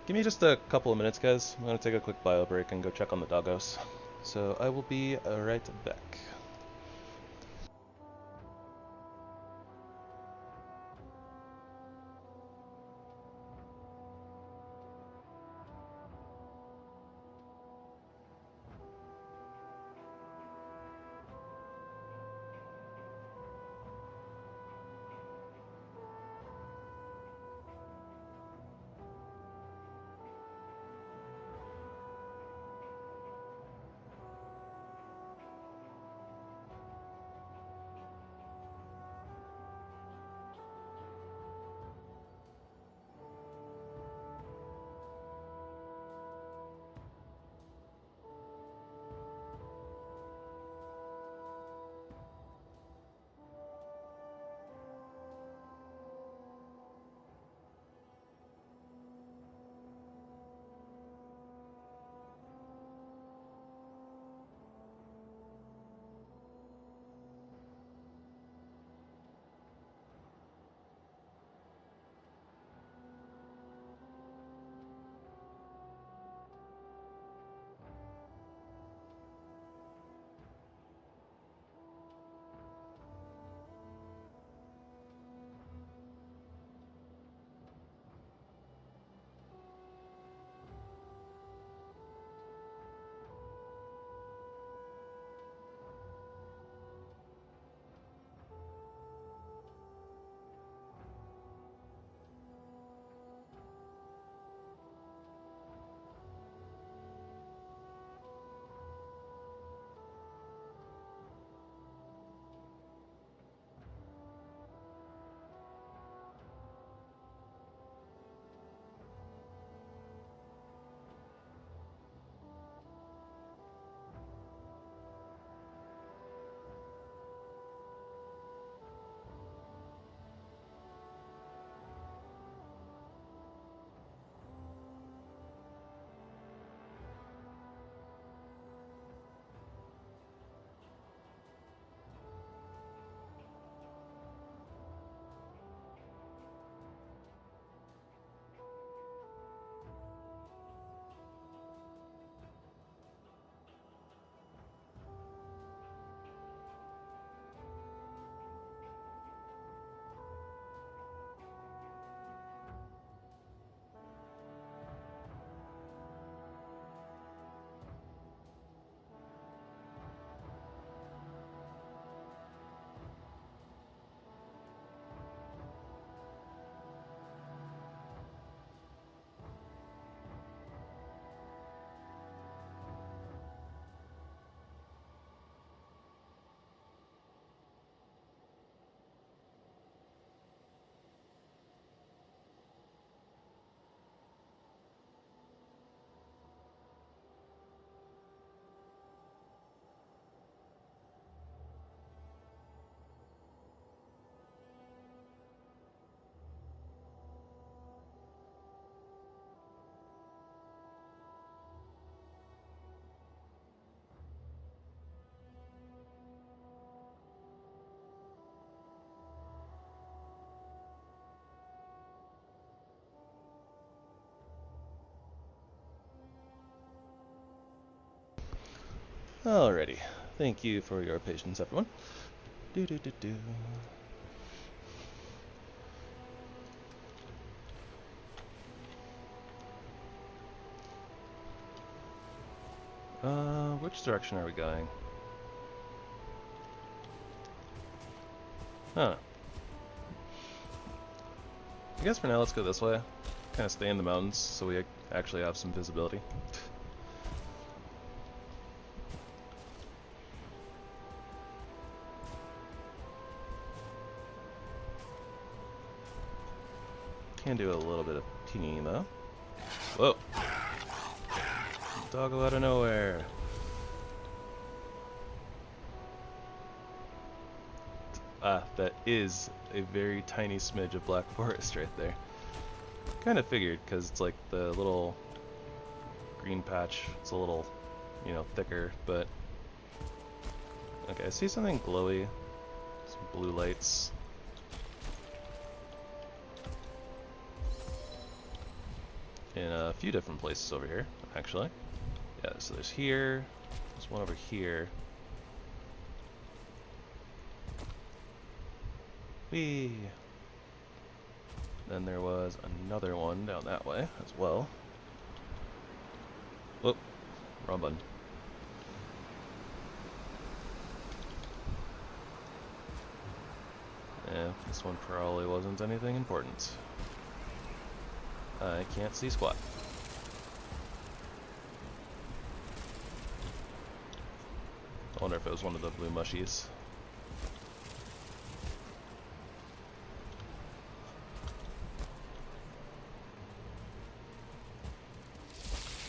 Speaker 1: Give me just a couple of minutes, guys. I'm gonna take a quick bio break and go check on the doggos. So I will be right back. Alrighty. Thank you for your patience, everyone. Do do do do. Which direction are we going? Huh. I guess for now let's go this way. Kind of stay in the mountains so we actually have some visibility. Can do a little bit of pinging though. Whoa! Doggo out of nowhere. Ah, that is a very tiny smidge of black forest right there. Kind of figured, because it's like the little green patch. It's a little, you know, thicker, but... Okay, I see something glowy. Some blue lights. In a few different places over here, actually. Yeah, so there's here. There's one over here. Whee! Then there was another one down that way as well. Whoop, wrong button. Yeah, this one probably wasn't anything important. I can't see squat. I wonder if it was one of the blue mushies.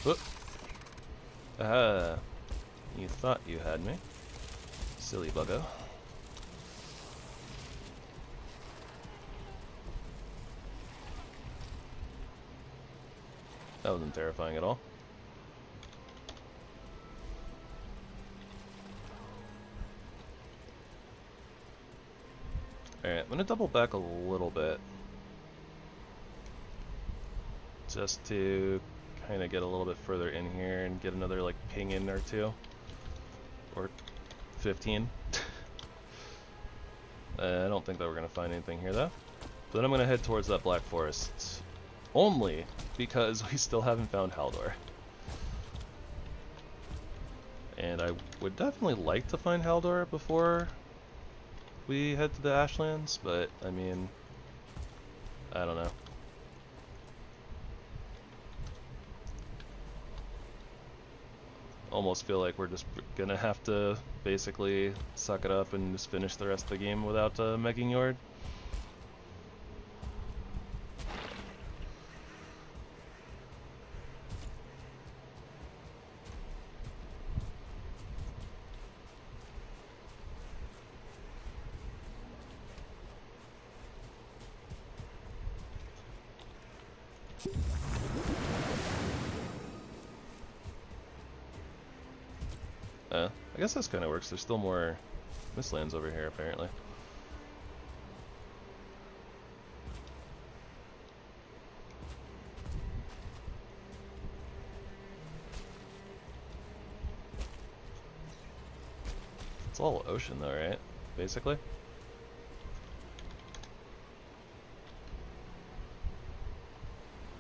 Speaker 1: Whoop! Ah, you thought you had me. Silly buggo. That wasn't terrifying at all. Alright, I'm gonna double back a little bit. Just to kind of get a little bit further in here and get another like ping in or two. Or 15. I don't think that we're gonna find anything here though. But then I'm gonna head towards that black forest. Only because we still haven't found Haldor. And I would definitely like to find Haldor before we head to the Ashlands, but I mean, I don't know. Almost feel like we're just gonna have to basically suck it up and just finish the rest of the game without Megging Yord. I guess this kind of works. There's still more Mistlands over here, apparently. It's all ocean, though, right? Basically.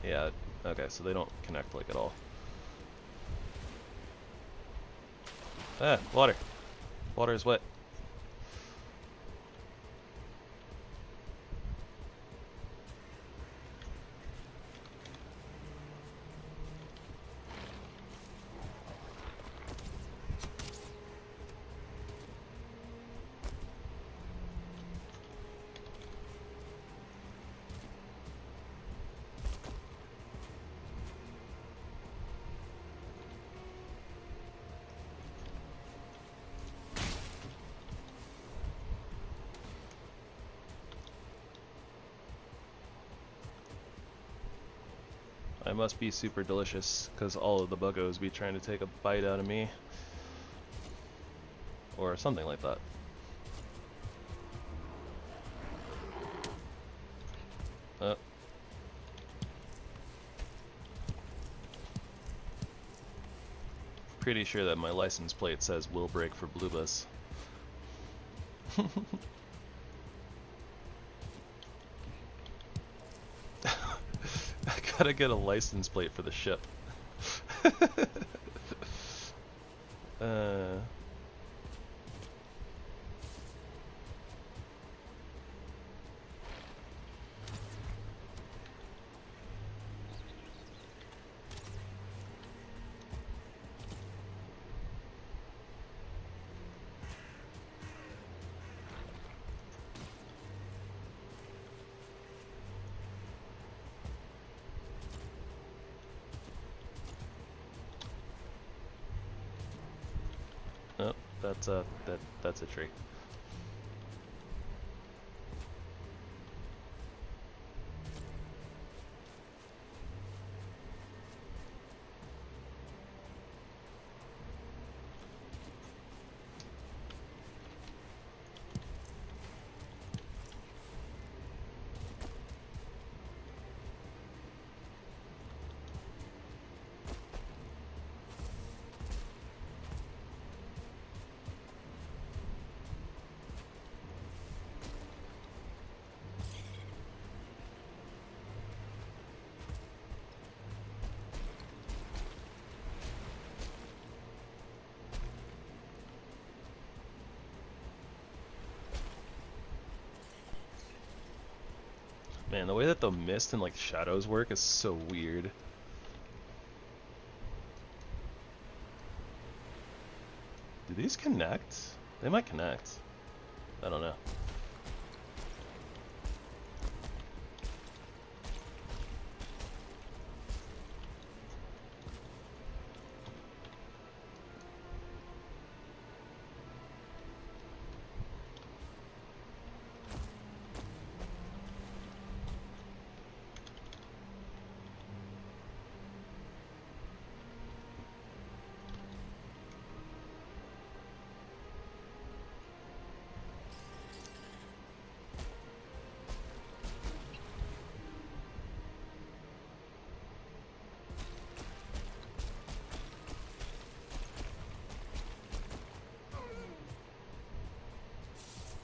Speaker 1: Yeah, okay, so they don't connect, like, at all. Ah, water. Water is wet. I must be super delicious, because all of the buggos be trying to take a bite out of me. Or something like that. pretty sure that my license plate says will break for Bluebus. I gotta get a license plate for the ship. Oh, that's a tree. Man, the way that the mist and like shadows work is so weird. Do these connect? They might connect. I don't know.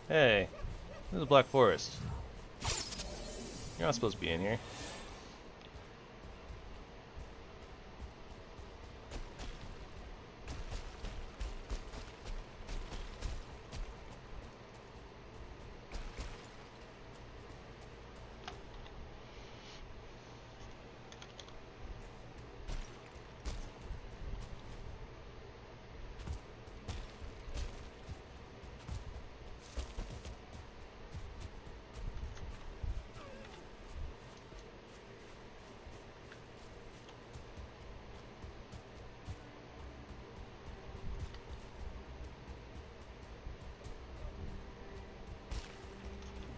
Speaker 1: Hey, this is Black Forest. You're not supposed to be in here.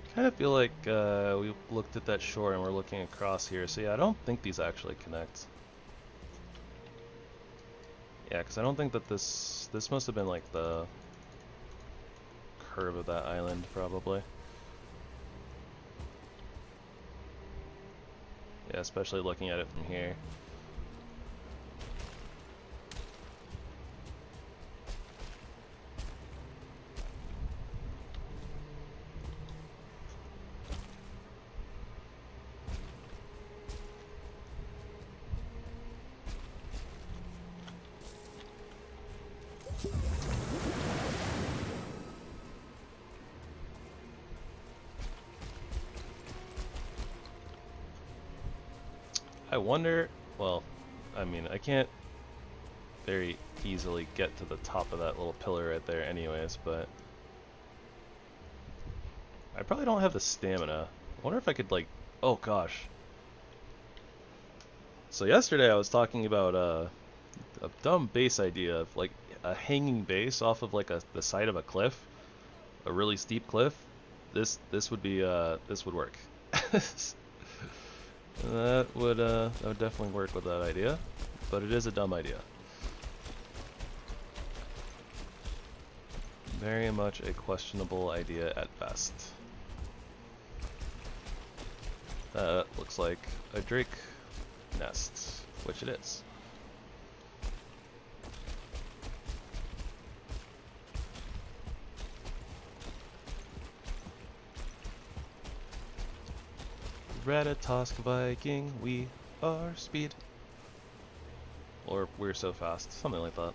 Speaker 1: I kind of feel like we looked at that shore and we're looking across here, so yeah, I don't think these actually connect. Yeah, because I don't think that this must have been like the curve of that island, probably. Yeah, especially looking at it from here. I wonder, well, I mean, I can't very easily get to the top of that little pillar right there anyways, but I probably don't have the stamina. I wonder if I could, like, oh gosh. So yesterday I was talking about a dumb base idea of like a hanging base off of like the side of a cliff, a really steep cliff. This would be this would work. That would definitely work with that idea, but it is a dumb idea. Very much a questionable idea at best. That looks like a drake nest, which it is. Ratatosk Viking, we are speed. Or we're so fast, something like that.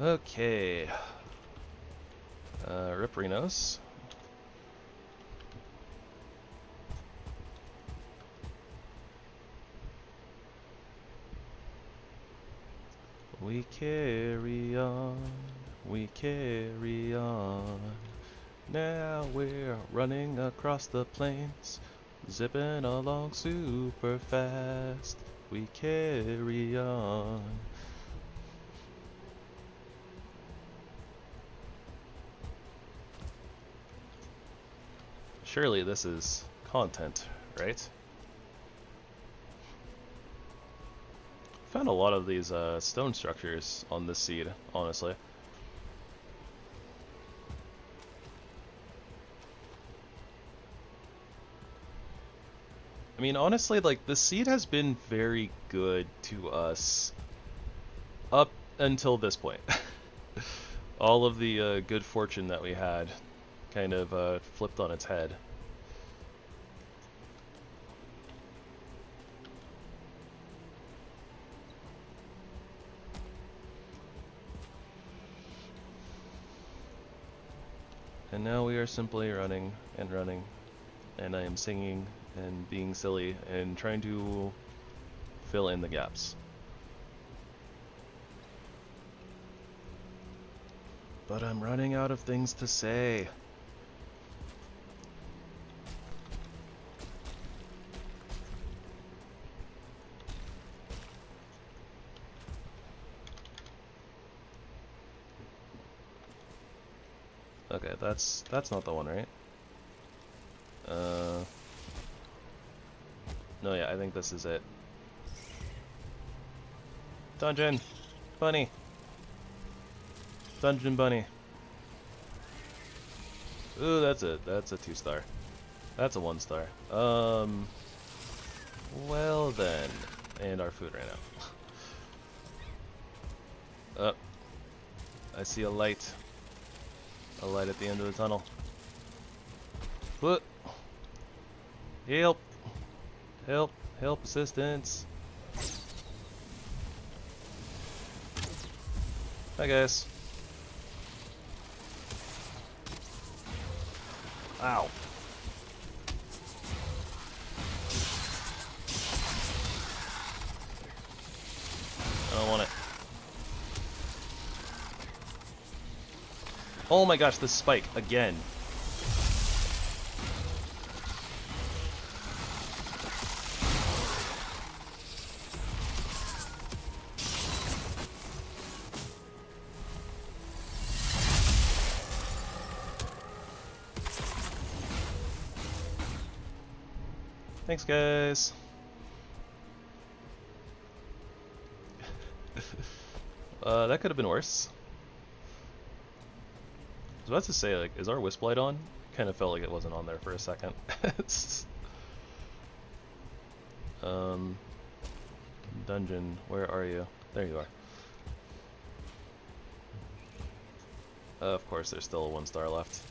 Speaker 1: Okay. Riprinos. We carry on, we carry on. Now we're running across the plains, zipping along super fast. We carry on. Surely this is content, right? Found a lot of these stone structures on this seed, honestly. I mean, honestly, like, the seed has been very good to us up until this point. All of the good fortune that we had kind of flipped on its head. And now we are simply running and running, and I am singing and being silly and trying to fill in the gaps. But I'm running out of things to say. Okay, that's not the one, right? No, yeah, I think this is it. Dungeon bunny. Dungeon bunny. Ooh, that's a 2-star. That's a 1-star. Well then, and our food ran out. I see a light. A light at the end of the tunnel. What? Help! Help! Help! Assistance! Hi guys. Ow. I don't want it. Oh my gosh, this spike again. Thanks, guys. That could have been worse. I was about to say, like, is our Wisp light on? Kind of felt like it wasn't on there for a second. Dungeon, where are you? There you are. Of course, there's still a 1-star left.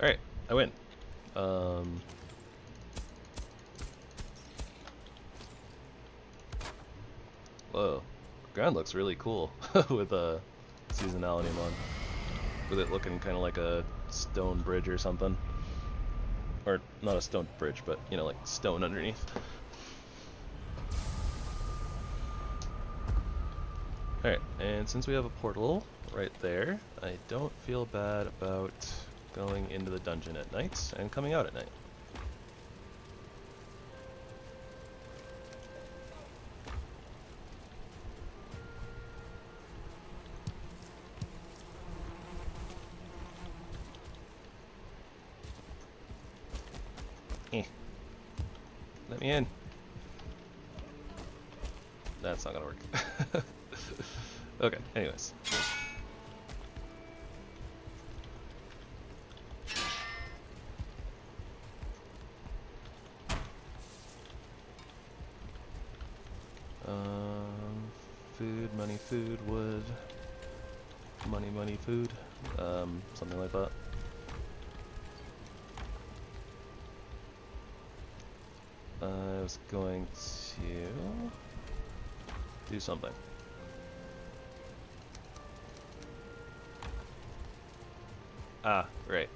Speaker 1: Alright, I win. Whoa, ground looks really cool with a seasonality mod. With it looking kind of like a stone bridge or something. Or not a stone bridge, but you know, like stone underneath. Alright, and since we have a portal right there, I don't feel bad about going into the dungeon at night and coming out at night. Let me in. That's not gonna work. Okay, anyways. money, food, wood. Money, money, food. Something like that. I was going to do something. Ah, right.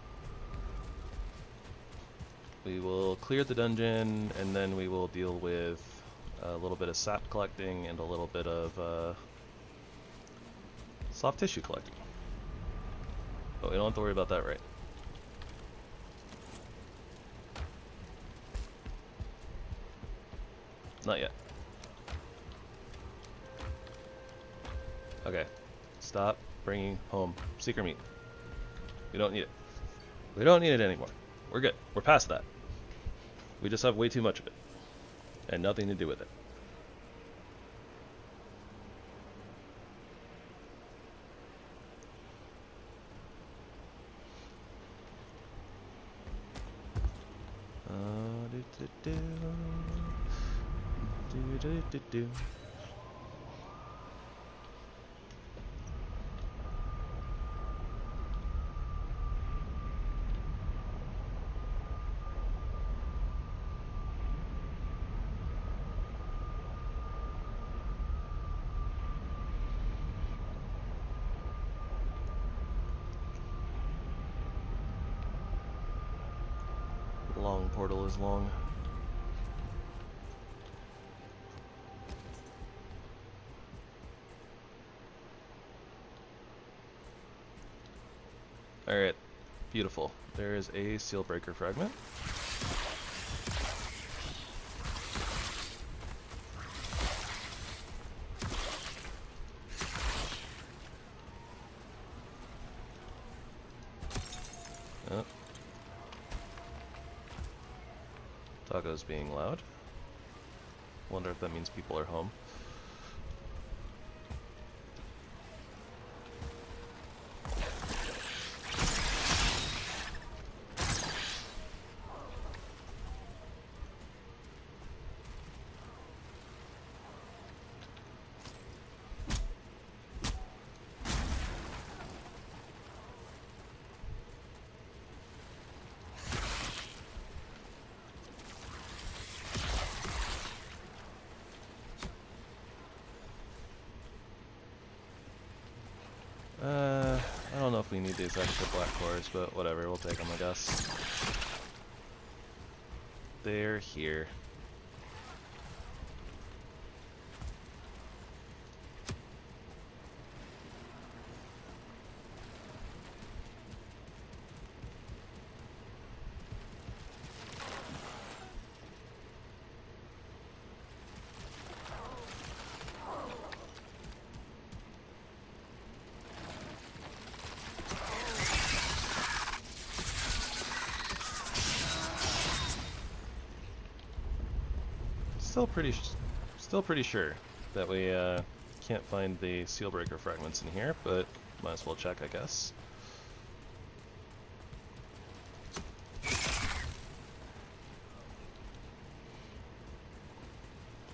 Speaker 1: We will clear the dungeon, and then we will deal with a little bit of sap collecting and a little bit of soft tissue collecting. But we don't have to worry about that, right? Not yet. Okay. Stop bringing home secret meat. We don't need it. We don't need it anymore. We're good. We're past that. We just have way too much of it. And nothing to do with it. Long portal is long. Alright, beautiful. There is a seal breaker fragment. Oh. Taco's being loud. Wonder if that means people are home. I don't know if we need these extra black cores, but whatever, we'll take them, I guess. They're here. Still pretty sure that we can't find the seal breaker fragments in here, but might as well check, I guess.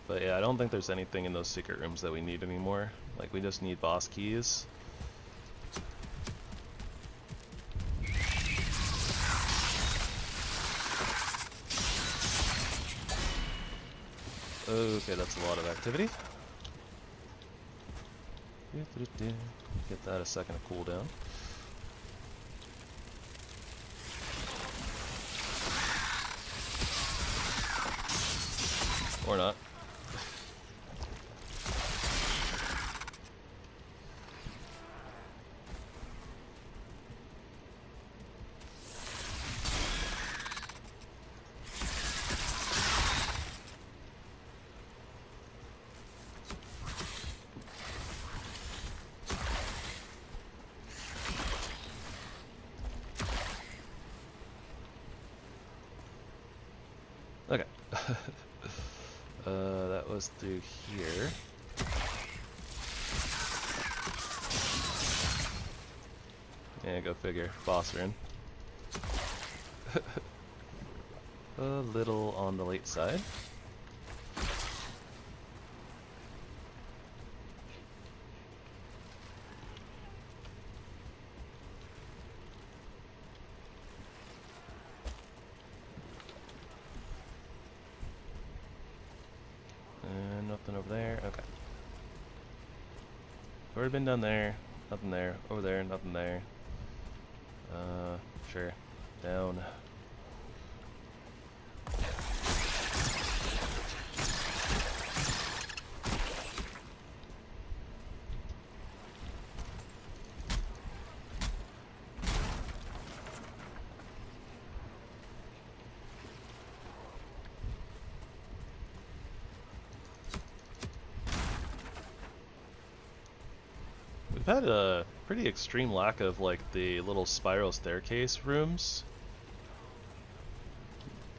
Speaker 1: But yeah, I don't think there's anything in those secret rooms that we need anymore. Like, we just need boss keys. Okay, that's a lot of activity. Get that a second to cool down. Or not. Okay. That was through here. Yeah, go figure. Boss rune. A little on the late side. already been down there. Nothing there. Over there, nothing there. Sure. Down. We've had a pretty extreme lack of like the little spiral staircase rooms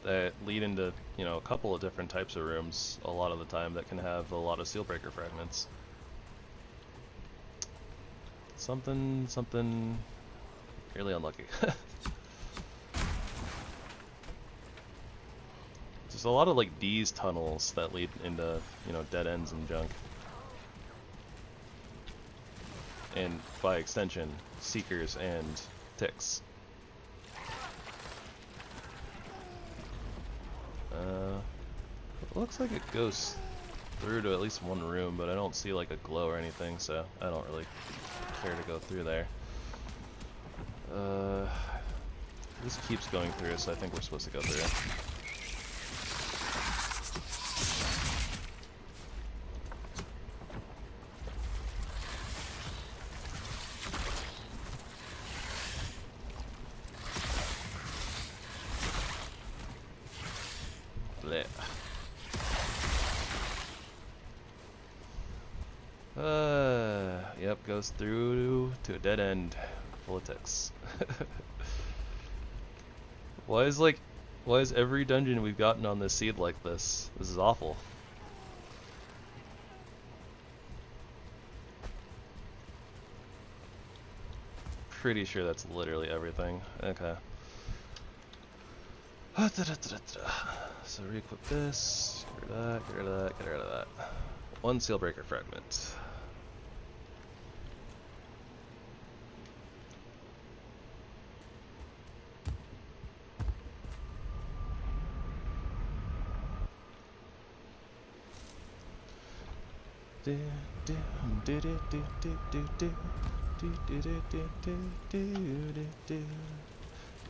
Speaker 1: that lead into, you know, a couple of different types of rooms a lot of the time that can have a lot of seal breaker fragments. Something really unlucky. There's a lot of like D's tunnels that lead into, you know, dead ends and junk. And by extension, seekers and ticks. It looks like it goes through to at least one room, but I don't see like a glow or anything, so I don't really care to go through there. This keeps going through, so I think we're supposed to go through. Yep, goes through to a dead end full of ticks. Why is every dungeon we've gotten on this seed like this? This is awful. Pretty sure that's literally everything. Okay. So re-equip this, get rid of that, get rid of that, get rid of that. One seal breaker fragment.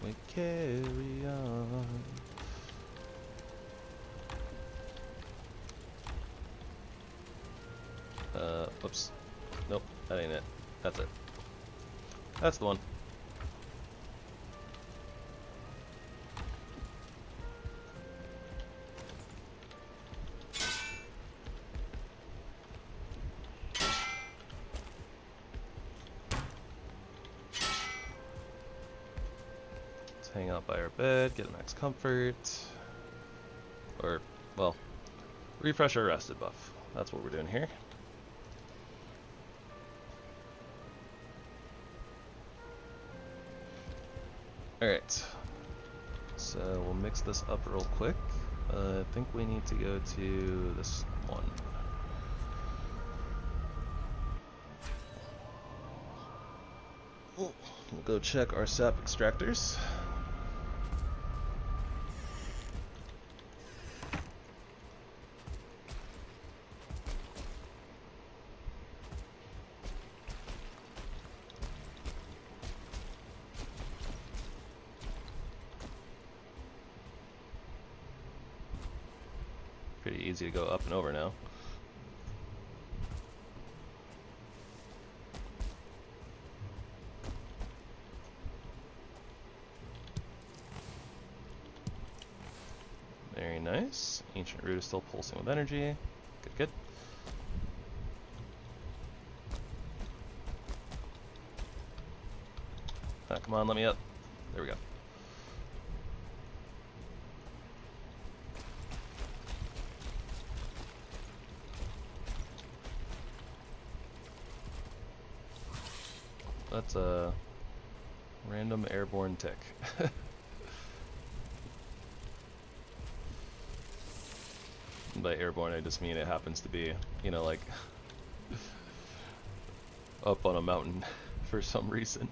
Speaker 1: We carry on. Whoops. Nope, that ain't it. That's it. That's the one. Hang out by our bed, get max comfort, or, well, refresh our rested buff. That's what we're doing here. Alright, so we'll mix this up real quick. I think we need to go to this one. We'll go check our sap extractors. Pretty easy to go up and over now. Very nice. Ancient root is still pulsing with energy. Good, good. Ah, come on, let me up. There we go. That's a random airborne tick. By airborne, I just mean it happens to be, you know, like up on a mountain for some reason.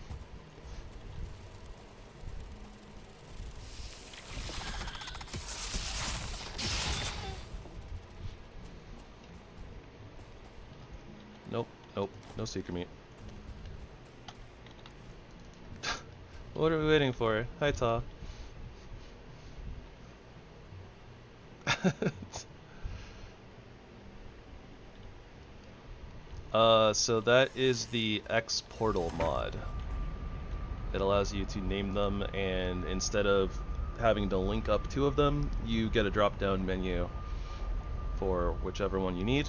Speaker 1: Nope, nope, No secret meat. What are we waiting for? Hi, Ta. So that is the XPortal mod. It allows you to name them, and instead of having to link up two of them, you get a drop-down menu for whichever one you need.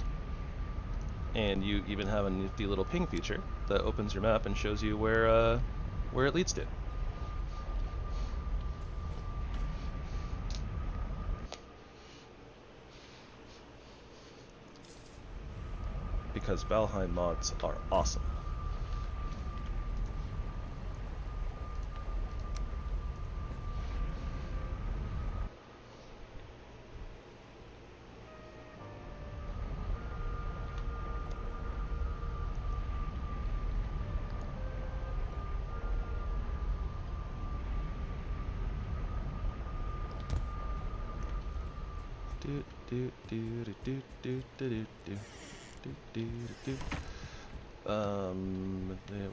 Speaker 1: And you even have a nifty little ping feature that opens your map and shows you where it leads to. Because Valheim mods are awesome.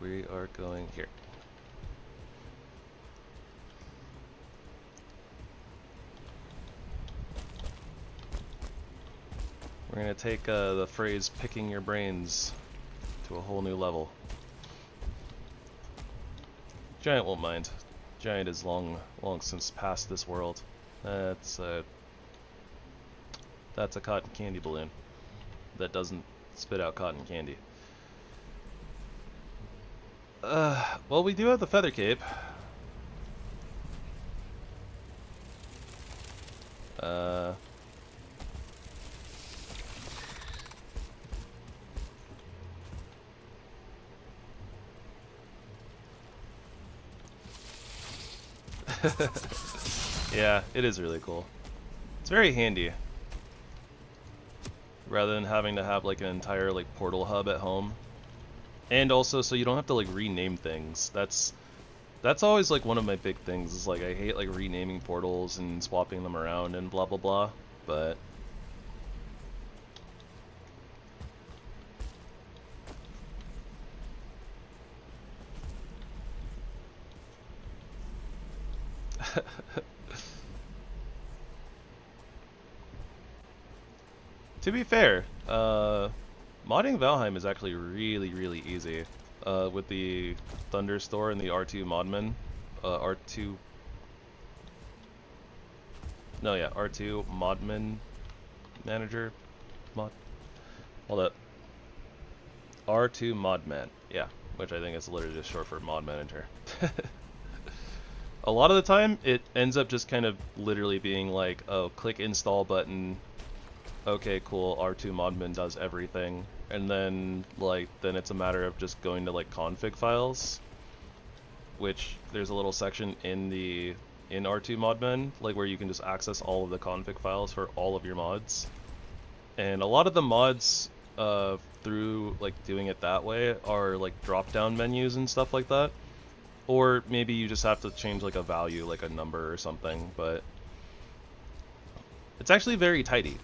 Speaker 1: We are going here. We're gonna take the phrase "picking your brains" to a whole new level. Giant won't mind. Giant is long since past this world. That's a cotton candy balloon that doesn't spit out cotton candy. Well, we do have the feather cape. Yeah, it is really cool. It's very handy. Rather than having to have like an entire like portal hub at home. And also so you don't have to like rename things. That's always like one of my big things is like I hate like renaming portals and swapping them around and blah blah blah, but to be fair, modding Valheim is actually really easy. With the Thunderstore and the R2 Modman, R2 Modman Manager, hold up, R2 Modman, yeah, which I think is literally just short for Mod Manager. A lot of the time, it ends up just kind of literally being like, oh, click install button, okay, cool, R2 Modman does everything. And then then it's a matter of just going to like config files, which there's a little section in R2 Modman like where you can just access all of the config files for all of your mods. And a lot of the mods through like doing it that way are like drop down menus and stuff like that. Or maybe you just have to change like a value, like a number or something, but it's actually very tidy.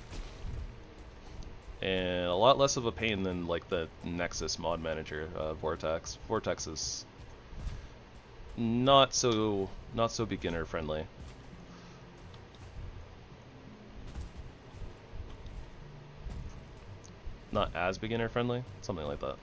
Speaker 1: And a lot less of a pain than like the Nexus mod manager, Vortex. Vortex is not so beginner friendly. Not as beginner friendly, something like that.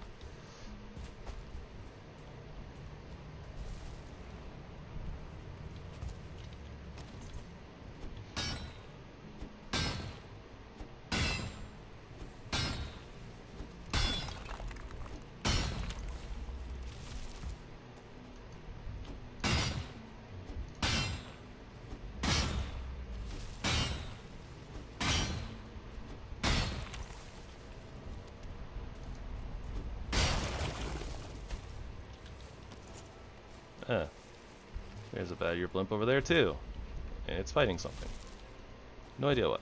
Speaker 1: There's a bad year blimp over there too. And it's fighting something. No idea what.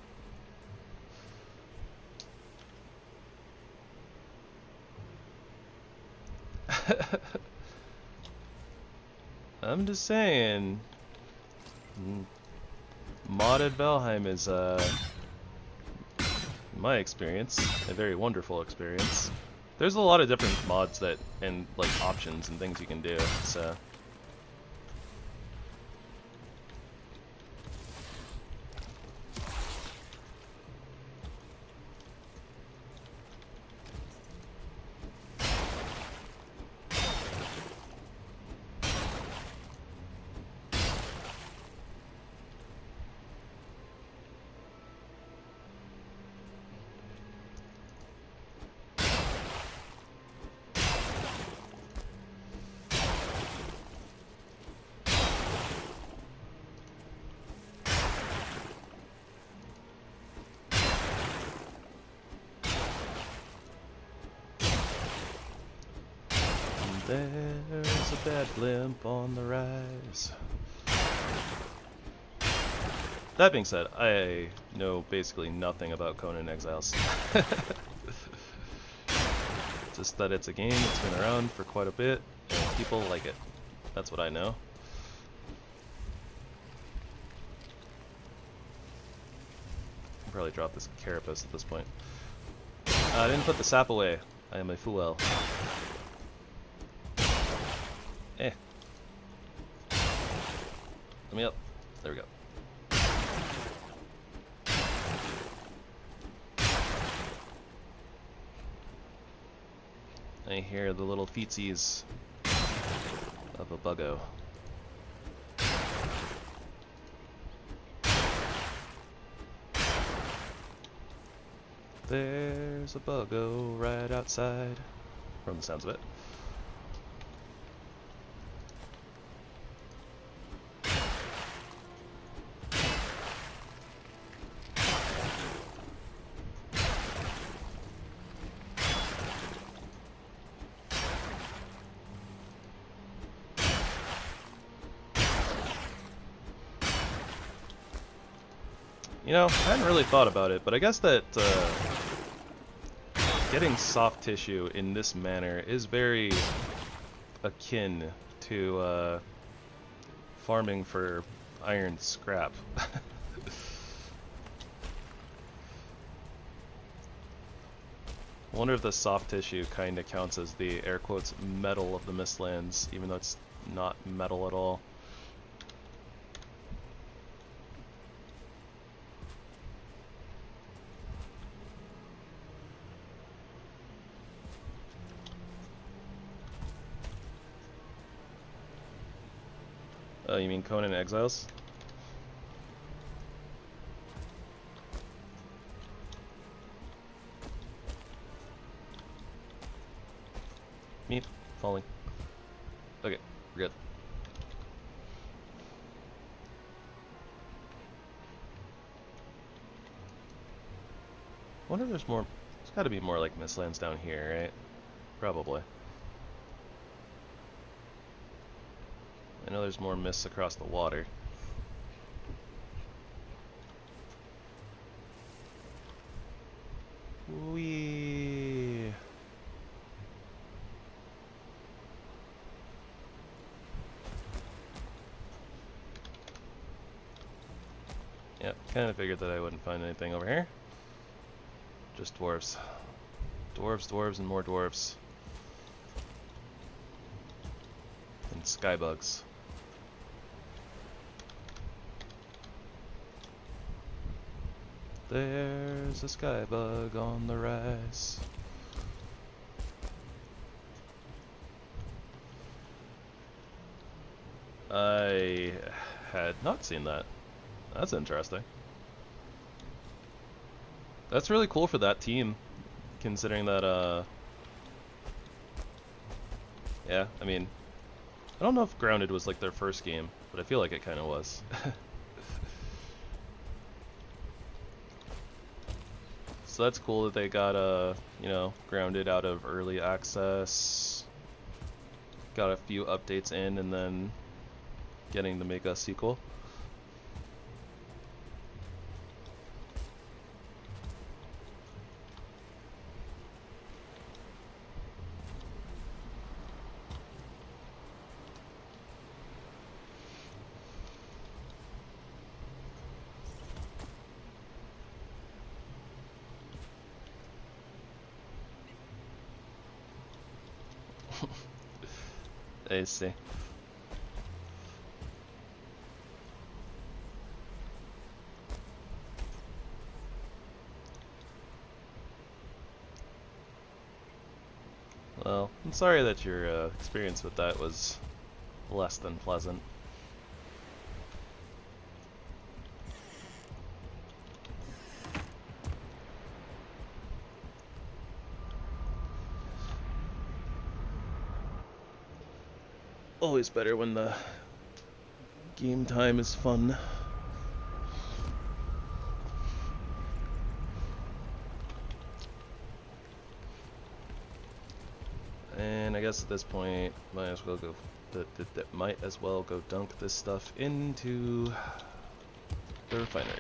Speaker 1: I'm just saying, modded Valheim is, in my experience, a very wonderful experience. There's a lot of different mods that and like options and things you can do. So. There's a bad blimp on the rise. That being said, I know basically nothing about Conan Exiles. Just that it's a game that's been around for quite a bit, and people like it. That's what I know. I'll probably drop this carapace at this point. I didn't put the sap away. I am a fool. Eh. Let me up. There we go. I hear the little feetsies of a buggo. There's a buggo right outside, from the sounds of it. You know, I hadn't really thought about it, but I guess that getting soft tissue in this manner is very akin to farming for iron scrap. I wonder if the soft tissue kind of counts as the air quotes metal of the Mistlands, even though it's not metal at all. Oh, you mean Conan Exiles? Meat falling. Okay, we're good. I wonder if there's more. There's got to be more like Mistlands down here, right? Probably. I know there's more mists across the water. Wee. Yep, kind of figured that I wouldn't find anything over here. Just dwarves. Dwarves, dwarves, and more dwarves. And skybugs. There's a skybug on the rise. I had not seen that. That's interesting. That's really cool for that team, considering that, yeah, I mean, I don't know if Grounded was like their first game, but I feel like it kind of was. So that's cool that they got, you know, Grounded out of early access, got a few updates in, and then getting to make a sequel. I see. Well, I'm sorry that your experience with that was less than pleasant. Always better when the game time is fun. And I guess at this point, might as well go dunk this stuff into the refinery.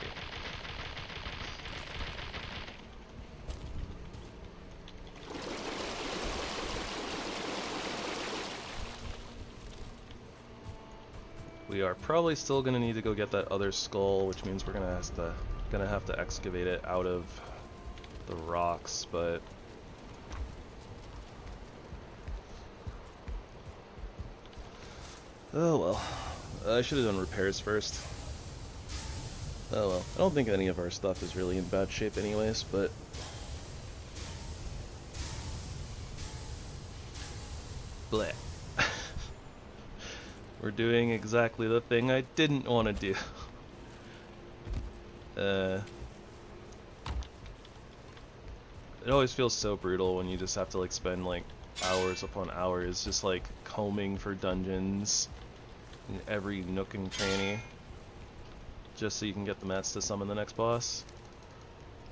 Speaker 1: We are probably still gonna need to go get that other skull, which means we're gonna have to excavate it out of the rocks, but oh well. I should have done repairs first. Oh well. I don't think any of our stuff is really in bad shape anyways, but bleh. We're doing exactly the thing I didn't want to do. It always feels so brutal when you just have to like spend like hours upon hours just like combing for dungeons in every nook and cranny just so you can get the mats to summon the next boss.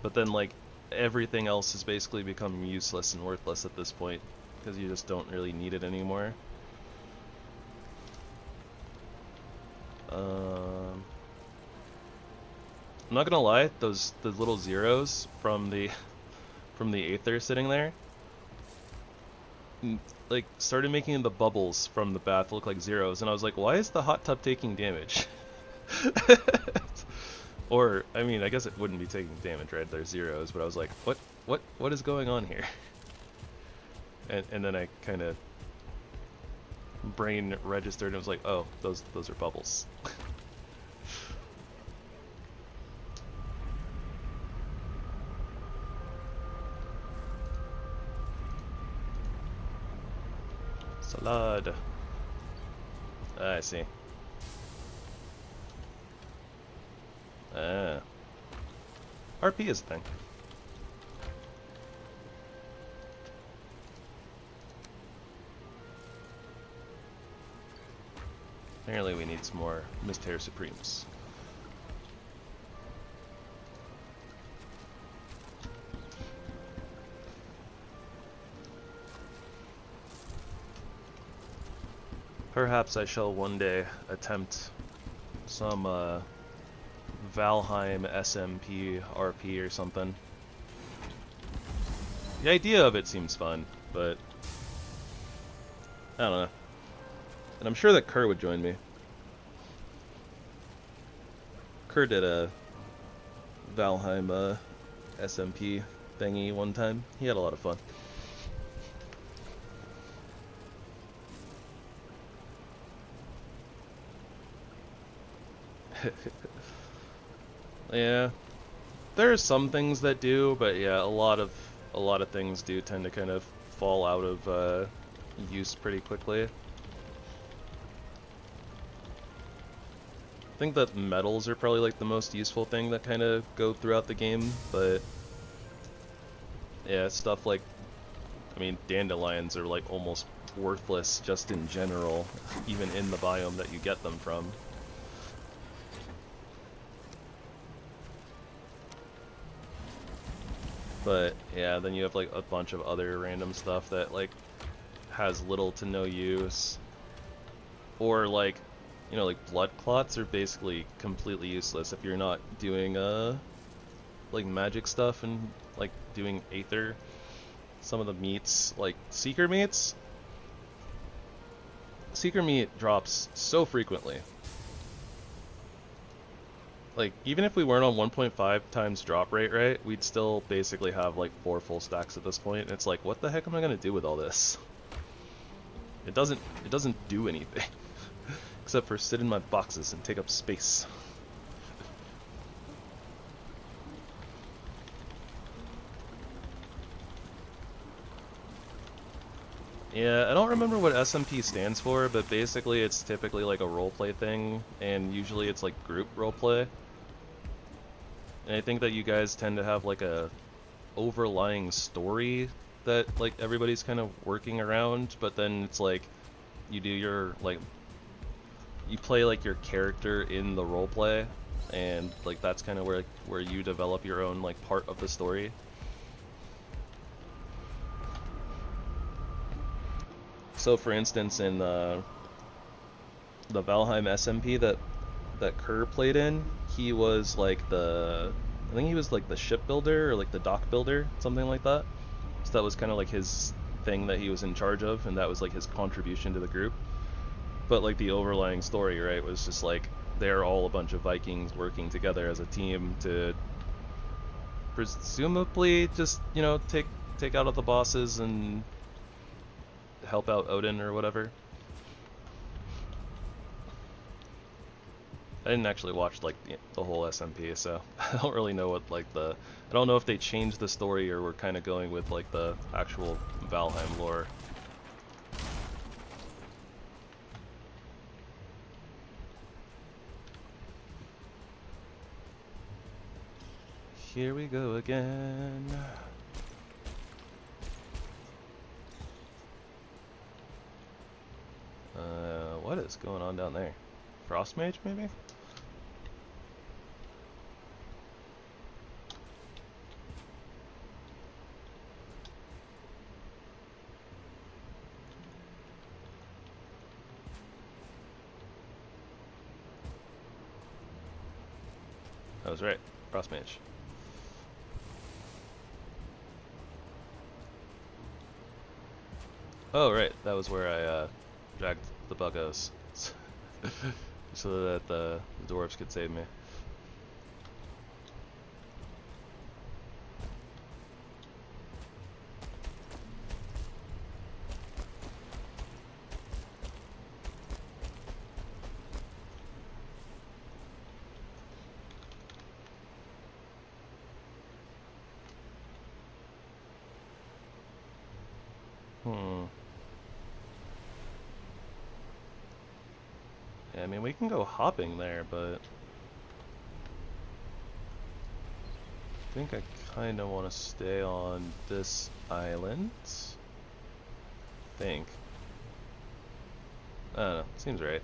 Speaker 1: But then like everything else has basically become useless and worthless at this point because you just don't really need it anymore. I'm not gonna lie, the little zeros from the Aether sitting there, like started making the bubbles from the bath look like zeros, and I was like, why is the hot tub taking damage? Or I mean, I guess it wouldn't be taking damage, right? They're zeros, but I was like, what is going on here? And then I kind of brain registered and was like, oh, those are bubbles. Salad. I see. RP is a thing. Apparently we need some more Mystère Supremes. Perhaps I shall one day attempt some Valheim SMP RP or something. The idea of it seems fun, but I don't know. And I'm sure that Kerr would join me. Kerr did a Valheim SMP thingy one time. He had a lot of fun. Yeah, there are some things that do, but yeah, a lot of things do tend to kind of fall out of use pretty quickly. I think that metals are probably like the most useful thing that kind of go throughout the game, but yeah, stuff like, I mean, dandelions are like almost worthless just in general, even in the biome that you get them from. But yeah, then you have like a bunch of other random stuff that like has little to no use, or like, you know, like blood clots are basically completely useless if you're not doing like magic stuff and like doing Aether. Some of the meats, like Seeker meats, Seeker meat drops so frequently. Like, even if we weren't on 1.5 times drop rate, right, we'd still basically have like 4 full stacks at this point. And it's like, what the heck am I gonna do with all this? It doesn't do anything except for sit in my boxes and take up space. Yeah, I don't remember what SMP stands for, but basically it's typically like a roleplay thing, and usually it's like group roleplay. And I think that you guys tend to have like a overlying story that like everybody's kind of working around, but then it's like you do your like you play like your character in the roleplay, and like that's kind of where you develop your own like part of the story. So for instance, in the Valheim SMP that Kerr played in, he was like I think he was like the shipbuilder or like the dock builder, something like that. So that was kind of like his thing that he was in charge of, and that was like his contribution to the group. But like the overlying story, right, was just like they're all a bunch of Vikings working together as a team to presumably just, you know, take out all the bosses and help out Odin or whatever. I didn't actually watch like the whole SMP, so I don't really know what like I don't know if they changed the story or were kind of going with like the actual Valheim lore. Here we go again. What is going on down there? Frost Mage, maybe? I was right. Frost Mage. Oh, right. That was where I dragged the buggos. So that the dwarves could save me. Yeah, I mean, we can go hopping there, but I think I kind of want to stay on this island. I think. I don't know. Seems right.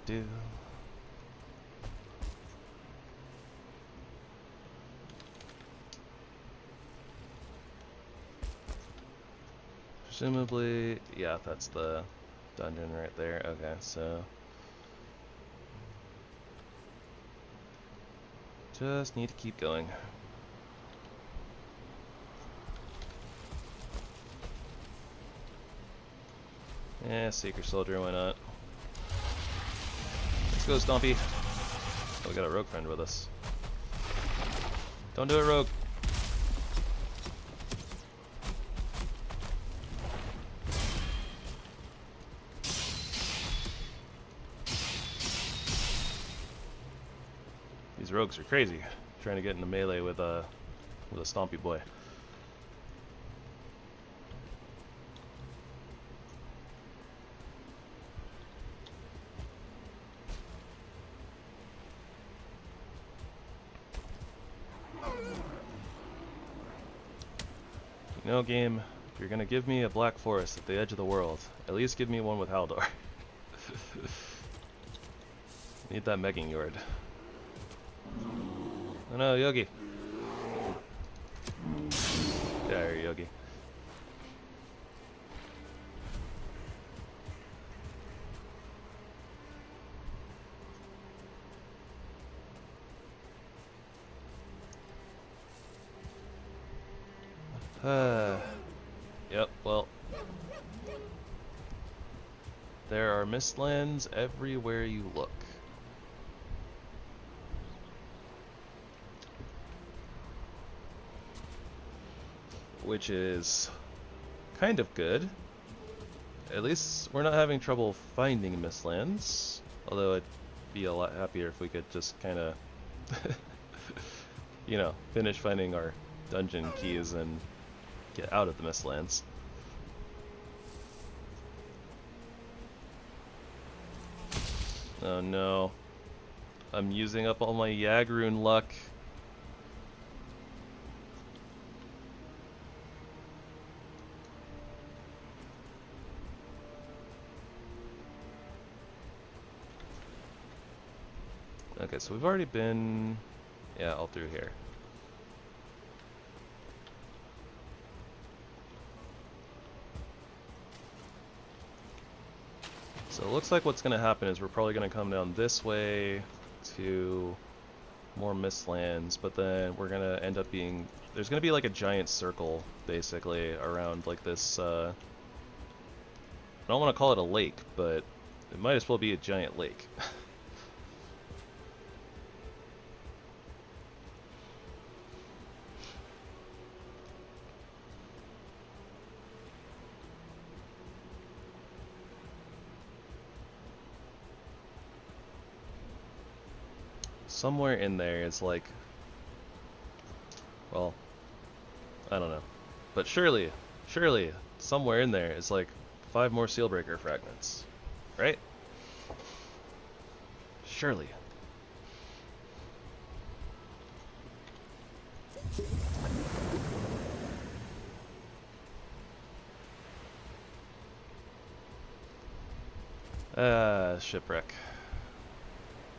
Speaker 1: Do. Presumably, yeah, that's the dungeon right there. Okay, so just need to keep going. Yeah, Seeker Soldier, why not? Let's go, Stompy. Oh, we got a rogue friend with us. Don't do it, rogue. These rogues are crazy, trying to get into melee with a Stompy boy. You know, game, if you're gonna give me a black forest at the edge of the world, at least give me one with Haldor. Need that Megging Yord. Oh no, Yogi. There, Yogi. Yep, well. There are mistlands everywhere you look. Which is kind of good. At least we're not having trouble finding mistlands. Although I'd be a lot happier if we could just kind of, you know, finish finding our dungeon keys and get out of the mistlands. Oh no. I'm using up all my Yagroon luck. Okay, so we've already been, yeah, all through here. So it looks like what's going to happen is we're probably going to come down this way to more mistlands, but then we're going to end up being, there's going to be like a giant circle basically around like this, I don't want to call it a lake, but it might as well be a giant lake. Somewhere in there is like, well, I don't know, but surely somewhere in there is like 5 more Sealbreaker fragments, right? Surely. Shipwreck.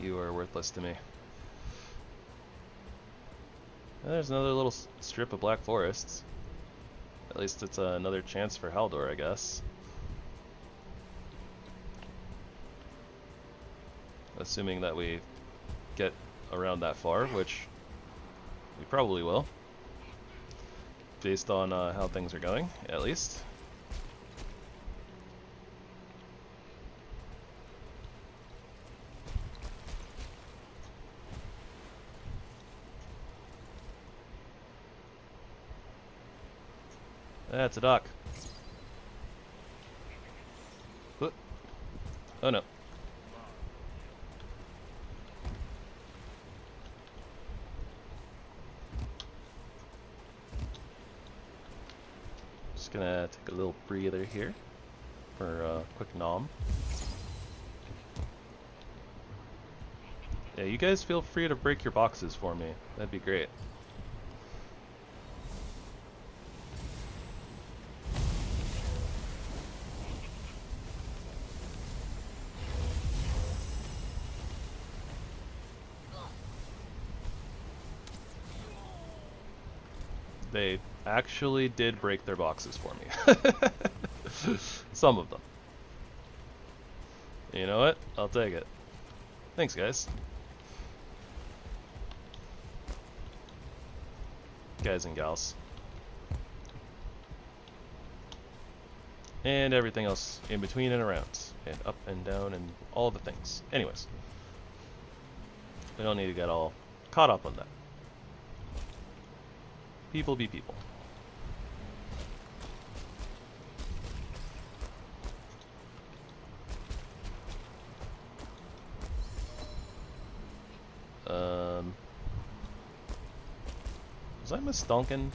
Speaker 1: You are worthless to me. There's another little strip of Black Forests. At least it's another chance for Haldor, I guess. Assuming that we get around that far, which we probably will. Based on how things are going, at least. That's a dock. Oh no. Just gonna take a little breather here for a quick nom. Yeah, you guys feel free to break your boxes for me. That'd be great. They actually did break their boxes for me. Some of them. You know what? I'll take it. Thanks, guys. Guys and gals. And everything else in between and around. And up and down and all the things. Anyways. We don't need to get all caught up on that. People be people. Was I misdonking?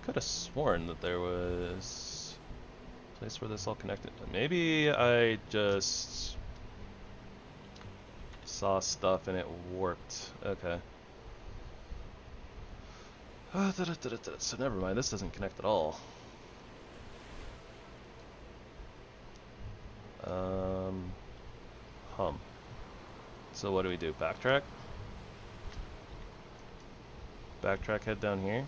Speaker 1: Could have sworn that there was a place where this all connected. Maybe I just saw stuff and it warped. Okay. So never mind, this doesn't connect at all. So what do we do? Backtrack? Backtrack, head down here.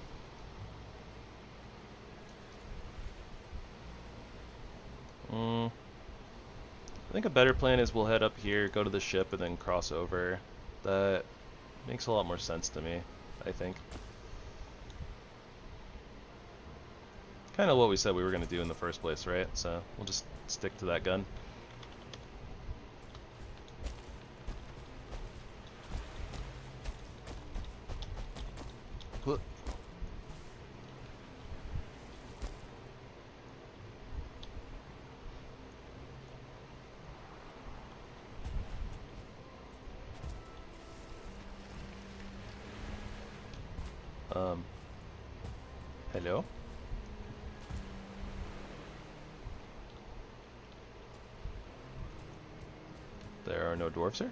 Speaker 1: I think a better plan is we'll head up here, go to the ship, and then cross over. That makes a lot more sense to me, I think. kind of what we said we were going to do in the first place, right? So we'll just stick to that gun. Hello? There are no dwarves here?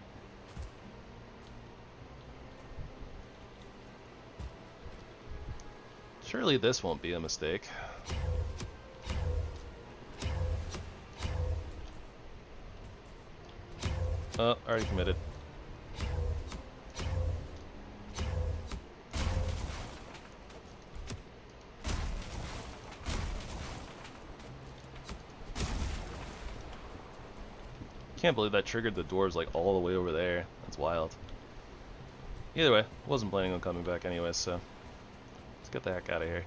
Speaker 1: Surely this won't be a mistake. Oh, already committed. Can't believe that triggered the dwarves like all the way over there. That's wild. Either way, wasn't planning on coming back anyway, so let's get the heck out of here.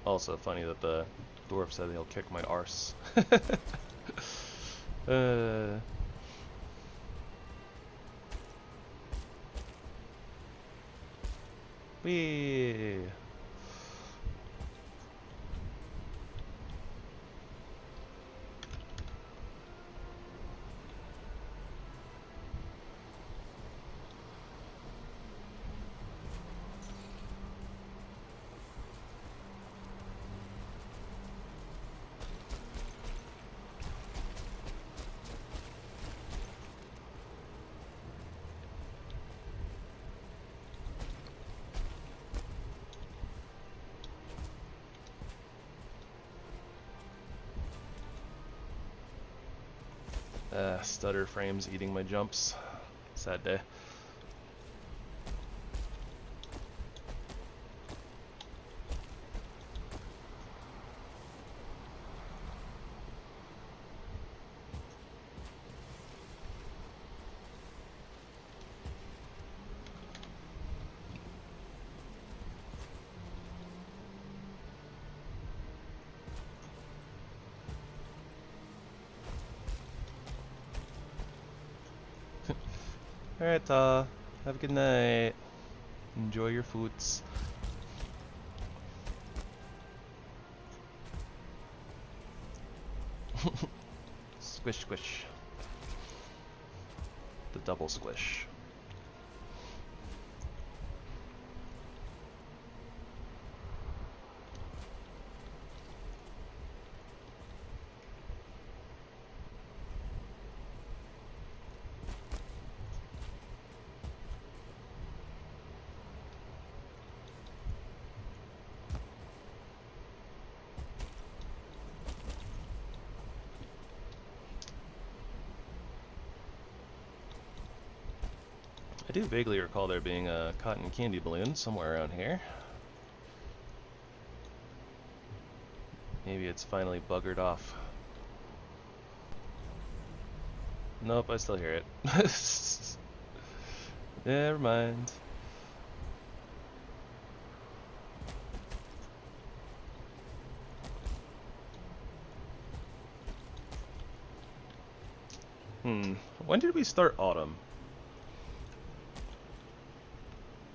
Speaker 1: Also funny that the dwarf said he'll kick my arse. Whee! Stutter frames eating my jumps. Sad day. Alright, have a good night. Enjoy your foods. Squish, squish. The double squish. I do vaguely recall there being a cotton candy balloon somewhere around here. Maybe it's finally buggered off. Nope, I still hear it. Never mind. When did we start autumn?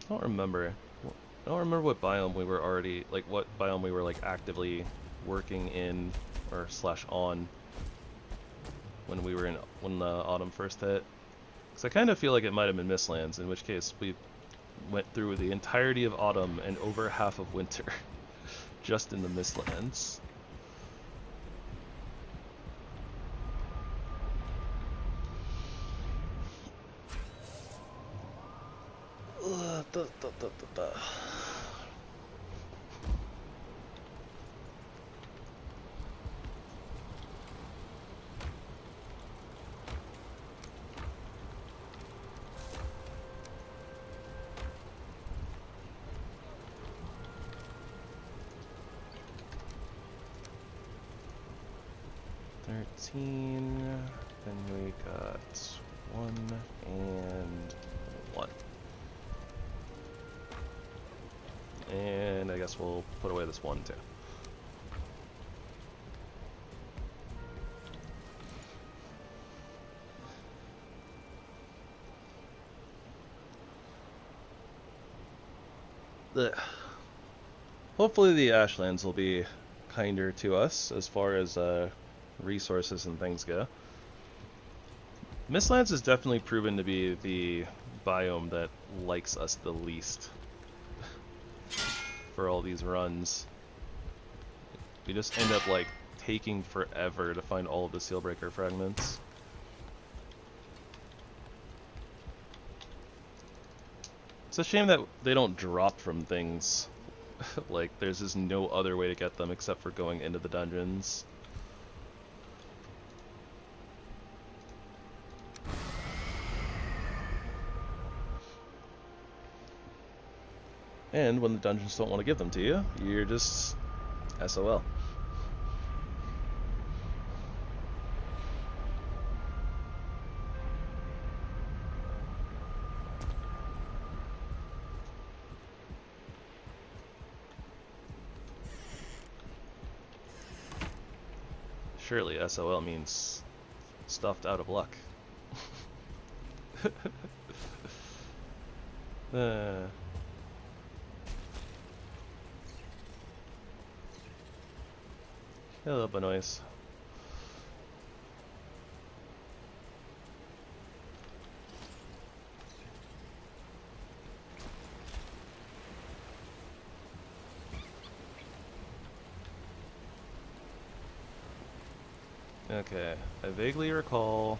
Speaker 1: I don't remember. I don't remember what biome we were already, like what biome we were like actively working in or slash on when we were in, when the autumn first hit. Because I kind of feel like it might have been Mistlands, in which case we went through the entirety of autumn and over half of winter just in the Mistlands. 15. Then we got 1 and 1. And I guess we'll put away this 1 too. Hopefully the Ashlands will be kinder to us as far as resources and things go. Mistlands has definitely proven to be the biome that likes us the least for all these runs. We just end up like taking forever to find all of the Sealbreaker fragments. It's a shame that they don't drop from things. Like, there's just no other way to get them except for going into the dungeons. And when the dungeons don't want to give them to you, you're just SOL. Surely SOL means stuffed out of luck. Hello, Benoist. Okay, I vaguely recall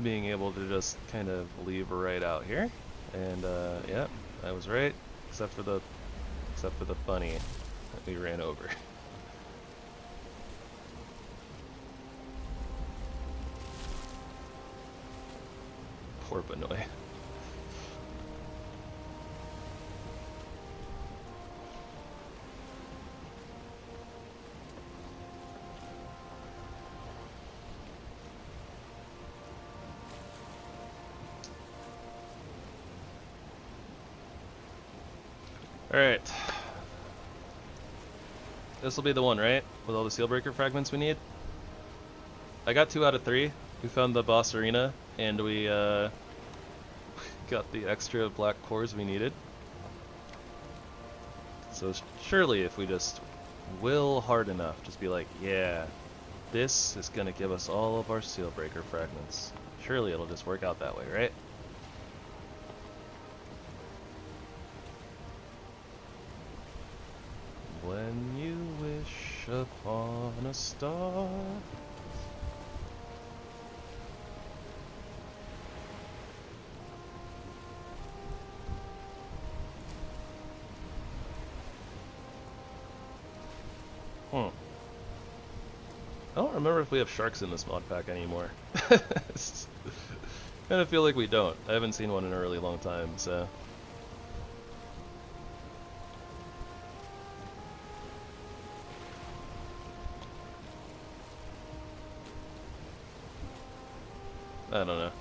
Speaker 1: being able to just kind of leave right out here, and yeah, I was right, except for the bunny that we ran over. Poor Benoist. Alright. This will be the one, right? With all the Sealbreaker fragments we need? I got 2 out of 3. We found the boss arena, and we got the extra black cores we needed. So surely if we just will hard enough, just be like, yeah, this is gonna give us all of our Sealbreaker fragments. Surely it'll just work out that way, right? When you wish upon a star. I don't remember if we have sharks in this mod pack anymore. Kind of feel like we don't. I haven't seen one in a really long time, so. I don't know.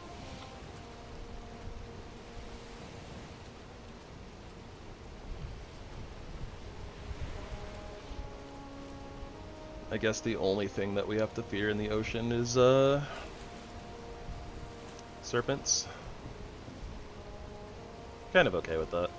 Speaker 1: I guess the only thing that we have to fear in the ocean is serpents. Kind of okay with that.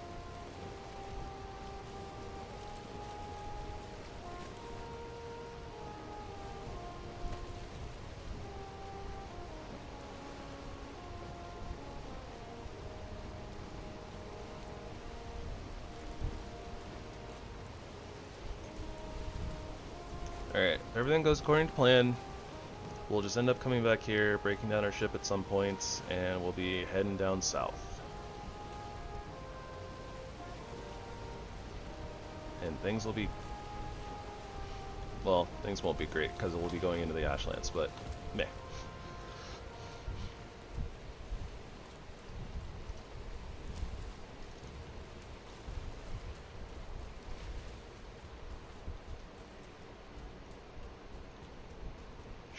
Speaker 1: Alright, everything goes according to plan. We'll just end up coming back here, breaking down our ship at some points, and we'll be heading down south. And things will be... well, things won't be great, because we'll be going into the Ashlands, but meh.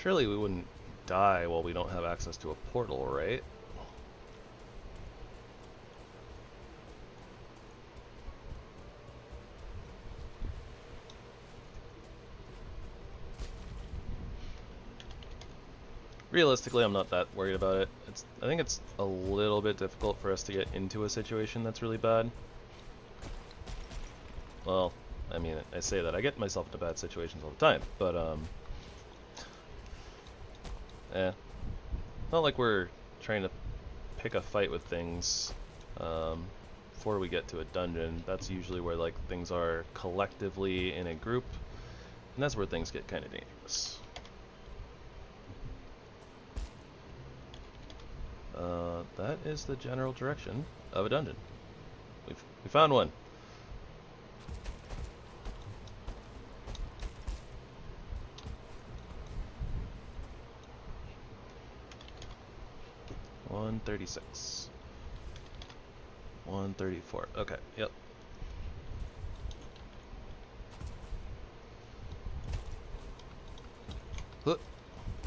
Speaker 1: Surely we wouldn't die while we don't have access to a portal, right? Realistically, I'm not that worried about it. I think it's a little bit difficult for us to get into a situation that's really bad. Well, I mean, I say that. I get myself into bad situations all the time, but, not like we're trying to pick a fight with things, before we get to a dungeon. That's usually where, like, things are collectively in a group, and that's where things get kind of dangerous. That is the general direction of a dungeon. We found one. $136. 134. Okay, yep. Look,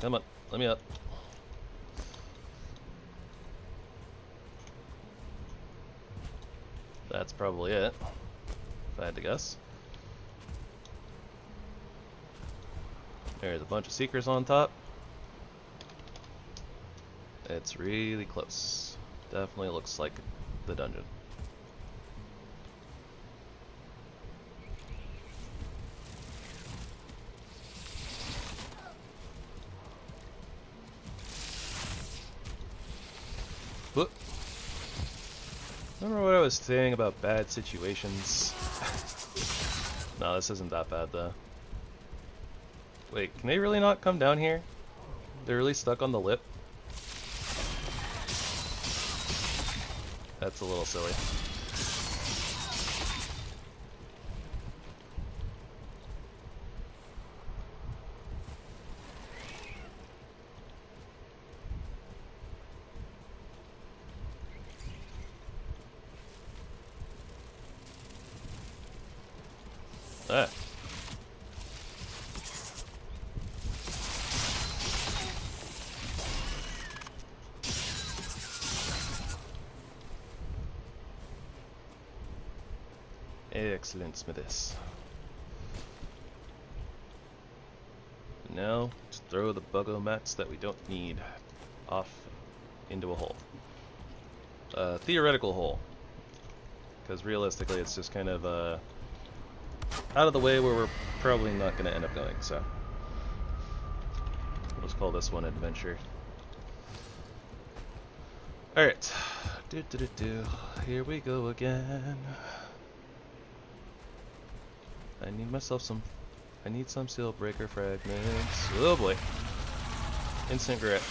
Speaker 1: come on, let me up. That's probably it, if I had to guess. There's a bunch of seekers on top. It's really close. Definitely looks like the dungeon. Whoop. Remember what I was saying about bad situations? No, this isn't that bad though. Wait, can they really not come down here? They're really stuck on the lip? That's a little silly. Ah. Excellent, Smithers. Now, just throw the buggo mats that we don't need off into a hole. Theoretical hole. Because realistically, it's just kind of out of the way where we're probably not going to end up going, so. We'll just call this one adventure. Alright. Here we go again. I need some seal breaker fragments. Oh boy. Instant grit.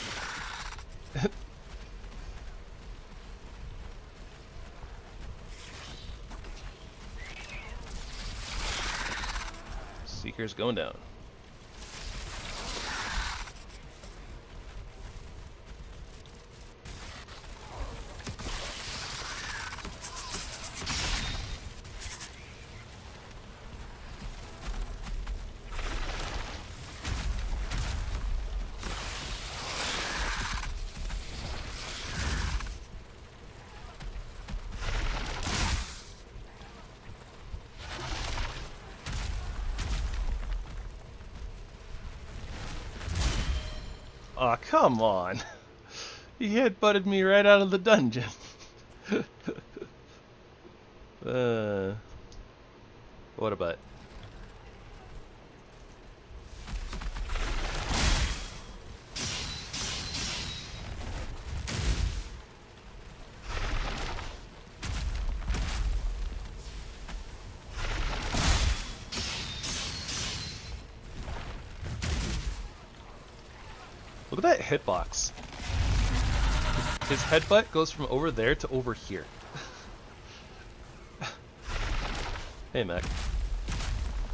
Speaker 1: Seeker's going down. Aw, oh, come on. He headbutted me right out of the dungeon. What a butt. Look at that hitbox. His headbutt goes from over there to over here. Hey, Mac.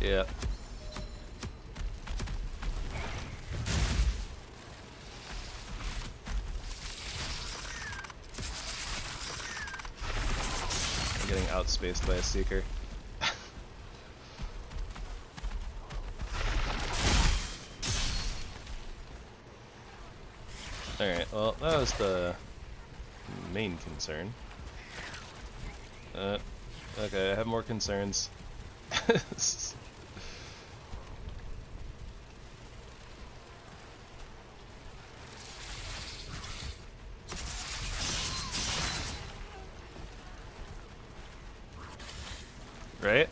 Speaker 1: Yeah. I'm getting outspaced by a seeker. Alright, well, that was the main concern. Okay, I have more concerns. Right?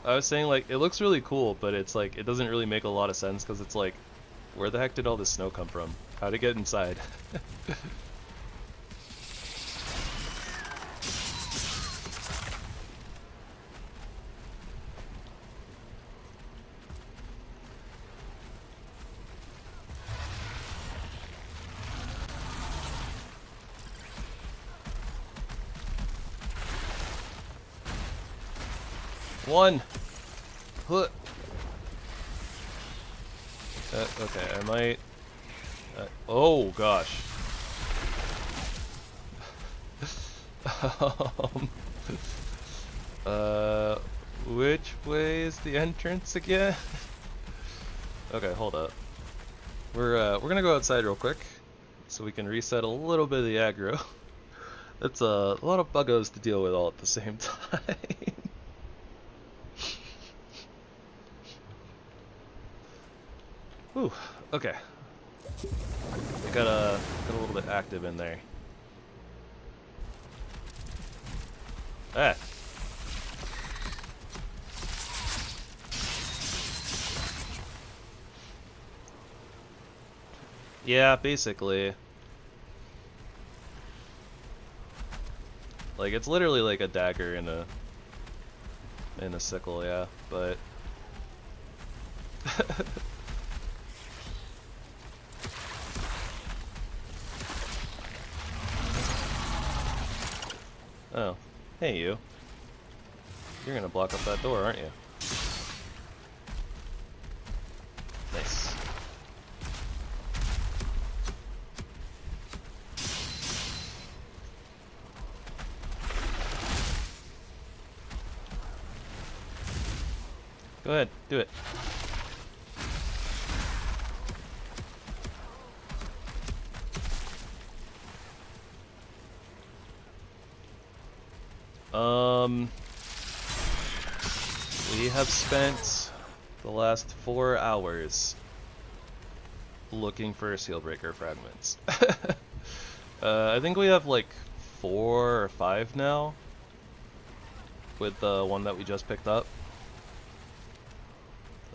Speaker 1: I was saying, like, it looks really cool, but it's like, it doesn't really make a lot of sense, because it's like, where the heck did all this snow come from? How'd it get inside? One! Huh. Okay, I might... oh, gosh. Which way is the entrance again? Okay, hold up. We're gonna go outside real quick, so we can reset a little bit of the aggro. That's a lot of buggos to deal with all at the same time. Whew, okay. I got a little bit active in there. Ah. Yeah, basically. Like, it's literally like a dagger in a sickle, yeah, but oh, hey you. You're gonna block up that door, aren't you? Nice. Go ahead, do it. We have spent the last 4 hours looking for Sealbreaker fragments. I think we have like 4 or 5 now with the one that we just picked up.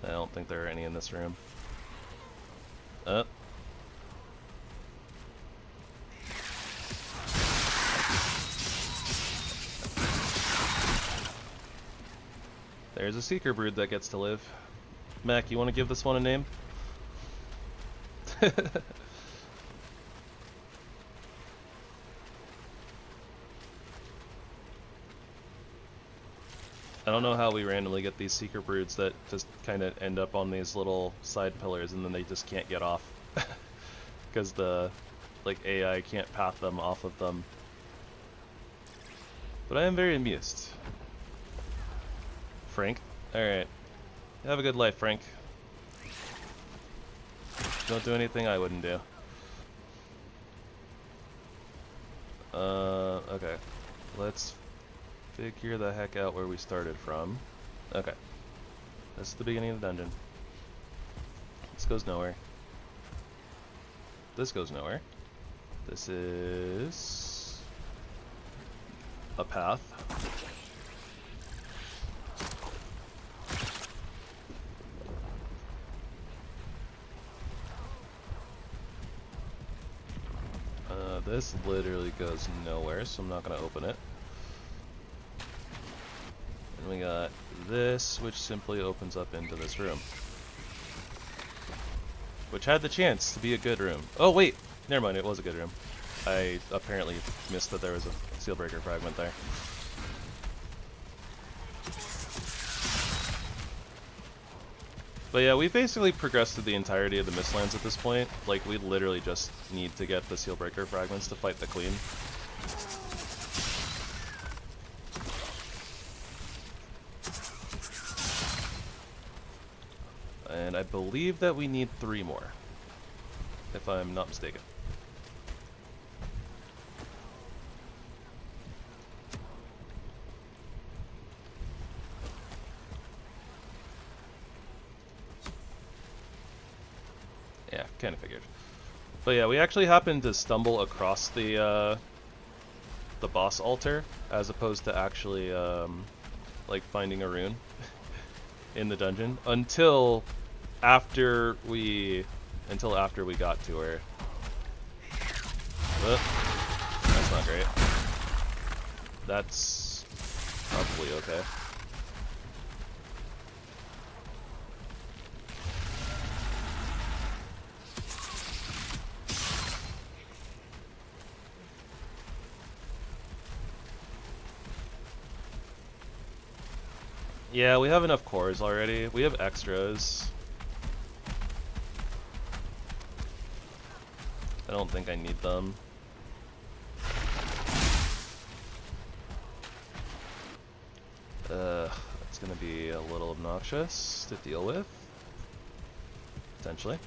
Speaker 1: I don't think there are any in this room. There's a Seeker Brood that gets to live. Mac, you want to give this one a name? I don't know how we randomly get these Seeker Broods that just kind of end up on these little side pillars and then they just can't get off. Because the AI can't path them off of them. But I am very amused. Frank? Alright. Have a good life, Frank. Don't do anything I wouldn't do. Okay. Let's figure the heck out where we started from. Okay. This is the beginning of the dungeon. This goes nowhere. This goes nowhere. This is a path. This literally goes nowhere, so I'm not going to open it. And we got this, which simply opens up into this room. Which had the chance to be a good room. Oh wait! Never mind, it was a good room. I apparently missed that there was a Sealbreaker fragment there. But yeah, we basically progressed through the entirety of the Mistlands at this point. Like, we literally just need to get the Sealbreaker fragments to fight the Queen. And I believe that we need 3 more. if I'm not mistaken. Yeah, kind of figured. But yeah, we actually happened to stumble across the boss altar as opposed to actually like finding a rune in the dungeon until after we got to her. But that's not great. That's probably okay. Yeah, we have enough cores already. We have extras. I don't think I need them. It's gonna be a little obnoxious to deal with. Potentially.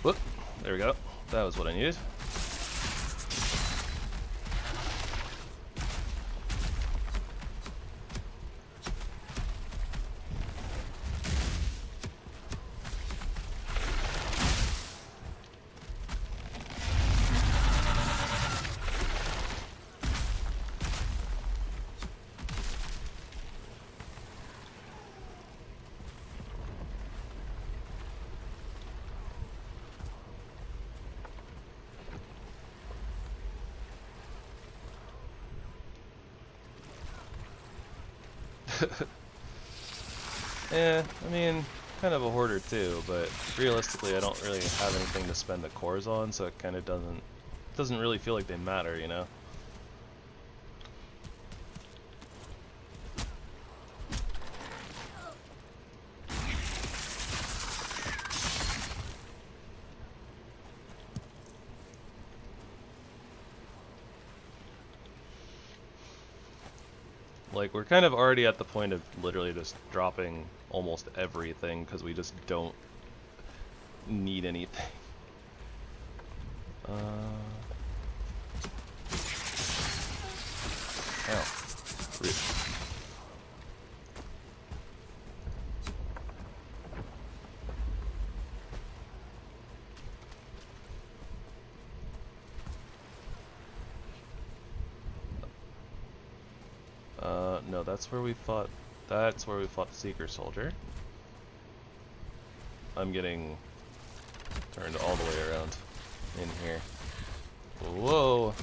Speaker 1: Whoop, there we go. That was what I needed. Yeah, I mean, kind of a hoarder too, but realistically I don't really have anything to spend the cores on, so it kind of doesn't really feel like they matter, you know? Like, we're kind of already at the point of literally just dropping almost everything because we just don't need anything. Ow. Rude. No, that's where we fought. That's where we fought the Seeker Soldier. I'm getting turned all the way around in here. Whoa!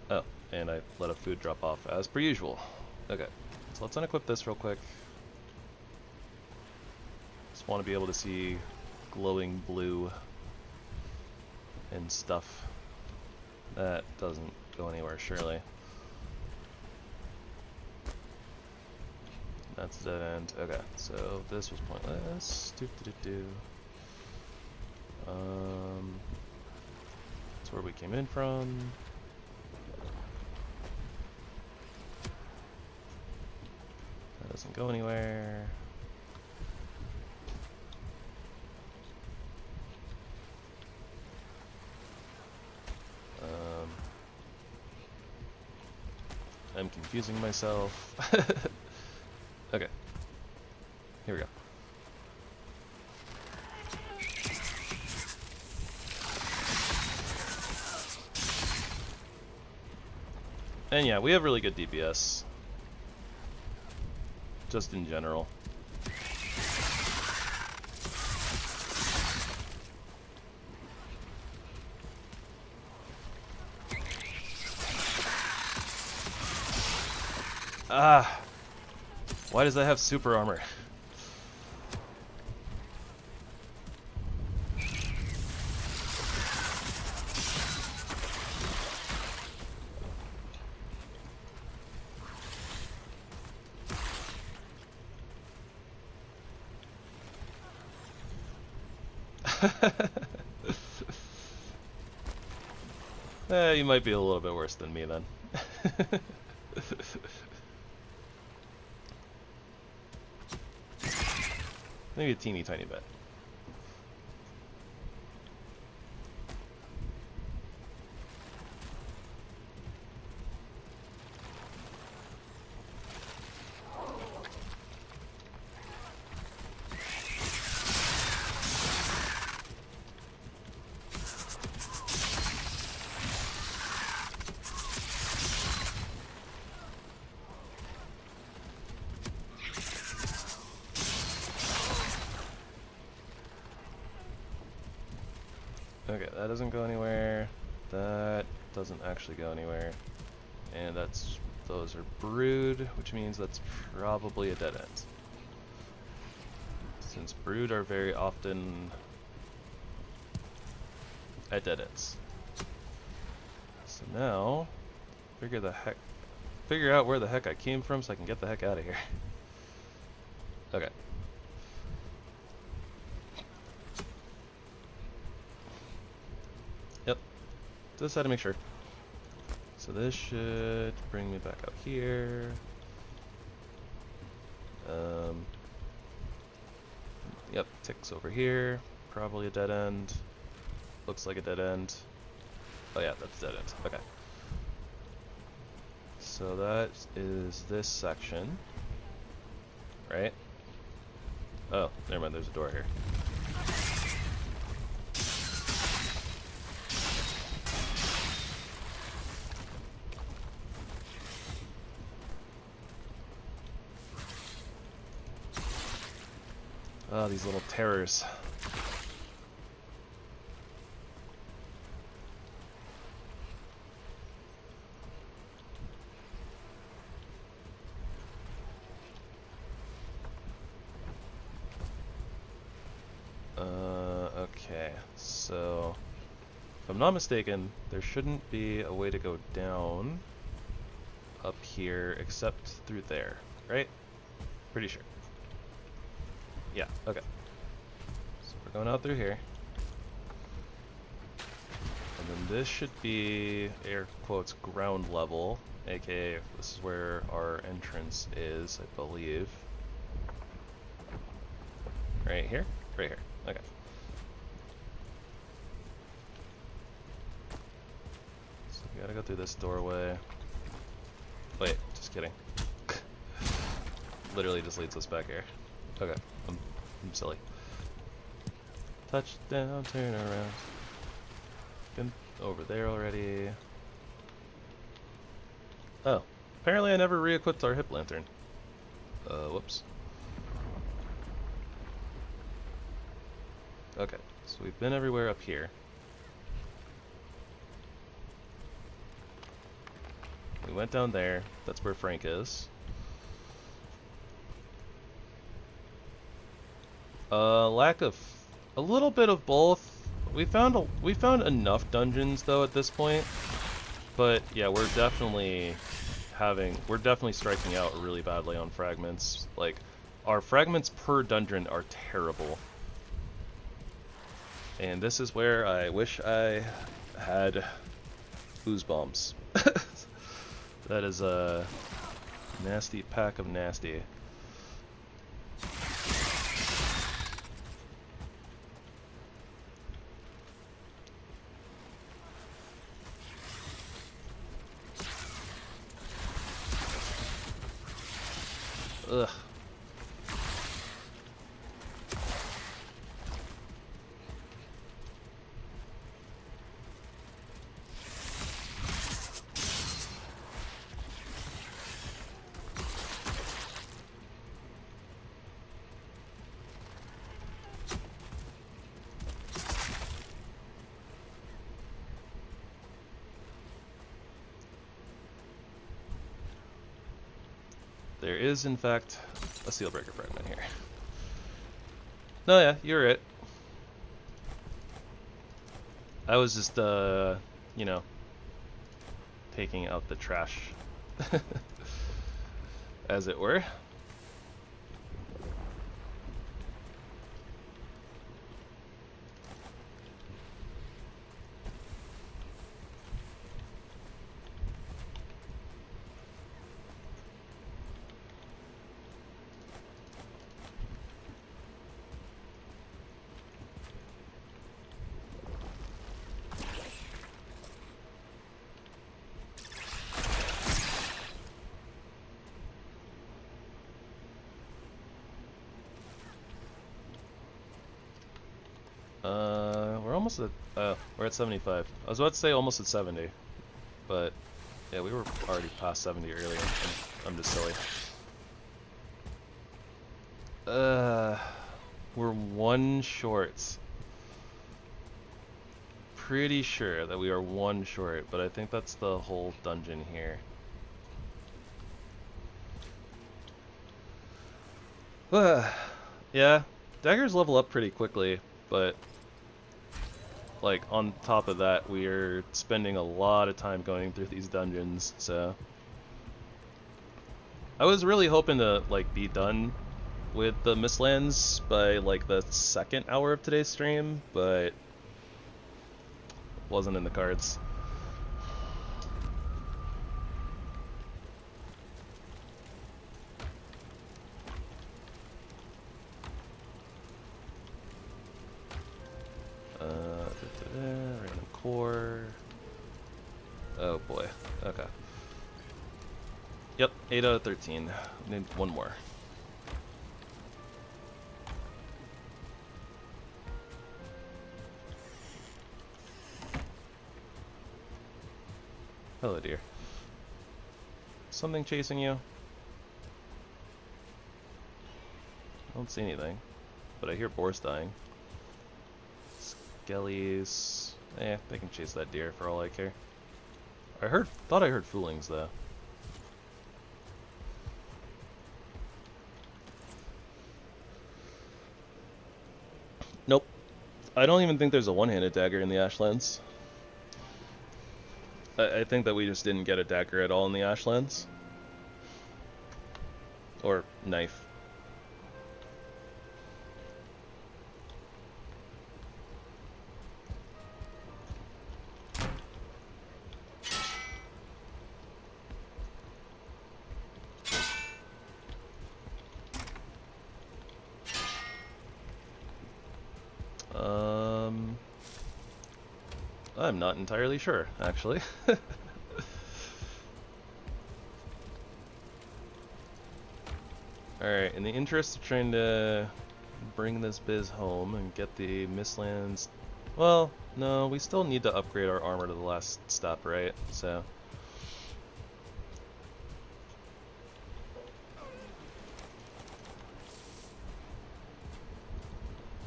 Speaker 1: Oh, and I let a food drop off as per usual. Okay, so let's unequip this real quick. Just want to be able to see glowing blue and stuff. That doesn't go anywhere, surely. That's dead end. Okay, so this was pointless. That's where we came in from. That doesn't go anywhere. I'm confusing myself. Okay. Here we go. And yeah, we have really good DPS. Just in general. Ah! Why does that have super armor? You might be a little bit worse than me then. Maybe a teeny tiny bit. Okay, that doesn't go anywhere. That doesn't actually go anywhere. And those are brood, which means that's probably a dead end. Since brood are very often at dead ends. So now, figure out where the heck I came from so I can get the heck out of here. Okay. Yep. Just had to make sure. So this should bring me back out here. Yep, ticks over here. Probably a dead end. Looks like a dead end. Oh yeah, that's a dead end. Okay. So that is this section. Right? Oh, never mind, there's a door here. Oh, these little terrors. Okay, so if I'm not mistaken, there shouldn't be a way to go down up here except through there, right? Pretty sure. Yeah, okay. So we're going out through here. And then this should be, air quotes, ground level, aka this is where our entrance is, I believe. Right here? Right here. Okay. So we gotta go through this doorway. Wait, just kidding. Literally just leads us back here. Okay, I'm silly. Touchdown, turn around. Been over there already. Oh, apparently I never re-equipped our HipLantern. Whoops. Okay, so we've been everywhere up here. We went down there. That's where Frank is. Lack of a little bit of both. We found enough dungeons though at this point. But yeah, we're definitely striking out really badly on fragments. Like, our fragments per dungeon are terrible. And this is where I wish I had ooze bombs. That is a nasty pack of nasty. Ugh. There is, in fact, a Sealbreaker fragment here. No, yeah, you're it. I was just, you know, taking out the trash, as it were. almost at, we're at 75. I was about to say almost at 70, but yeah, we were already past 70 earlier. I'm just silly. We're one short. Pretty sure that we are one short, but I think that's the whole dungeon here. Yeah, daggers level up pretty quickly, but like on top of that, we're spending a lot of time going through these dungeons, so I was really hoping to like be done with the Mistlands by like the second hour of today's stream, but wasn't in the cards. Random core. Oh boy. Okay. Yep, 8 out of 13. Need one more. Hello, dear. Something chasing you? I don't see anything, but I hear boars dying. Skellies. They can chase that deer for all I care. Thought I heard foolings though. Nope. I don't even think there's a one-handed dagger in the Ashlands. I think that we just didn't get a dagger at all in the Ashlands. Or knife. I'm not entirely sure, actually. Alright, in the interest of trying to bring this biz home and get the Mistlands... Well, no, we still need to upgrade our armor to the last step, right? So...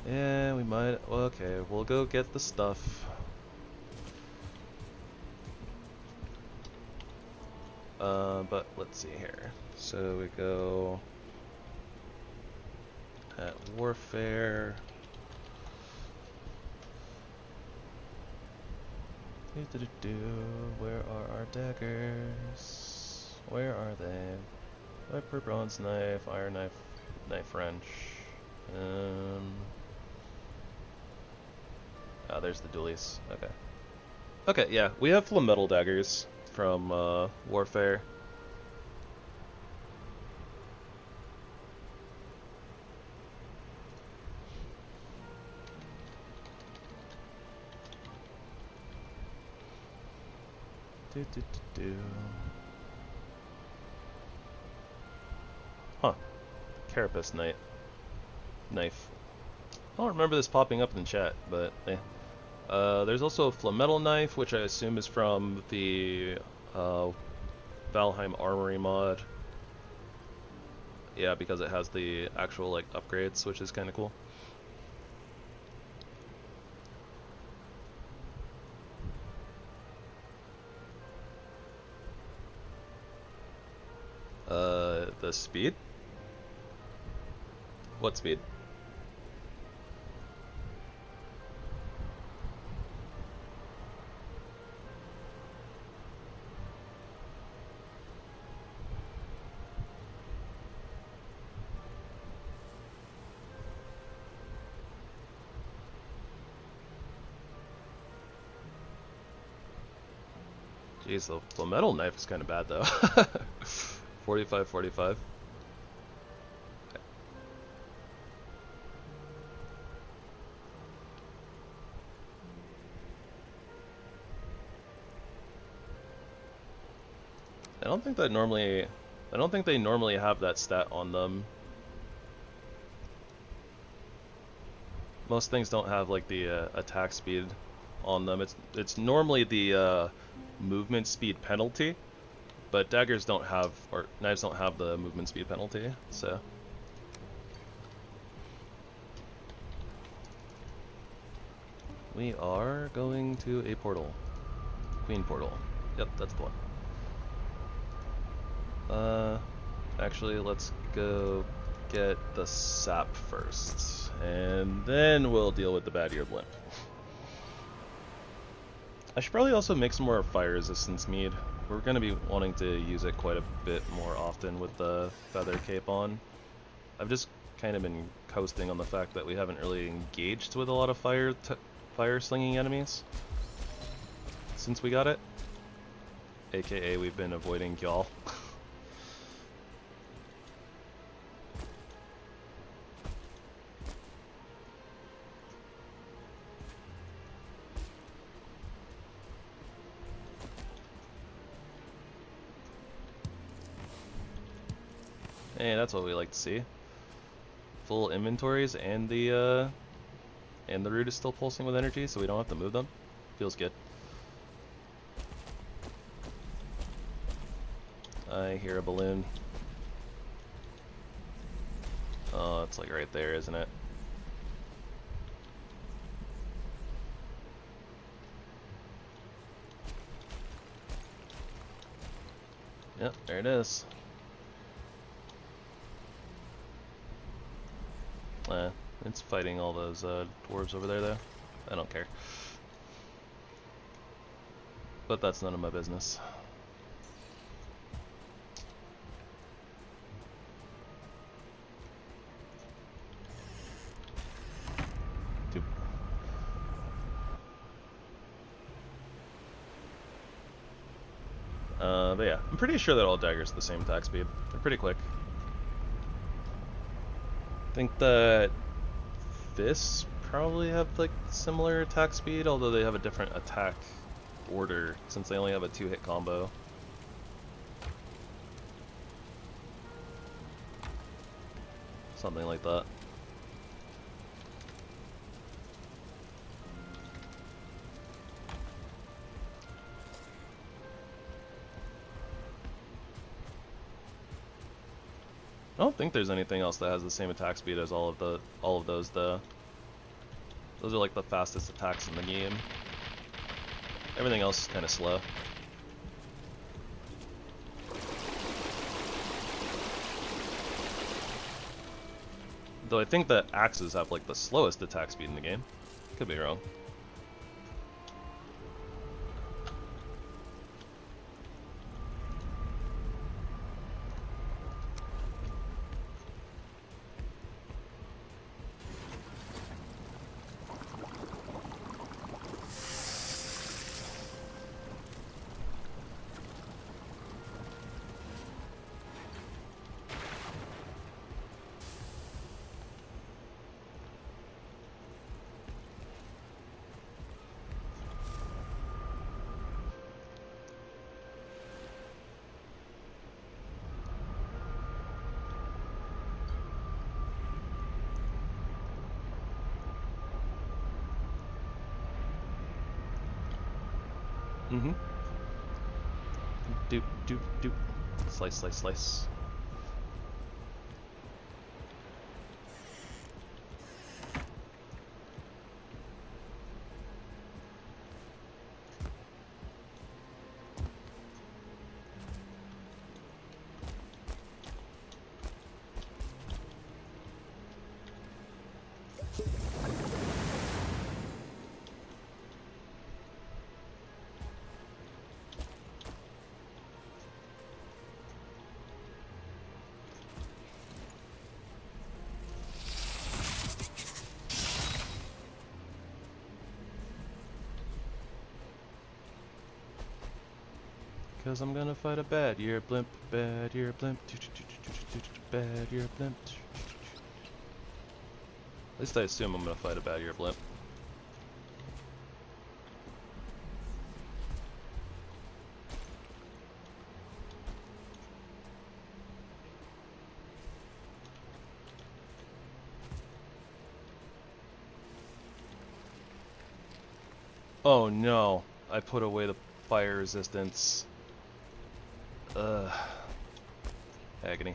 Speaker 1: yeah, we might... well, okay, we'll go get the stuff. But let's see here. So we go at warfare. Where are our daggers? Where are they? Viper, bronze knife, iron knife, knife wrench. There's the dualies. Okay. Okay, yeah, we have full metal daggers from warfare. Huh. Carapace knife. I don't remember this popping up in the chat, but there's also a flametal knife, which I assume is from the ValheimArmory mod. Yeah, because it has the actual like upgrades, which is kind of cool. The speed? What speed? Jeez, the metal knife is kind of bad though. 45, 45. I don't think they normally have that stat on them. most things don't have like the attack speed on them. It's normally the movement speed penalty, but daggers don't have, or knives don't have the movement speed penalty, so. We are going to a portal. Queen portal. Yep, that's the one. Actually, let's go get the sap first, and then we'll deal with the bad ear blimp. I should probably also make some more fire resistance mead. We're going to be wanting to use it quite a bit more often with the feather cape on. I've just kind of been coasting on the fact that we haven't really engaged with a lot of fire slinging enemies since we got it. AKA we've been avoiding y'all. Hey, that's what we like to see. Full inventories and the root is still pulsing with energy, so we don't have to move them. Feels good. I hear a balloon. Oh, it's like right there, isn't it? Yep, there it is. It's fighting all those dwarves over there, though. I don't care. But that's none of my business. But yeah, I'm pretty sure that all daggers are the same attack speed. They're pretty quick. I think that fists probably have like similar attack speed, although they have a different attack order since they only have a 2-hit combo. Something like that. I don't think there's anything else that has the same attack speed as all of those though. Those are like the fastest attacks in the game. Everything else is kind of slow. Though I think that axes have like the slowest attack speed in the game. Could be wrong. Mm-hmm. Doop, doop, doop. Slice, slice, slice. Cause I'm gonna fight a bad year blimp, bad year blimp, bad year blimp. At least I assume I'm gonna fight a bad year blimp. Oh no, I put away the fire resistance. Ugh. Agony.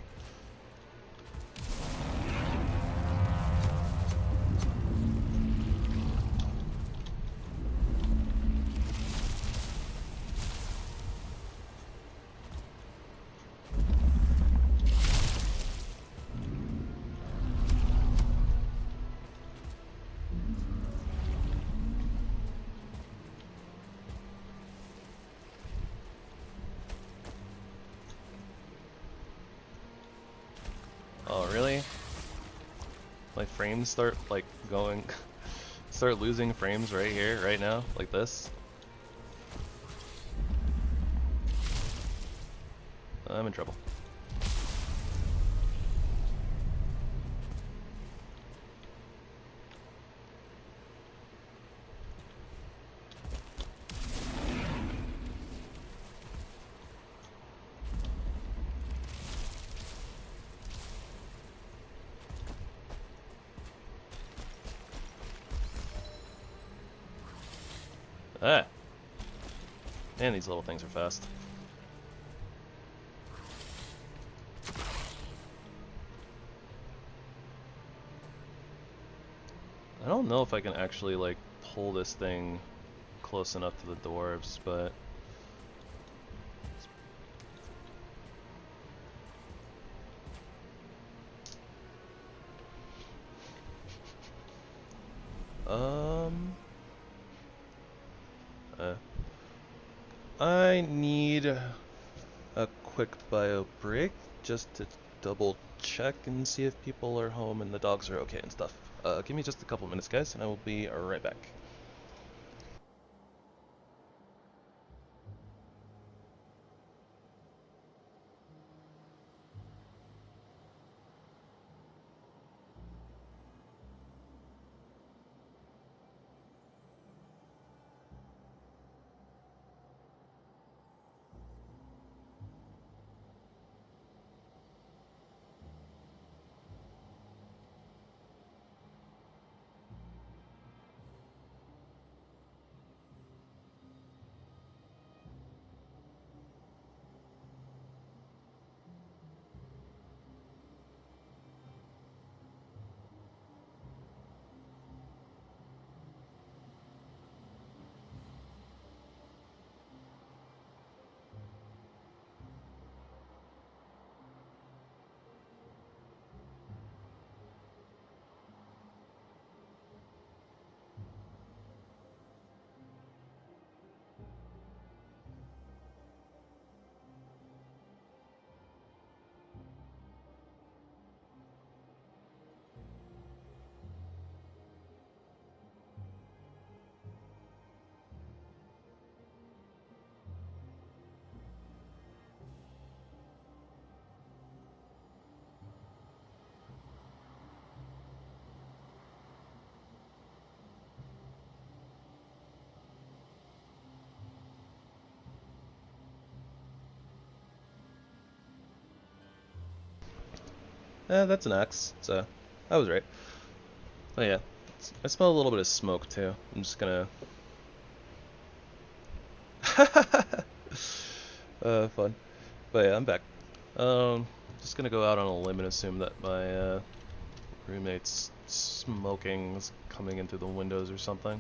Speaker 1: Oh, really? My frames start, like, going... start losing frames right here, right now, like this? I'm in trouble. Ah! Man, these little things are fast. I don't know if I can actually, like, pull this thing close enough to the dwarves, but... I need a quick bio break just to double check and see if people are home and the dogs are okay and stuff. Give me just a couple minutes, guys, and I will be right back. That's an axe, so I was right. Oh yeah, I smell a little bit of smoke too. I'm just gonna... fun. But yeah, I'm back. Just gonna go out on a limb and assume that my roommate's smoking is coming in through the windows or something.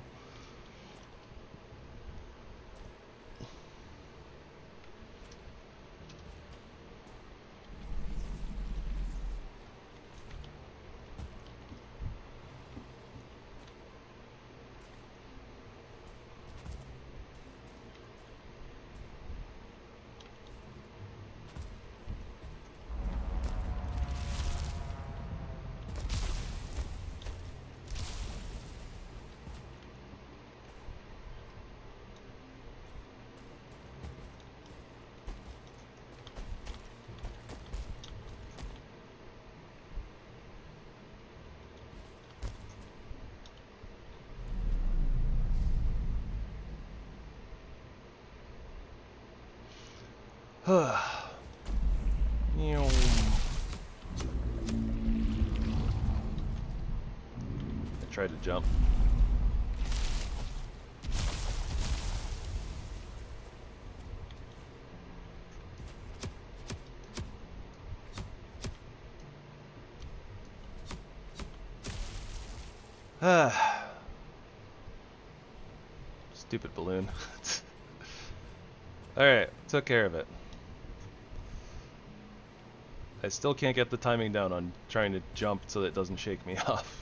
Speaker 1: I tried to jump. Stupid balloon. Alright, took care of it. I still can't get the timing down on trying to jump so that it doesn't shake me off.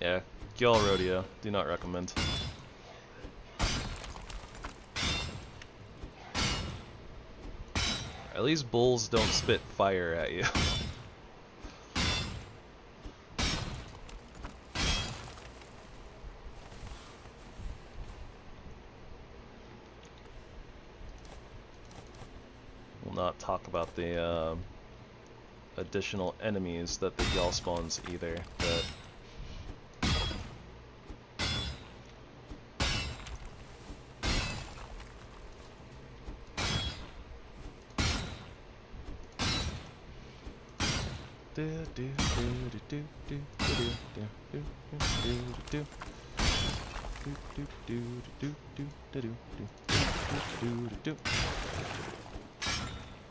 Speaker 1: Yeah, Gyal Rodeo, do not recommend. At least bulls don't spit fire at you. We'll not talk about the additional enemies that the Gyal spawns either, but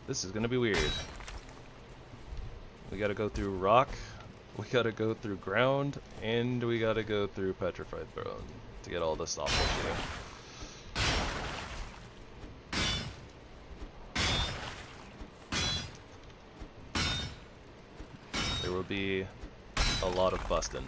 Speaker 1: this is gonna be weird. We gotta go through rock, we gotta go through ground, and we gotta go through petrified bone to get all this off of you. There will be a lot of busting.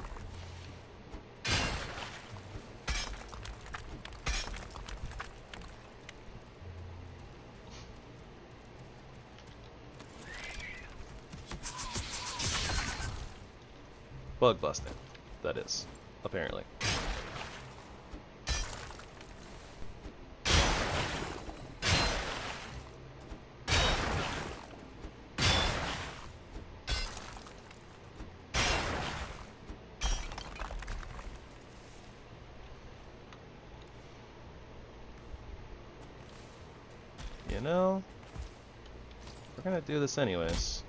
Speaker 1: Bug busting, that is, apparently. You know, we're gonna do this anyways.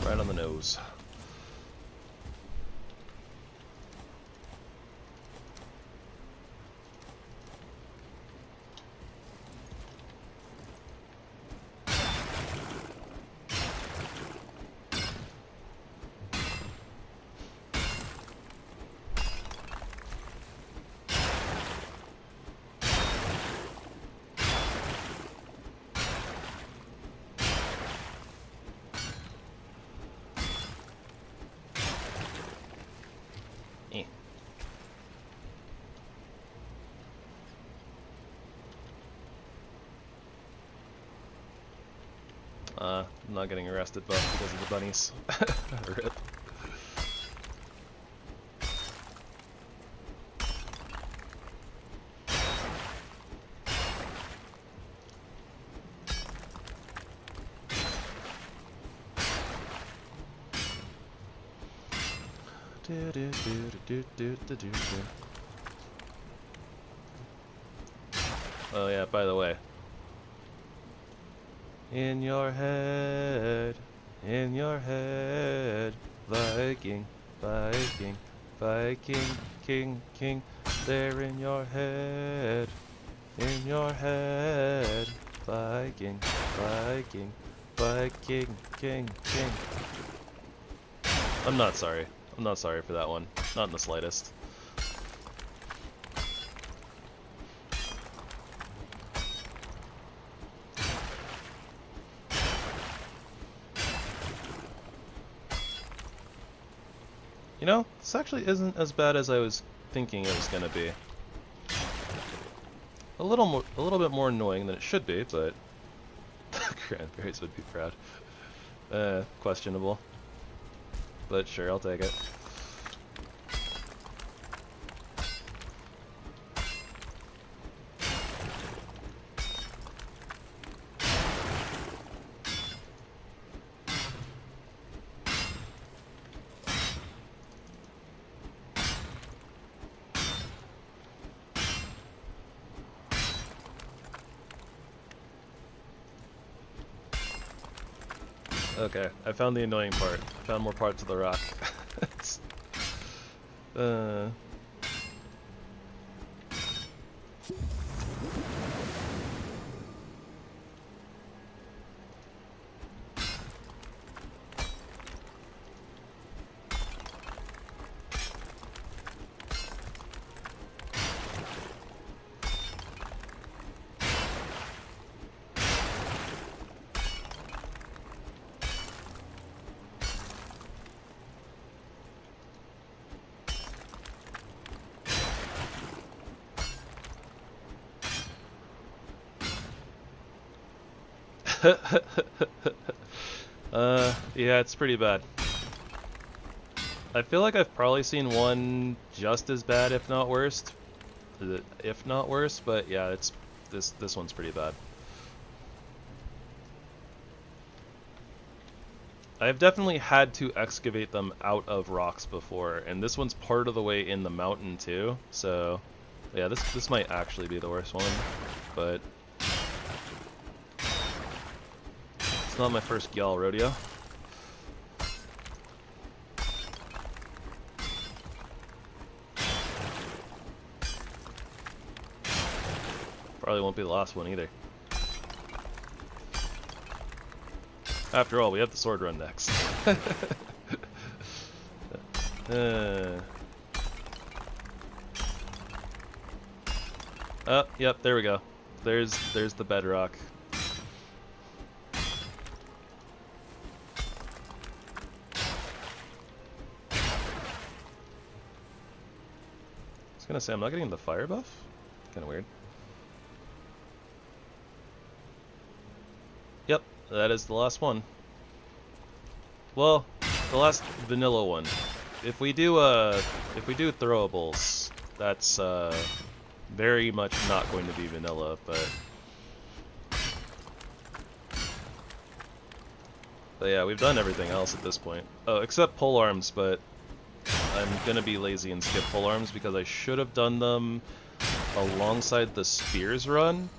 Speaker 1: Right on the nose. I'm not getting arrested, but because of the bunnies. Rip. Oh yeah, by the way. In your head, Viking, Viking, Viking, King, King, they're in your head, Viking, Viking, Viking, King, King. I'm not sorry for that one, not in the slightest. You know, this actually isn't as bad as I was thinking it was gonna be. A little bit more annoying than it should be, but cranberries would be proud. Questionable, but sure, I'll take it. Okay, I found the annoying part. I found more parts of the rock. uh... Yeah, it's pretty bad. I feel like I've probably seen one just as bad, if not worse. But yeah, it's this one's pretty bad. I've definitely had to excavate them out of rocks before, and this one's part of the way in the mountain too. So, yeah, this might actually be the worst one, but it's not my first Gyal rodeo. Probably won't be the last one either. After all, we have the sword run next. Oh, yep, there we go. There's the bedrock. I was gonna say, I'm not getting the fire buff? Kinda weird. Yep, that is the last one. Well, the last vanilla one. If we do throwables, that's very much not going to be vanilla, but yeah, we've done everything else at this point. Oh, except pole arms, but I'm gonna be lazy and skip pole arms because I should have done them alongside the spears run.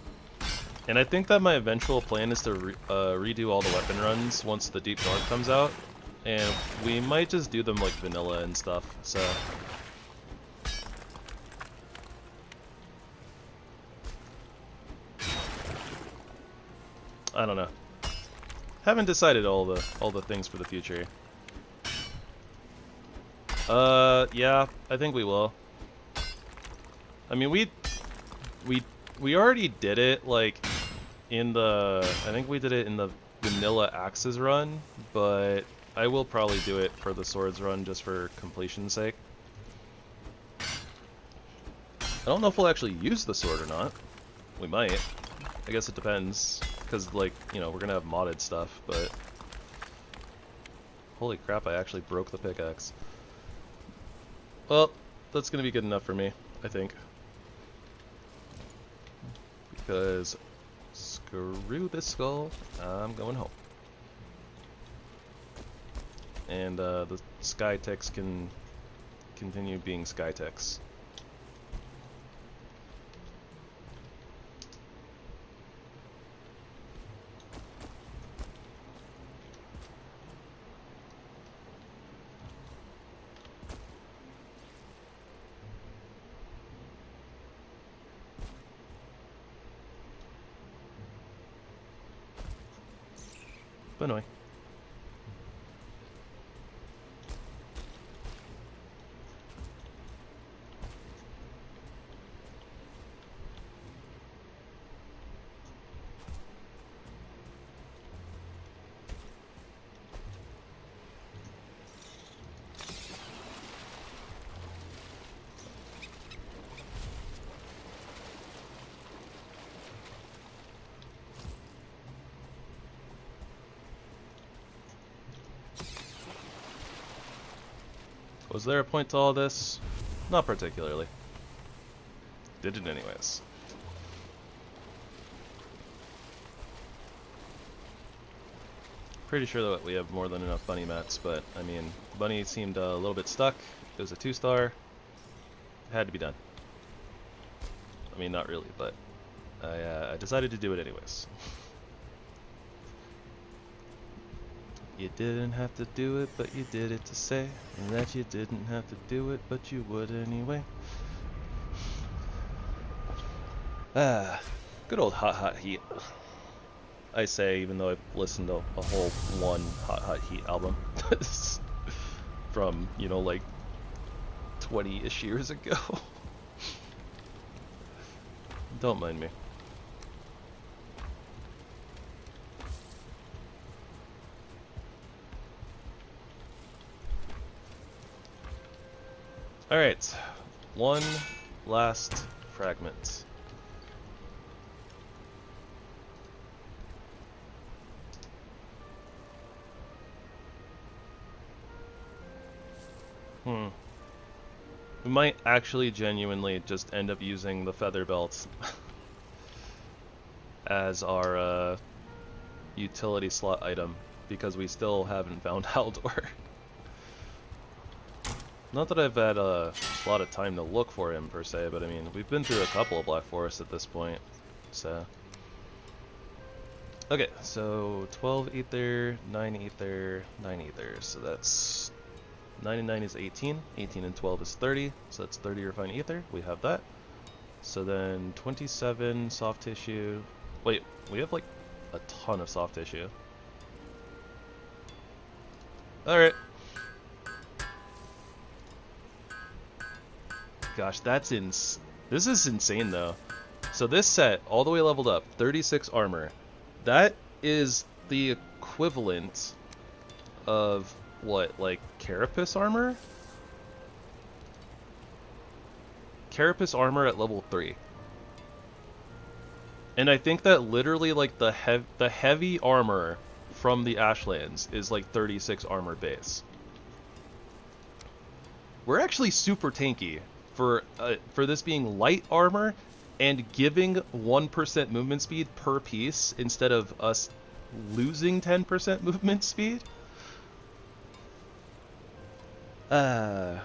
Speaker 1: And I think that my eventual plan is to redo all the weapon runs once the Deep North comes out. And we might just do them like vanilla and stuff, so... I don't know. Haven't decided all the things for the future. Yeah, I think we will. I mean, we already did it, like, in the... I think we did it in the vanilla axes run, but I will probably do it for the swords run just for completion's sake. I don't know if we'll actually use the sword or not. We might. I guess it depends, because, like, you know, we're gonna have modded stuff, but... Holy crap, I actually broke the pickaxe. Well, that's gonna be good enough for me, I think. Because screw this skull, I'm going home. And the sky ticks can continue being sky ticks. Annoying. Was there a point to all this? Not particularly. Did it anyways. Pretty sure that we have more than enough bunny mats, but I mean, bunny seemed a little bit stuck. It was a 2-star. It had to be done. I mean, not really, but I decided to do it anyways. You didn't have to do it, but you did it to say that you didn't have to do it, but you would anyway. Ah, good old Hot Heat. I say, even though I've listened to a whole one Hot Heat album from, you know, like 20-ish years ago. Don't mind me. Alright, one last fragment. We might actually genuinely just end up using the feather belt as our utility slot item, because we still haven't found Haldor. Not that I've had a lot of time to look for him per se, but I mean, we've been through a couple of Black Forests at this point, so. Okay, so 12 ether, 9 ether, 9 ether, so that's 9 and 9 is 18, 18 and 12 is 30, so that's 30 refined ether, we have that. So then 27 soft tissue, wait, we have like a ton of soft tissue. Alright. Gosh, that's this is insane though. So this set, all the way leveled up, 36 armor. That is the equivalent of what, like Carapace armor? Carapace armor at level 3. And I think that literally like the heavy armor from the Ashlands is like 36 armor base. We're actually super tanky for this being light armor and giving 1% movement speed per piece instead of us losing 10% movement speed. Modded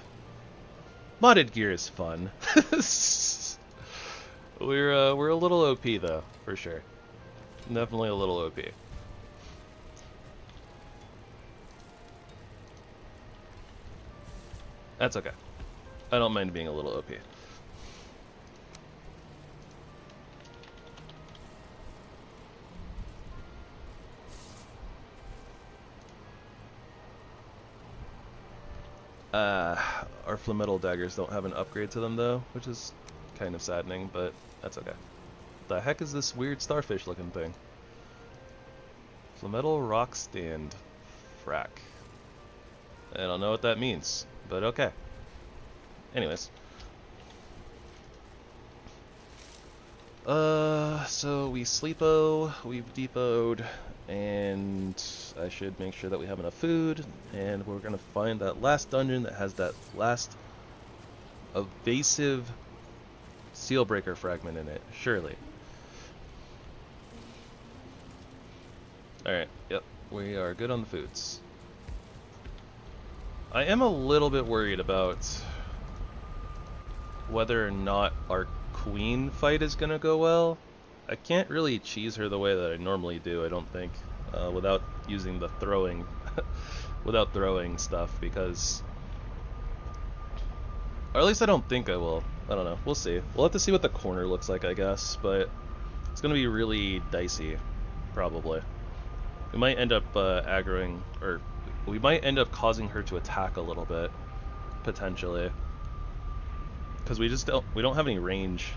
Speaker 1: gear is fun. We're a little OP though, for sure. Definitely a little OP. That's okay. I don't mind being a little OP. Our Flametal daggers don't have an upgrade to them though, which is kind of saddening, but that's okay. The heck is this weird starfish looking thing? Flametal rock stand. Frack. I don't know what that means, but okay. Anyways. So we sleepo, we've depoted, and I should make sure that we have enough food, and we're gonna find that last dungeon that has that last evasive seal breaker fragment in it, surely. Alright, yep, we are good on the foods. I am a little bit worried about whether or not our queen fight is gonna go well. I can't really cheese her the way that I normally do, I don't think, without using the throwing, without throwing stuff, because, or at least I don't think I will. I don't know, we'll see. We'll have to see what the corner looks like, I guess, but it's gonna be really dicey, probably. We might end up aggroing, or we might end up causing her to attack a little bit, potentially, because we don't have any range.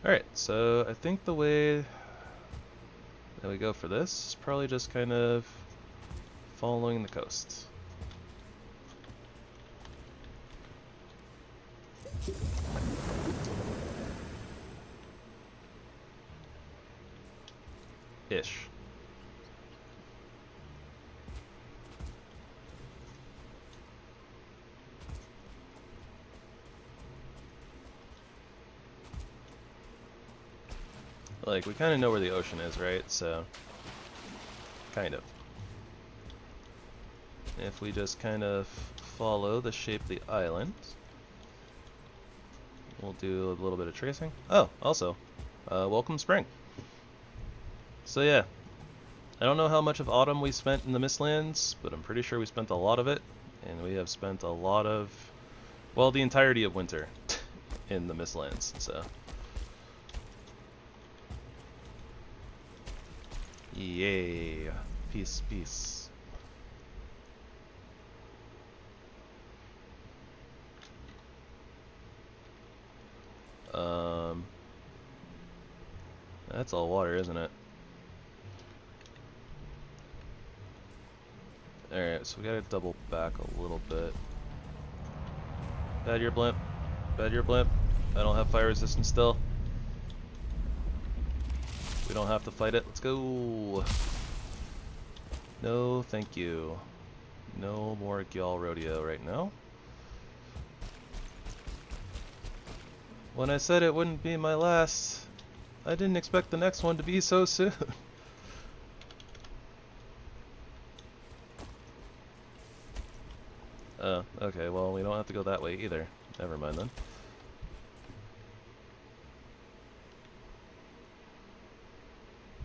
Speaker 1: Alright, so I think the way that we go for this is probably just kind of following the coast. Ish. Like, we kind of know where the ocean is, right? So, kind of. if we just kind of follow the shape of the island, we'll do a little bit of tracing. Oh, also, welcome spring. So yeah, I don't know how much of autumn we spent in the Mistlands, but I'm pretty sure we spent a lot of it, and we have spent a lot of, well, the entirety of winter in the Mistlands, so. Yay. Peace, peace. That's all water, isn't it? Alright, so we gotta double back a little bit. Bad your blimp. Bad your blimp. I don't have fire resistance still. We don't have to fight it. Let's go. No, thank you. No more Gyal rodeo right now. When I said it wouldn't be my last, I didn't expect the next one to be so soon. Oh, okay, well, we don't have to go that way either. Never mind then.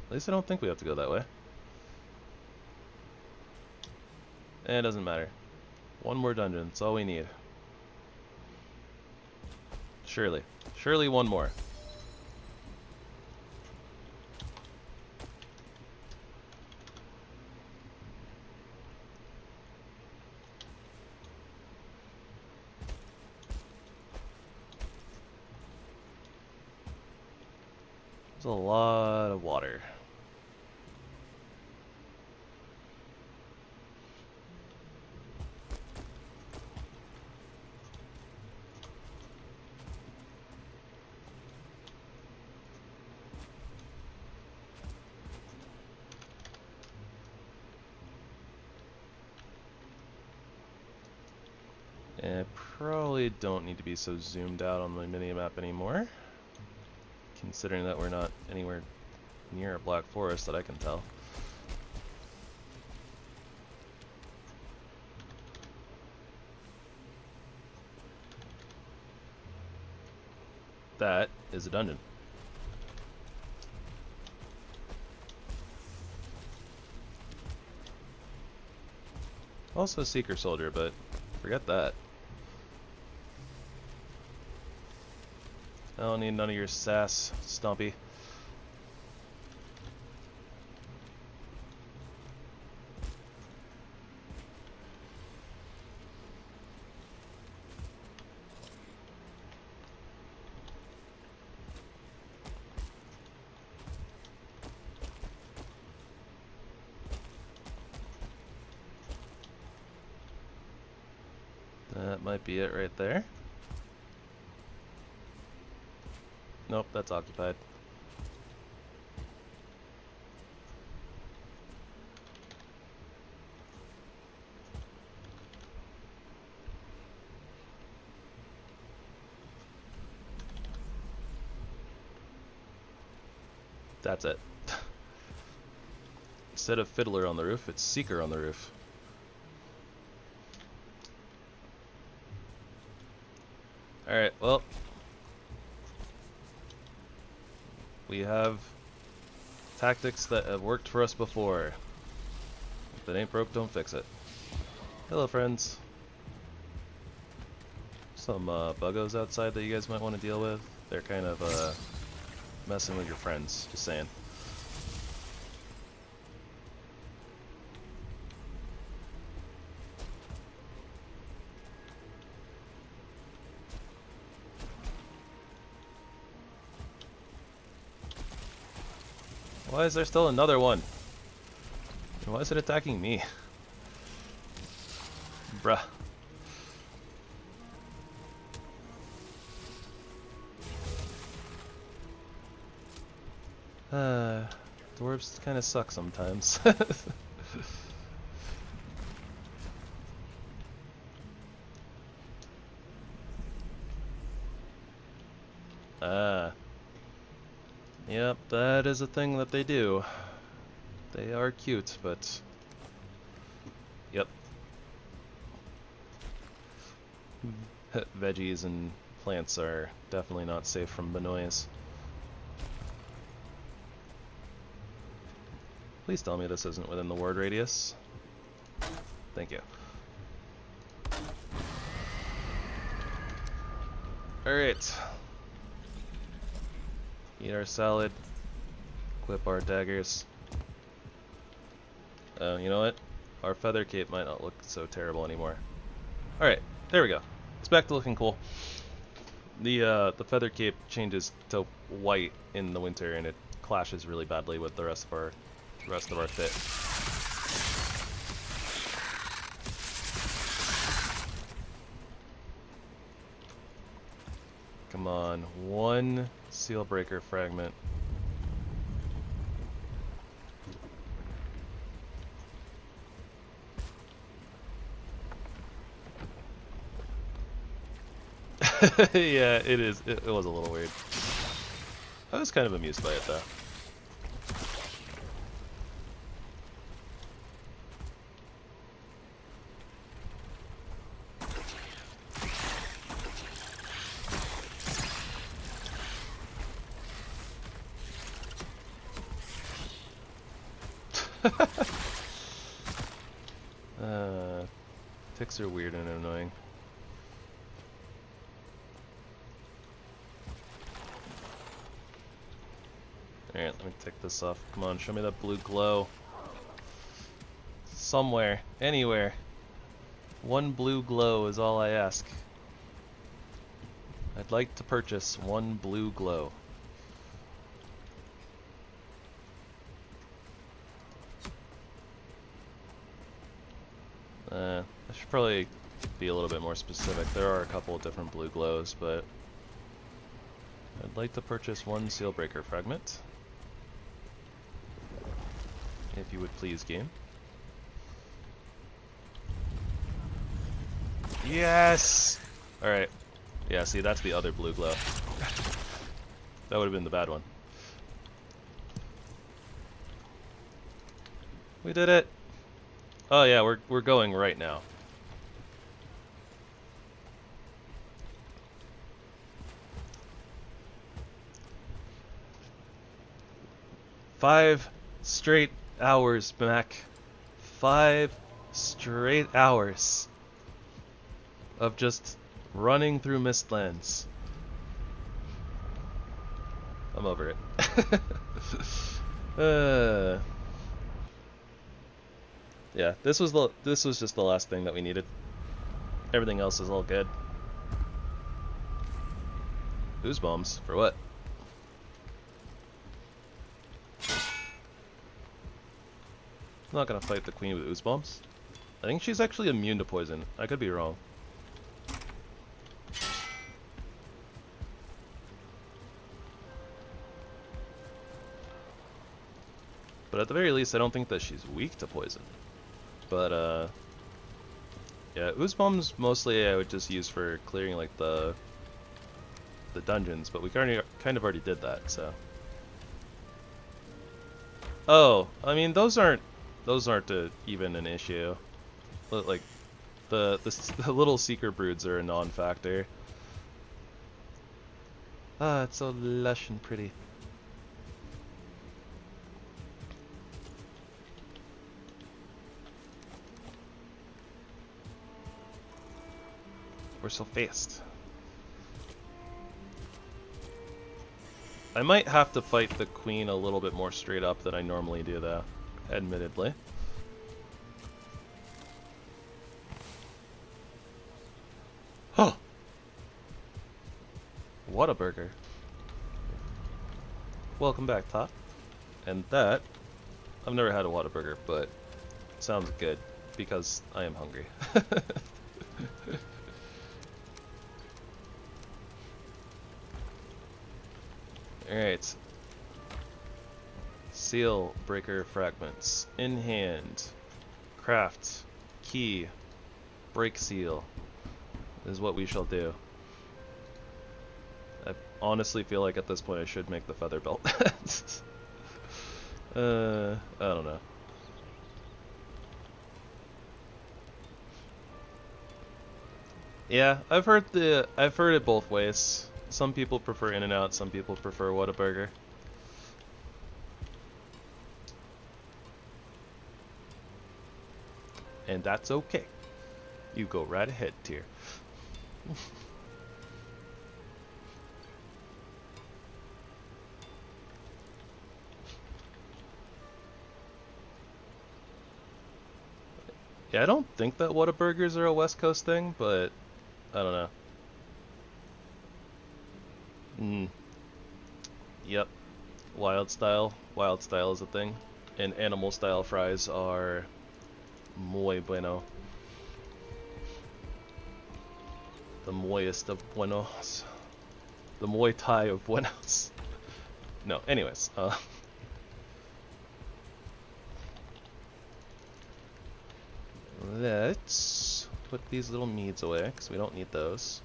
Speaker 1: At least I don't think we have to go that way. It doesn't matter. One more dungeon, that's all we need. Surely. Surely one more. There's a lot of water. And I probably don't need to be so zoomed out on my mini-map anymore, considering that we're not anywhere near a black forest that I can tell. That is a dungeon. Also a Seeker Soldier, but forget that. I don't need none of your sass, Stompy. That might be it right there. Nope, that's occupied. That's it. Instead of Fiddler on the roof, it's Seeker on the roof. Alright, well, we have tactics that have worked for us before. If it ain't broke, don't fix it. Hello, friends. Some buggos outside that you guys might want to deal with. They're kind of messing with your friends, just saying. Why is there still another one? And why is it attacking me? Bruh. Dwarves kind of suck sometimes. Yep, that is a thing that they do. They are cute, but... Yep. Veggies and plants are definitely not safe from the noise. Please tell me this isn't within the word radius. Thank you. Alright. Eat our salad. Equip our daggers. You know what? Our feather cape might not look so terrible anymore. Alright, there we go. It's back to looking cool. The feather cape changes to white in the winter and it clashes really badly with the rest of our fit. Come on, one seal breaker fragment. Yeah, it is. It was a little weird. I was kind of amused by it though. Ticks are weird and annoying. Alright, let me take this off. Come on, show me that blue glow. Somewhere, anywhere. One blue glow is all I ask. I'd like to purchase one blue glow. I should probably be a little bit more specific. There are a couple of different blue glows, but I'd like to purchase one seal breaker fragment. If you would please, game. Yes! Alright. Yeah, see, that's the other blue glow. That would have been the bad one. We did it! Oh yeah, we're going right now. Five straight hours, Mac. 5 straight hours of just running through Mistlands. I'm over it. Yeah, this was just the last thing that we needed. Everything else is all good. Ooze bombs for what? I'm not gonna fight the queen with ooze bombs. I think she's actually immune to poison. I could be wrong. But at the very least, I don't think that she's weak to poison. But yeah, ooze bombs mostly I would just use for clearing like the dungeons, but we kind of already did that, so. Oh, I mean those aren't even an issue. Like the little seeker broods are a non-factor. Ah, it's so lush and pretty. We're so fast. I might have to fight the queen a little bit more straight up than I normally do though, admittedly. Oh! What a burger. Welcome back, Top. And that, I've never had a Whataburger, but it sounds good because I am hungry. Alright. Seal breaker fragments. In hand. Craft. Key. Break seal. Is what we shall do. I honestly feel like at this point I should make the feather belt. I don't know. Yeah, I've heard it both ways. Some people prefer In-N-Out, some people prefer Whataburger. And that's okay. You go right ahead, Tyr. Yeah, I don't think that Whataburgers are a West Coast thing, but I don't know. Yep. Wild style is a thing. And animal style fries are muy bueno. The moist of buenos. The Muay Thai of buenos. No, anyways. Let's put these little meads away, because we don't need those.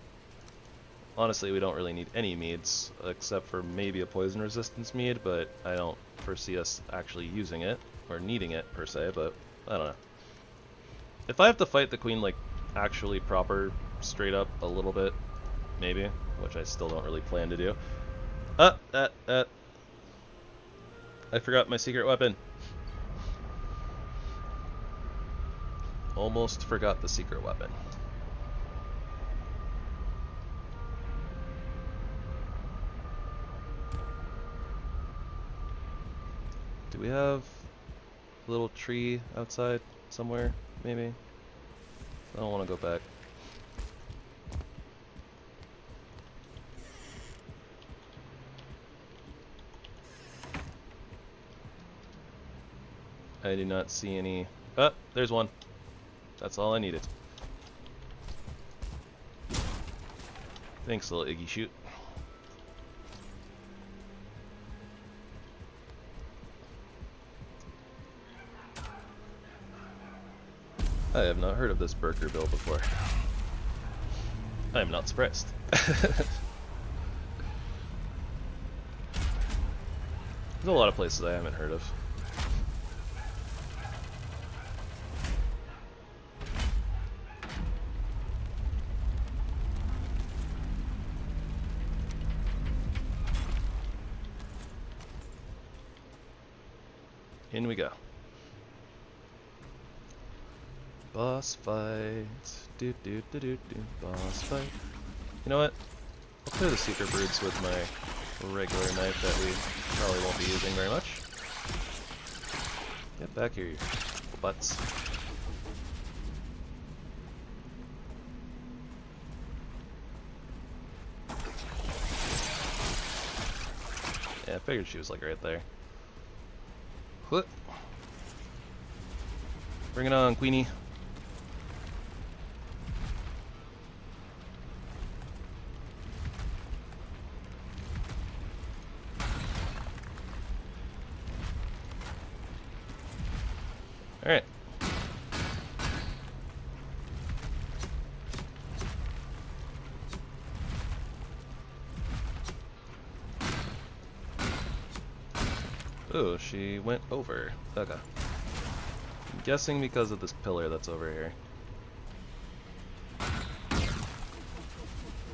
Speaker 1: Honestly, we don't really need any meads, except for maybe a poison resistance mead, but I don't foresee us actually using it, or needing it, per se, but I don't know. If I have to fight the queen, like, actually proper, straight up, a little bit, maybe, which I still don't really plan to do. I forgot my secret weapon. Almost forgot the secret weapon. Do we have a little tree outside somewhere, maybe? I don't want to go back. I do not see any. Oh, there's one. That's all I needed. Thanks, little Iggy Shoot. I have not heard of this burger bill before. I am not surprised. There's a lot of places I haven't heard of. In we go. Boss fight. Boss fight. You know what? I'll clear the secret broods with my regular knife that we probably won't be using very much. Get back here, you butts. Yeah, I figured she was like right there. What? Bring it on, Queenie. Alright. Ooh, she went over. Okay. I'm guessing because of this pillar that's over here.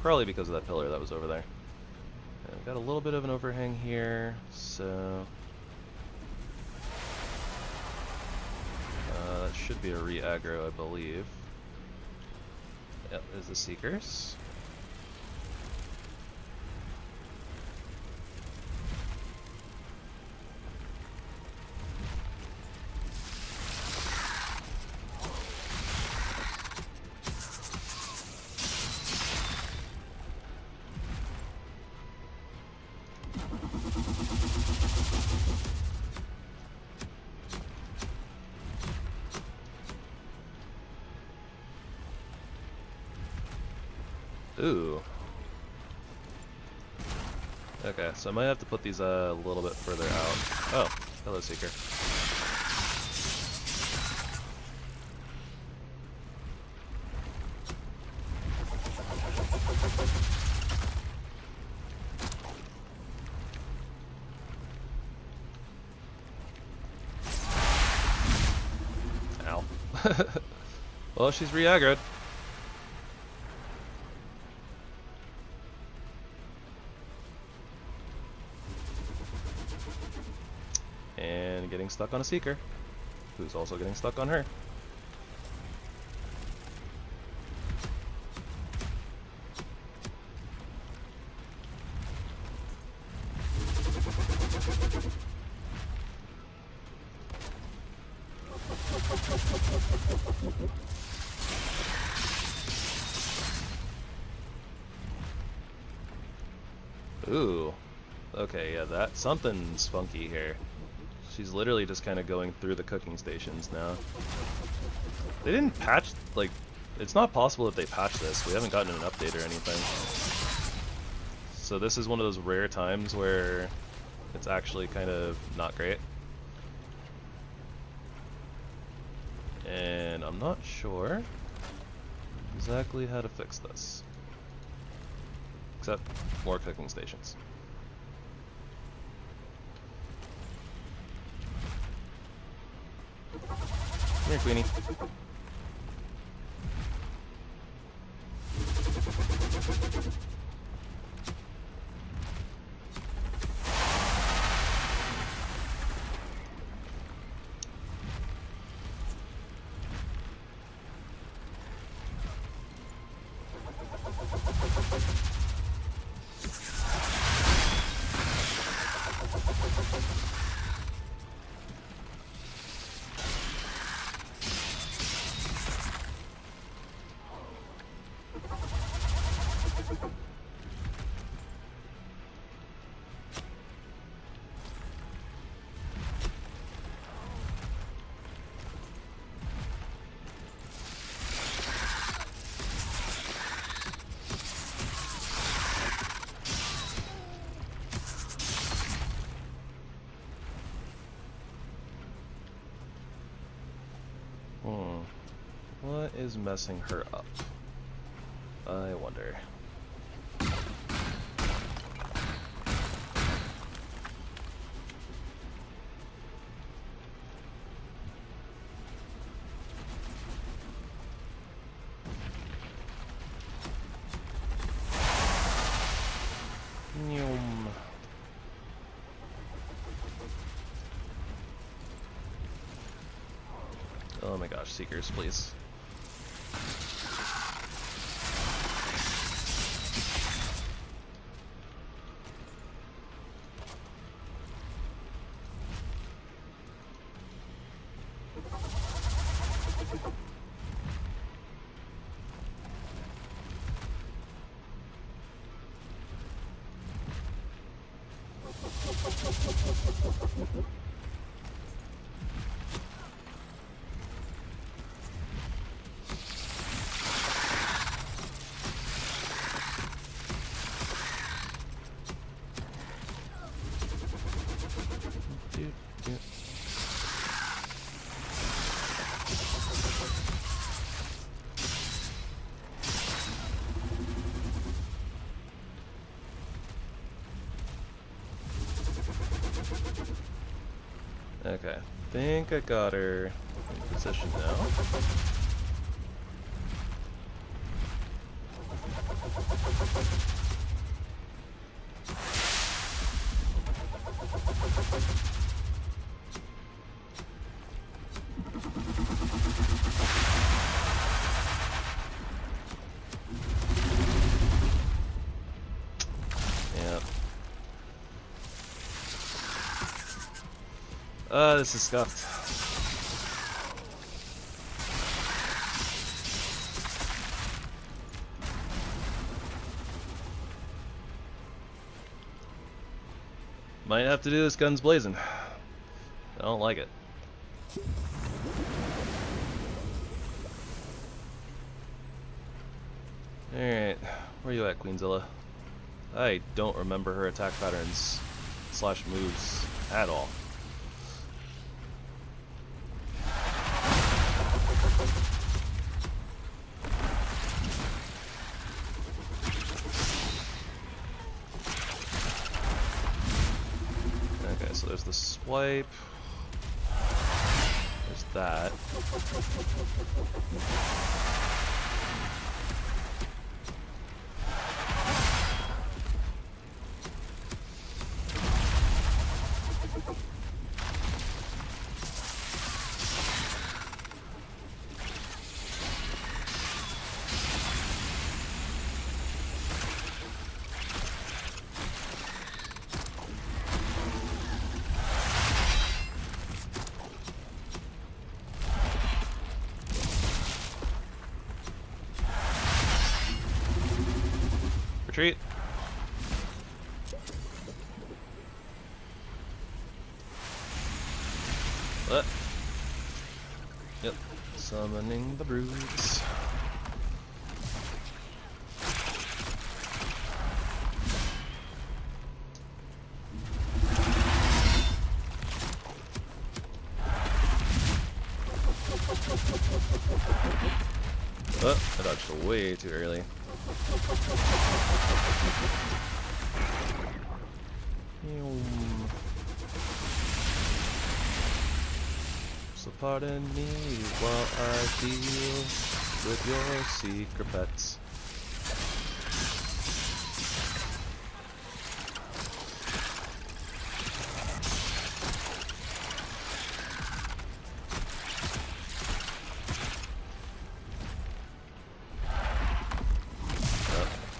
Speaker 1: Probably because of that pillar that was over there. And I've got a little bit of an overhang here, so... that should be a re-aggro, I believe. Yep, there's the Seekers. Ooh. Okay, so I might have to put these a little bit further out. Oh, hello, Seeker. Ow. Well, she's re-aggroed. getting stuck on a seeker, who's also getting stuck on her. Ooh. Okay, yeah, that something's funky here. She's literally just kind of going through the cooking stations now. They didn't patch, like, it's not possible that they patched this. We haven't gotten an update or anything. So this is one of those rare times where it's actually kind of not great. And I'm not sure exactly how to fix this. Except more cooking stations. Come here, Queenie. What is messing her up? I wonder. Oh my gosh, Seekers, please. Okay, I think I got her in position now. This is scuffed. Might have to do this guns blazing. I don't like it. Alright, where you at, Queenzilla? I don't remember her attack patterns / moves at all. Okay, so there's the swipe. There's that. Retreat. Yep. Summoning the brutes. Oh, I dodged way too early. So pardon me while I deal with your secret pets.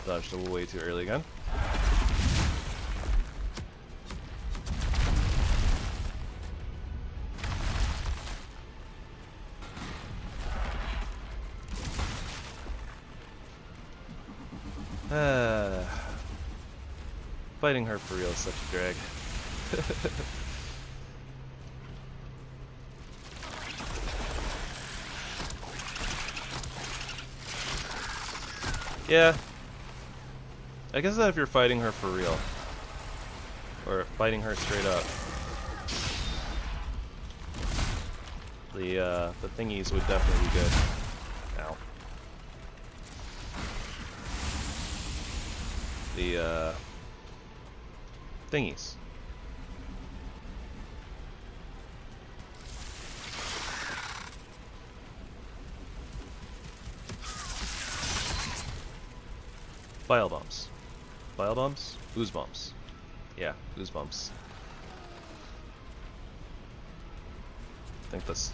Speaker 1: Dodged way too early again. Fighting her for real is such a drag. Yeah. I guess that if you're fighting her for real, or fighting her straight up, the thingies would definitely be good. Ow. The thingies. Bile bombs. Bile bombs? Ooze bombs. Yeah, ooze bombs. I think that's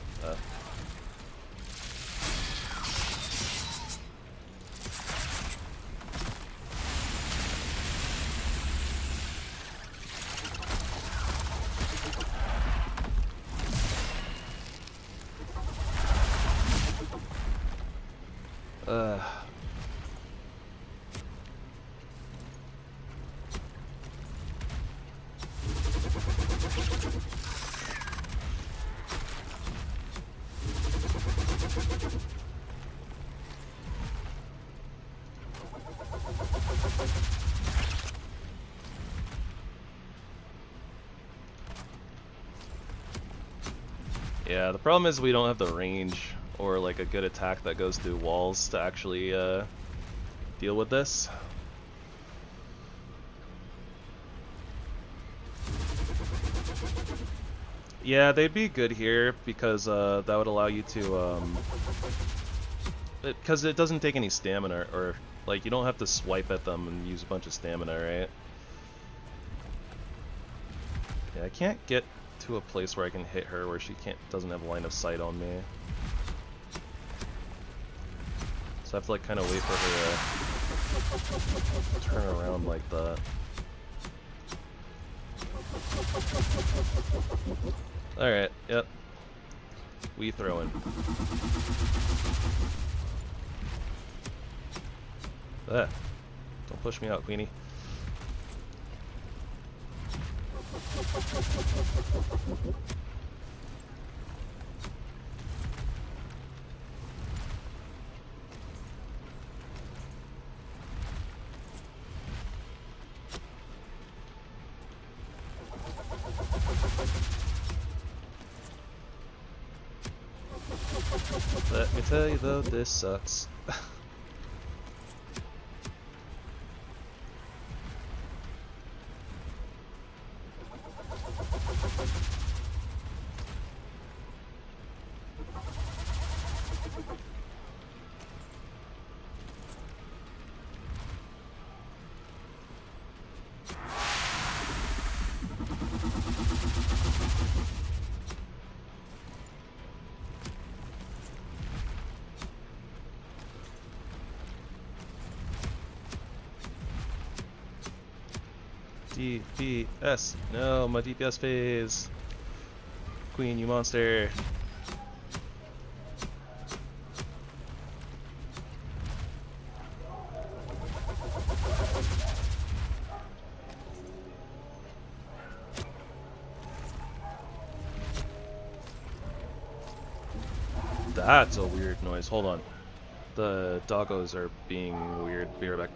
Speaker 1: yeah, the problem is we don't have the range or like a good attack that goes through walls to actually deal with this. Yeah, they'd be good here because that would allow you to because it doesn't take any stamina, or like you don't have to swipe at them and use a bunch of stamina, right? Yeah, I can't get to a place where I can hit her where she doesn't have line of sight on me. So I have to like kind of wait for her to turn around like that. Alright, yep. We throwing. Ah, don't push me out, Queenie. Let me tell you though, this sucks. DPS. No, my DPS phase. Queen, you monster. That's a weird noise. Hold on. The doggos are being weird. Be right back.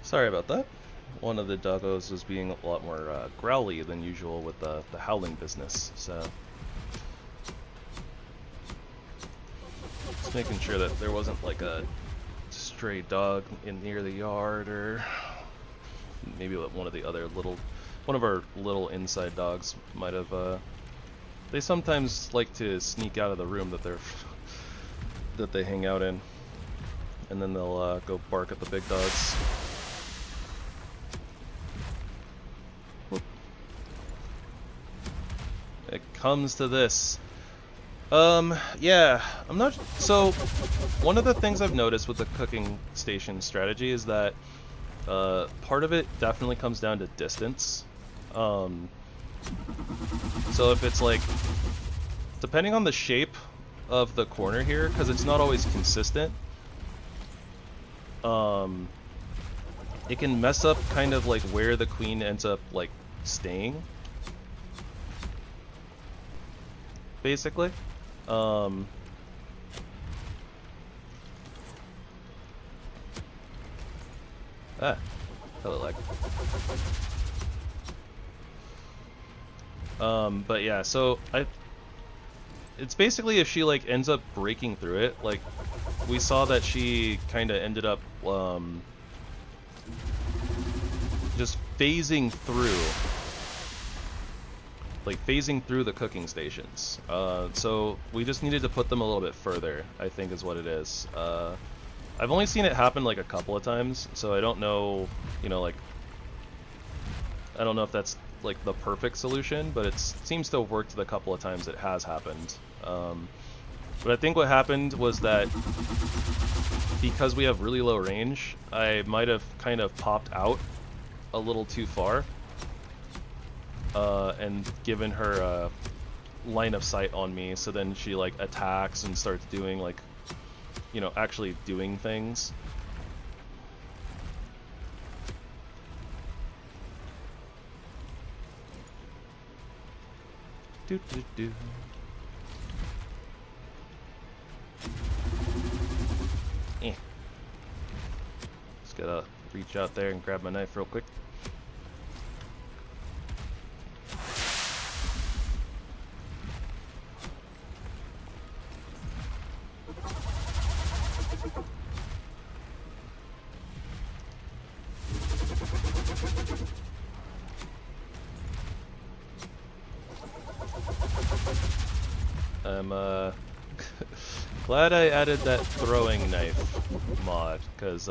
Speaker 1: Sorry about that. One of the doggos was being a lot more growly than usual with the howling business, so just making sure that there wasn't like a stray dog in near the yard, or maybe one of the other one of our little inside dogs might have. They sometimes like to sneak out of the room that they hang out in, and then they'll go bark at the big dogs. It comes to this. Yeah, I'm not. So, one of the things I've noticed with the cooking station strategy is that part of it definitely comes down to distance. So if it's like, depending on the shape of the corner here, because it's not always consistent, it can mess up kind of like where the queen ends up like staying. Basically. Hello lag. But yeah, so it's basically if she like ends up breaking through it, like we saw that she kind of ended up just phasing through the cooking stations. So we just needed to put them a little bit further, I think is what it is. I've only seen it happen like a couple of times, so I don't know, you know, like, I don't know if that's like the perfect solution, but it seems to have worked the couple of times it has happened. But I think what happened was that because we have really low range, I might have kind of popped out a little too far. And given her line of sight on me, so then she like attacks and starts doing like, you know, actually doing things. Do do do. Just gotta reach out there and grab my knife real quick. I'm glad I added that throwing knife mod, because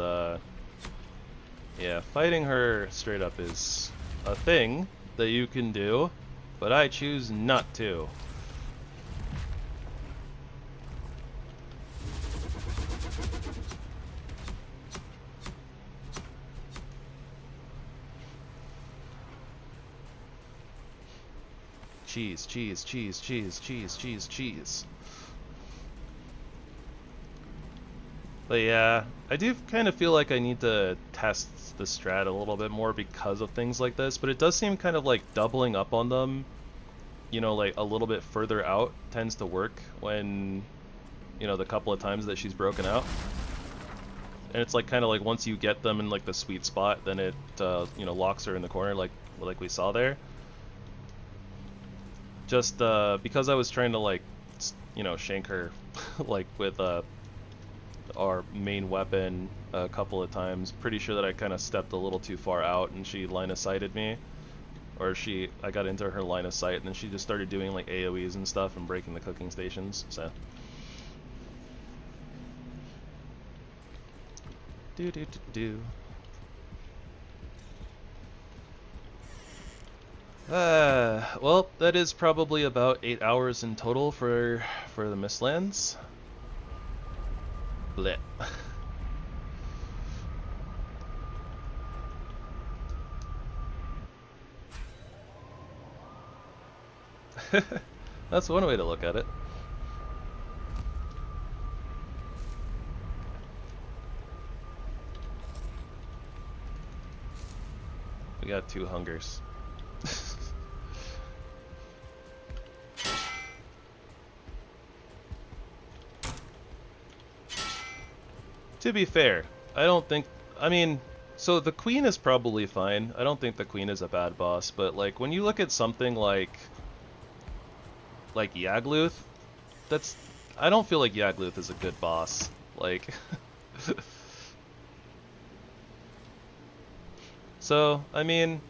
Speaker 1: yeah, fighting her straight up is a thing that you can do, but I choose not to. Cheese, cheese, cheese, cheese, cheese, cheese, cheese. But yeah, I do kind of feel like I need to test the strat a little bit more because of things like this, but it does seem kind of like doubling up on them, you know, like a little bit further out tends to work when, you know, the couple of times that she's broken out. And it's like kind of like once you get them in like the sweet spot, then it, you know, locks her in the corner like we saw there. Just because I was trying to like, you know, shank her like with our main weapon a couple of times. Pretty sure that I kind of stepped a little too far out and she line of sighted me. Or I got into her line of sight and then she just started doing like AoEs and stuff and breaking the cooking stations, so. Well, that is probably about 8 hours in total for the Mistlands. Blech. That's one way to look at it. We got 2 hungers. To be fair, I don't think, I mean, so the queen is probably fine. I don't think the queen is a bad boss, but like when you look at something like Yagluth, I don't feel like Yagluth is a good boss. Like so, I mean,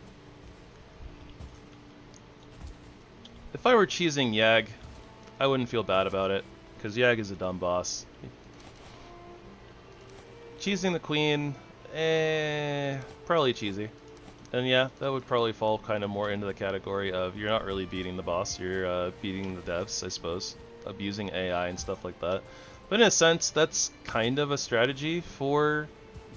Speaker 1: if I were cheesing Yag, I wouldn't feel bad about it, because Yag is a dumb boss. Cheesing the queen, probably cheesy. And yeah, that would probably fall kind of more into the category of you're not really beating the boss, you're beating the devs, I suppose. Abusing AI and stuff like that. But in a sense, that's kind of a strategy for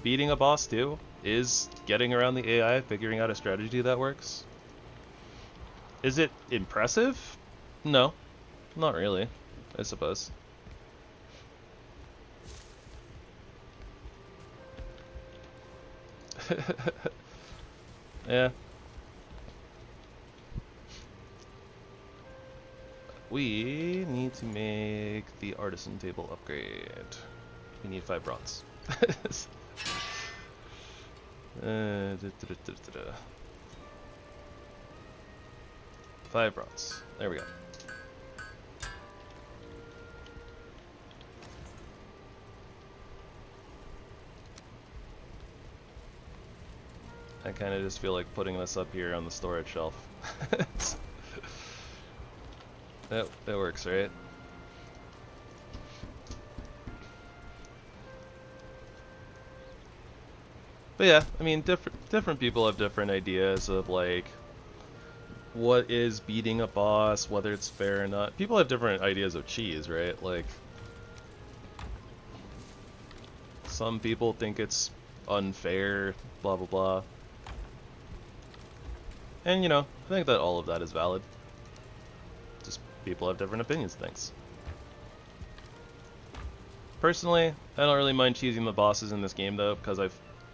Speaker 1: beating a boss too, is getting around the AI, figuring out a strategy that works. Is it impressive? No, not really, I suppose. Yeah. We need to make the artisan table upgrade. We need 5 bronze. 5 bronze. There we go. I kind of just feel like putting this up here on the storage shelf. that works, right? But yeah, I mean, different people have different ideas of like what is beating a boss, whether it's fair or not. People have different ideas of cheese, right? Like some people think it's unfair, blah blah blah. And, you know, I think that all of that is valid. Just people have different opinions of things. Personally, I don't really mind cheesing the bosses in this game, though, because I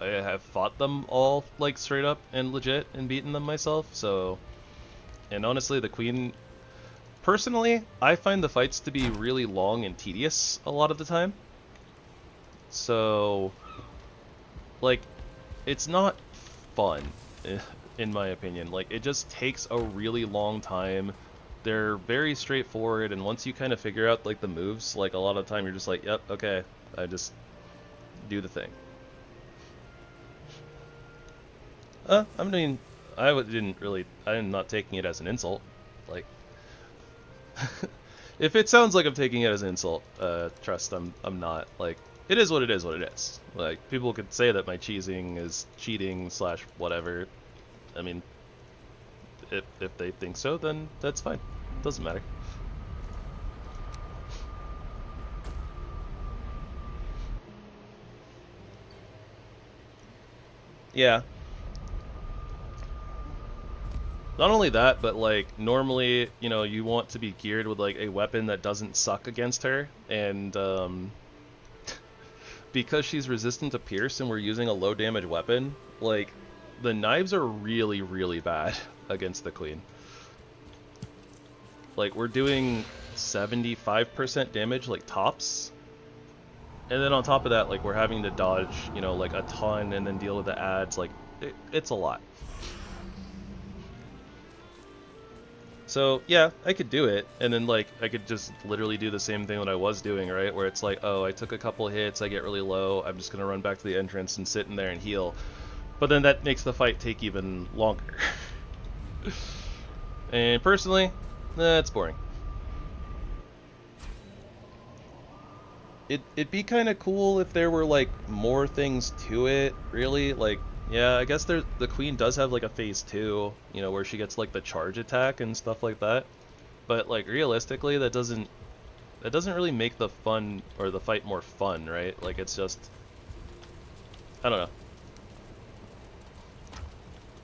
Speaker 1: have fought them all, like, straight up and legit and beaten them myself, so... And honestly, the queen... Personally, I find the fights to be really long and tedious a lot of the time. So... Like, it's not fun. In my opinion. Like, it just takes a really long time. They're very straightforward, and once you kind of figure out, like, the moves, like, a lot of the time you're just like, yep, okay, I just do the thing. I mean, I'm not taking it as an insult. Like, if it sounds like I'm taking it as an insult, trust, I'm not. Like, it is what it is what it is. Like, people could say that my cheesing is cheating / whatever. I mean, if they think so, then that's fine. Doesn't matter. Yeah. Not only that, but like normally, you know, you want to be geared with like a weapon that doesn't suck against her, and because she's resistant to pierce and we're using a low damage weapon, like, the knives are really, really bad against the queen. Like, we're doing 75% damage, like, tops. And then on top of that, like, we're having to dodge, you know, like, a ton and then deal with the ads. Like, it's a lot. So, yeah, I could do it, and then, like, I could just literally do the same thing that I was doing, right? Where it's like, oh, I took a couple hits, I get really low, I'm just gonna run back to the entrance and sit in there and heal. But then that makes the fight take even longer. And personally, it's boring. It'd be kind of cool if there were, like, more things to it, really. Like, yeah, I guess the queen does have, like, a phase 2, you know, where she gets, like, the charge attack and stuff like that. But, like, realistically, that doesn't really make the fun, or the fight more fun, right? Like, it's just, I don't know.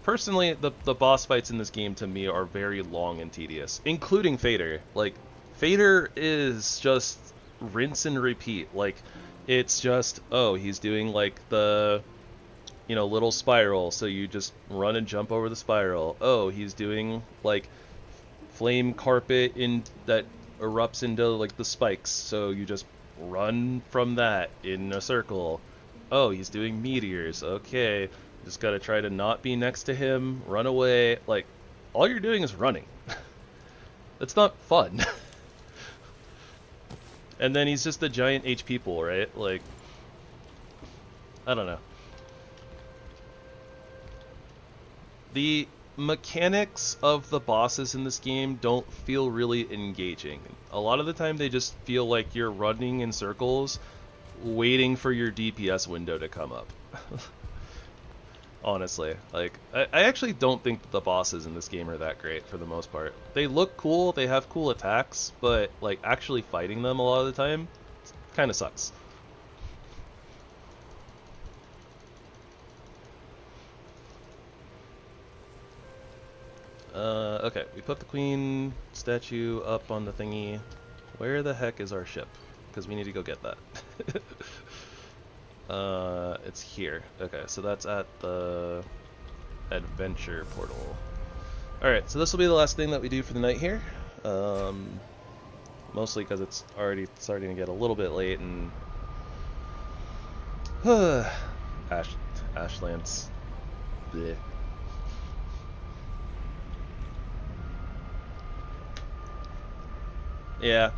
Speaker 1: Personally, the boss fights in this game, to me, are very long and tedious, including Fader. Like, Fader is just rinse and repeat. Like, it's just, oh, he's doing, like, the, you know, little spiral, so you just run and jump over the spiral. Oh, he's doing, like, flame carpet in that erupts into, like, the spikes, so you just run from that in a circle. Oh, he's doing meteors. Okay, just gotta try to not be next to him, run away. Like, all you're doing is running. That's not fun. And then he's just a giant HP pool, right? Like, I don't know. The mechanics of the bosses in this game don't feel really engaging. A lot of the time they just feel like you're running in circles, waiting for your DPS window to come up. Honestly, like, I actually don't think that the bosses in this game are that great for the most part. They look cool, they have cool attacks, but, like, actually fighting them a lot of the time kind of sucks. Okay, we put the queen statue up on the thingy. Where the heck is our ship? Because we need to go get that. It's here. Okay, so that's at the adventure portal. Alright, so this will be the last thing that we do for the night here. Mostly because it's already starting to get a little bit late and... Ashlands. Blech. Yeah.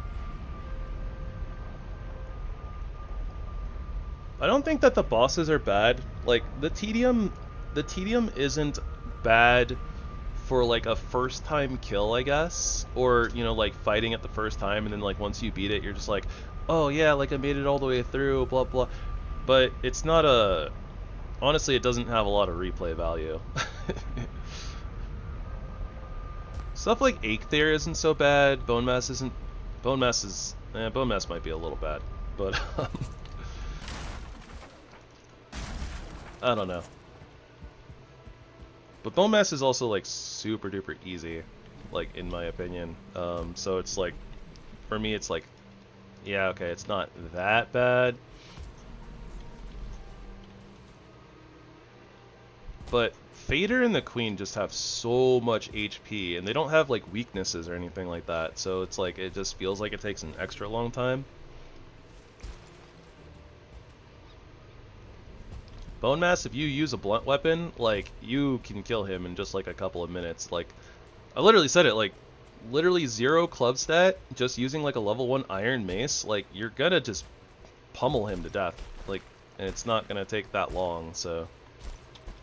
Speaker 1: I don't think that the bosses are bad. Like, the tedium isn't bad for, like, a first time kill, I guess. Or, you know, like, fighting it the first time and then, like, once you beat it, you're just like, oh yeah, like, I made it all the way through, blah blah. But it's not a... Honestly, it doesn't have a lot of replay value. Stuff like Aether isn't so bad. Bone Mass isn't... Bone Mass is... Bone Mass might be a little bad, but... I don't know. But Bone Mass is also, like, super duper easy, like, in my opinion. So it's like, for me it's like, yeah, okay, it's not that bad. But Fader and the Queen just have so much HP, and they don't have, like, weaknesses or anything like that, so it's like, it just feels like it takes an extra long time. Bone Mass, if you use a blunt weapon, like, you can kill him in just, like, a couple of minutes. Like, I literally said it, like, literally 0 club stat, just using, like, a level 1 iron mace, like, you're gonna just pummel him to death. Like, and it's not gonna take that long, so...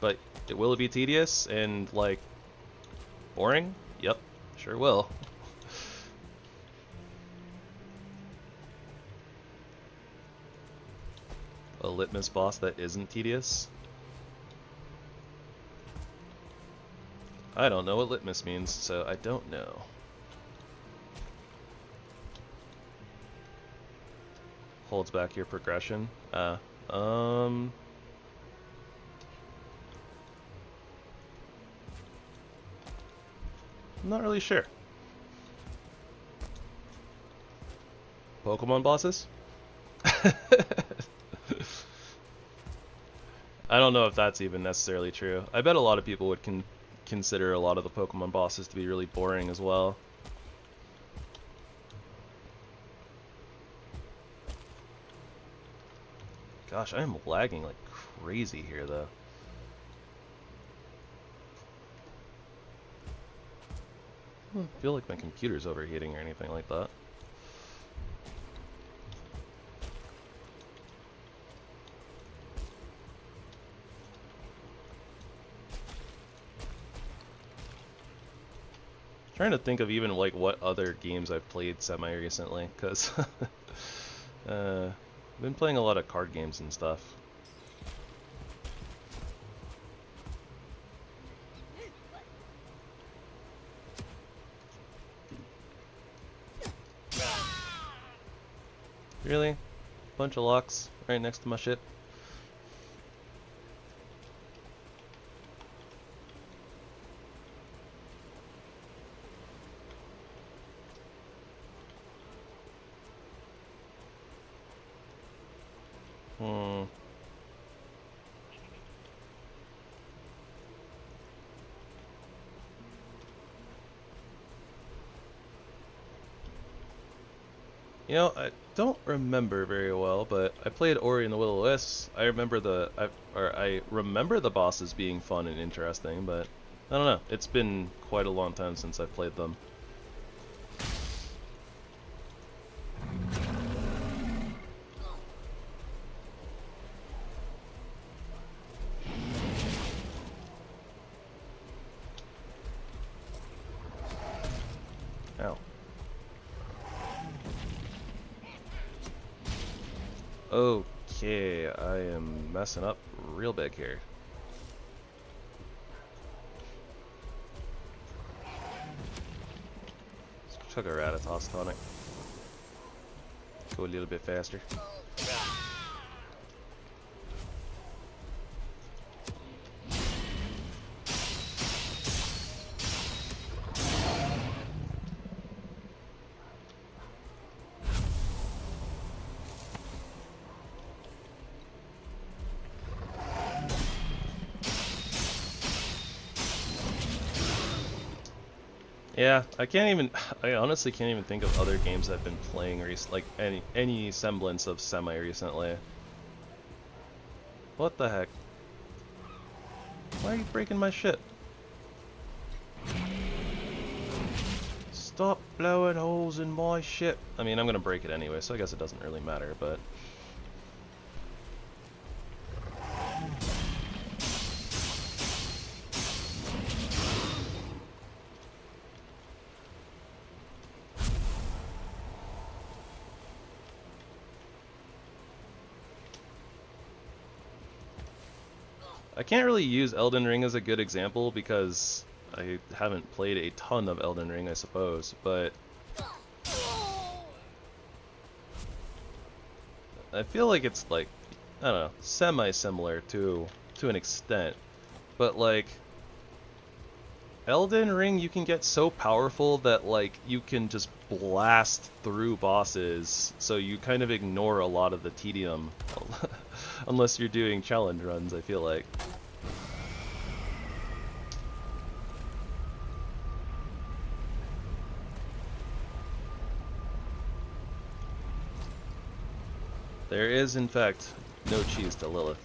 Speaker 1: But, will it be tedious and, like, boring? Yep, sure will. A litmus boss that isn't tedious? I don't know what litmus means, so I don't know. Holds back your progression? I'm not really sure. Pokemon bosses? I don't know if that's even necessarily true. I bet a lot of people would consider a lot of the Pokemon bosses to be really boring as well. Gosh, I am lagging like crazy here though. I don't feel like my computer's overheating or anything like that. Trying to think of even like what other games I've played semi-recently, because I've been playing a lot of card games and stuff. Really? Bunch of locks right next to my ship. You know, I don't remember very well, but I played Ori and the Will of the Wisps. I remember I remember the bosses being fun and interesting, but I don't know. It's been quite a long time since I've played them. Ow. Okay, I am messing up real big here. Let's chuck a Ratatoss tonic. Go a little bit faster. Yeah, I honestly can't even think of other games I've been playing like any semblance of semi-recently. What the heck? Why are you breaking my shit? Stop blowing holes in my ship. I mean, I'm gonna break it anyway, so I guess it doesn't really matter, but... I can't really use Elden Ring as a good example because I haven't played a ton of Elden Ring, I suppose, but I feel like it's like, I don't know, semi-similar to an extent, but like Elden Ring, you can get so powerful that like you can just blast through bosses, so you kind of ignore a lot of the tedium unless you're doing challenge runs, I feel like. There is, in fact, no cheese to Lilith.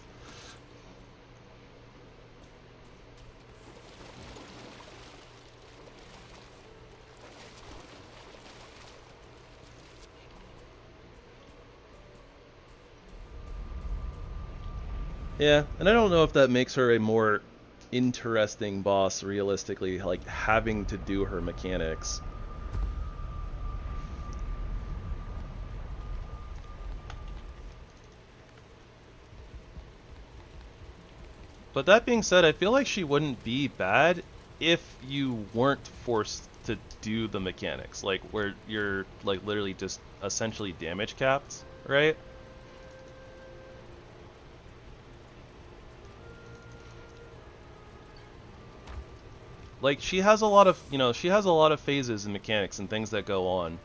Speaker 1: Yeah, and I don't know if that makes her a more interesting boss, realistically, like having to do her mechanics. But that being said, I feel like she wouldn't be bad if you weren't forced to do the mechanics, like where you're like literally just essentially damage capped, right? Like she has a lot of, she has a lot of phases and mechanics and things that go on,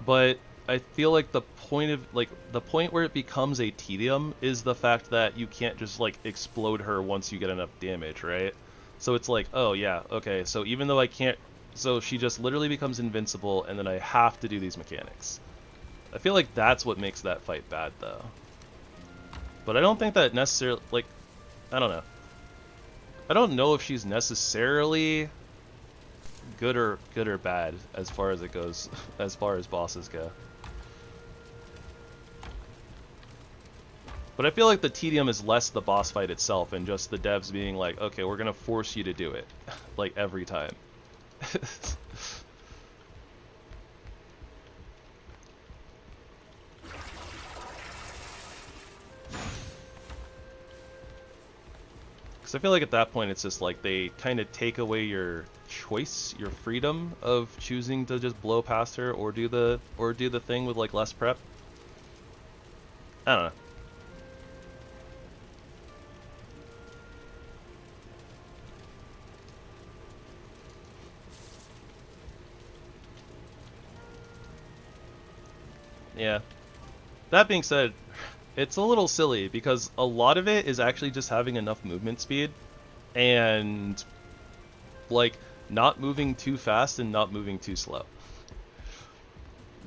Speaker 1: but I feel like the point of the point where it becomes a tedium is the fact that you can't just like explode her once you get enough damage, right? So it's like, oh yeah, okay, so even though I can't, so she just literally becomes invincible, and then I have to do these mechanics. I feel like that's what makes that fight bad, though. But I don't think that necessarily, like, I don't know. I don't know if she's necessarily good or bad as far as it goes, as far as bosses go. But I feel like the tedium is less the boss fight itself and just the devs being like, okay, we're gonna force you to do it, like every time. Because I feel like at that point it's just like they kind of take away your choice, your freedom of choosing to just blow past her or do the thing with like less prep. I don't know. Yeah. That being said, it's a little silly because a lot of it is actually just having enough movement speed and like not moving too fast and not moving too slow.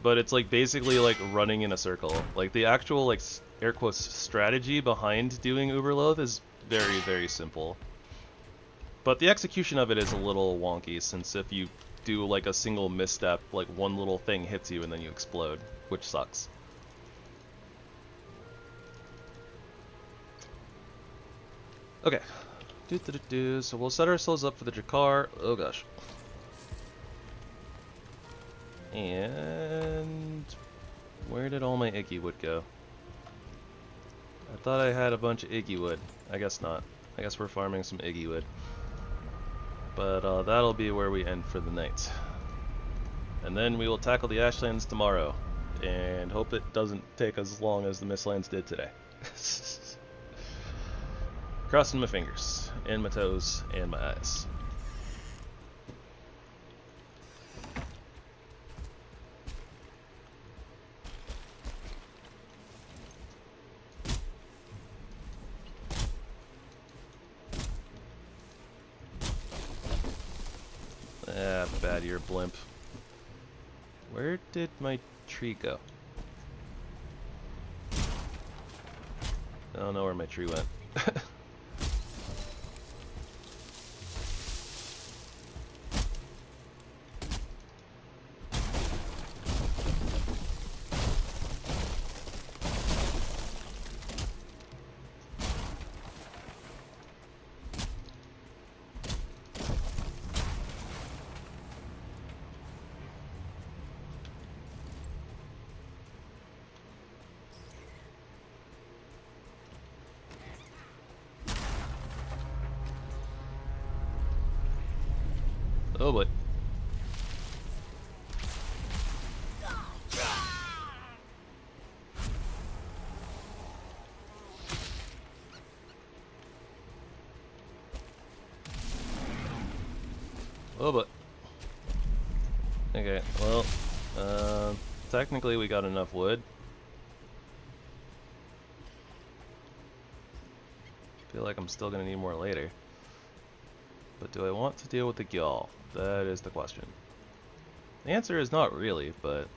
Speaker 1: But it's like basically like running in a circle. Like the actual like air quotes strategy behind doing Uberloath is very, very simple. But the execution of it is a little wonky since if you do like a single misstep, like one little thing hits you and then you explode, which sucks. Okay. So we'll set ourselves up for the Jakar. Oh gosh. And where did all my Iggy wood go? I thought I had a bunch of Iggy wood. I guess not. I guess we're farming some Iggy wood. But that'll be where we end for the night. And then we will tackle the Ashlands tomorrow. And hope it doesn't take as long as the Mistlands did today. Crossing my fingers, and my toes, and my eyes. Ah, bad ear blimp. Where did my tree go? I don't know where my tree went. Oh boy. Oh boy. Okay, well, technically we got enough wood. Feel like I'm still gonna need more later. But do I want to deal with the Gyal? That is the question. The answer is not really, but...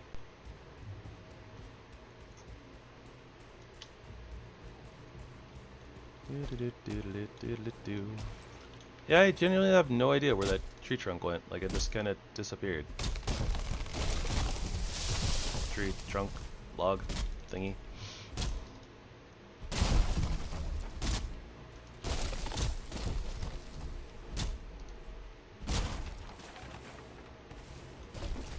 Speaker 1: Yeah, I genuinely have no idea where that tree trunk went. Like, it just kind of disappeared. Tree trunk log thingy.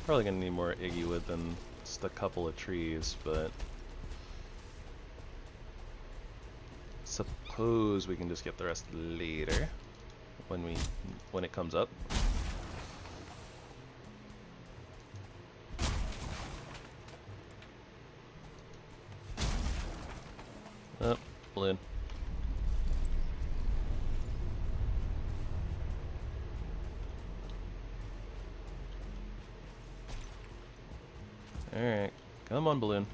Speaker 1: Probably gonna need more Iggy wood than just a couple of trees, but suppose we can just get the rest later when it comes up. Oh, balloon. Alright, Come on, balloon.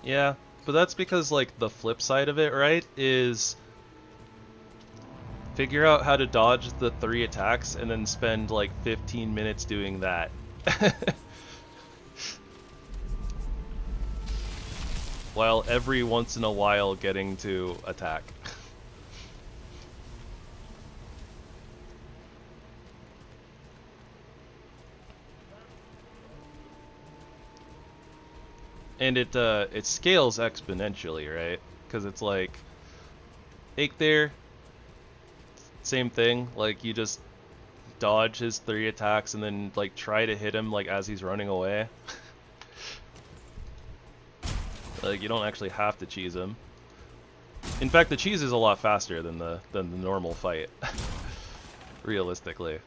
Speaker 1: Yeah, but that's because, like, the flip side of it, right, is figure out how to dodge the 3 attacks and then spend, like, 15 minutes doing that. While every once in a while getting to attack. And it scales exponentially, right? Because it's like, Eikthyr, same thing. Like, you just dodge his 3 attacks and then, like, try to hit him, like, as he's running away. Like, you don't actually have to cheese him. In fact, the cheese is a lot faster than the normal fight. Realistically.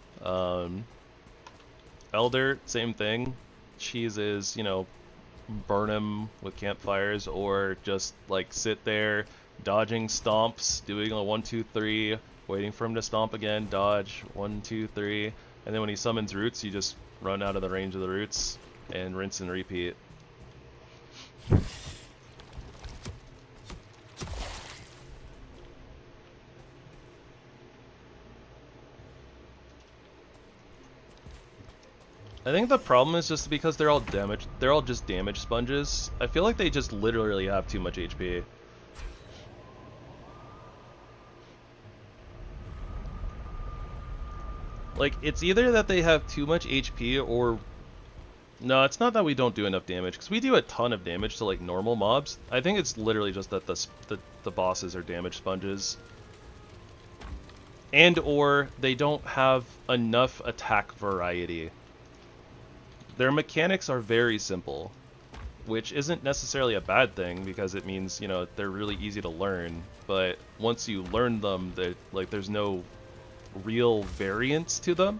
Speaker 1: Elder, same thing. Cheese is, you know, burn him with campfires, or just like sit there dodging stomps, doing a 1 2 3, waiting for him to stomp again, dodge 1 2 3, and then when he summons roots you just run out of the range of the roots and rinse and repeat. I think the problem is just because they're all just damage sponges. I feel like they just literally have too much HP. Like, it's either that they have too much HP or... No, it's not that we don't do enough damage, because we do a ton of damage to, like, normal mobs. I think it's literally just that the bosses are damage sponges. And or they don't have enough attack variety. Their mechanics are very simple, which isn't necessarily a bad thing because it means, you know, they're really easy to learn, but once you learn them, like, there's no real variance to them.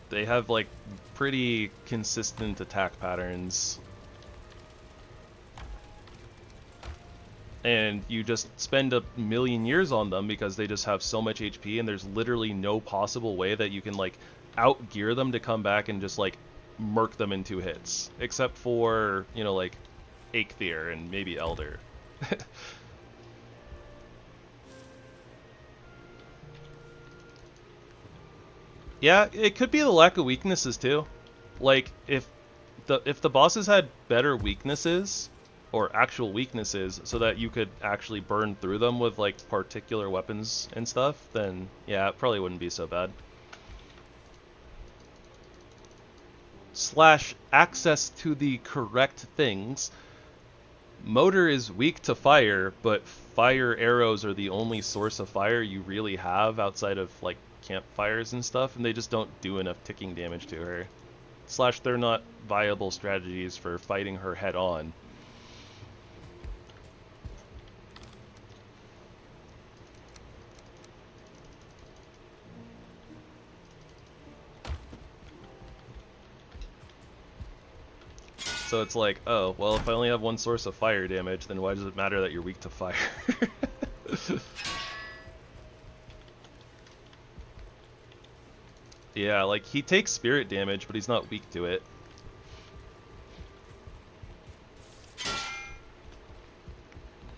Speaker 1: They have, like, pretty consistent attack patterns. And you just spend a million years on them because they just have so much HP, and there's literally no possible way that you can, like, outgear them to come back and just, like, murk them in 2 hits. Except for, you know, like, Eikthyr and maybe Elder. Yeah, it could be the lack of weaknesses too. Like, if the bosses had better weaknesses, or actual weaknesses, so that you could actually burn through them with, like, particular weapons and stuff, then yeah, it probably wouldn't be so bad. / access to the correct things. Motor is weak to fire, but fire arrows are the only source of fire you really have outside of, like, campfires and stuff, and they just don't do enough ticking damage to her. / they're not viable strategies for fighting her head on. So it's like, oh, well, if I only have one source of fire damage, then why does it matter that you're weak to fire? Yeah, like, he takes spirit damage, but he's not weak to it.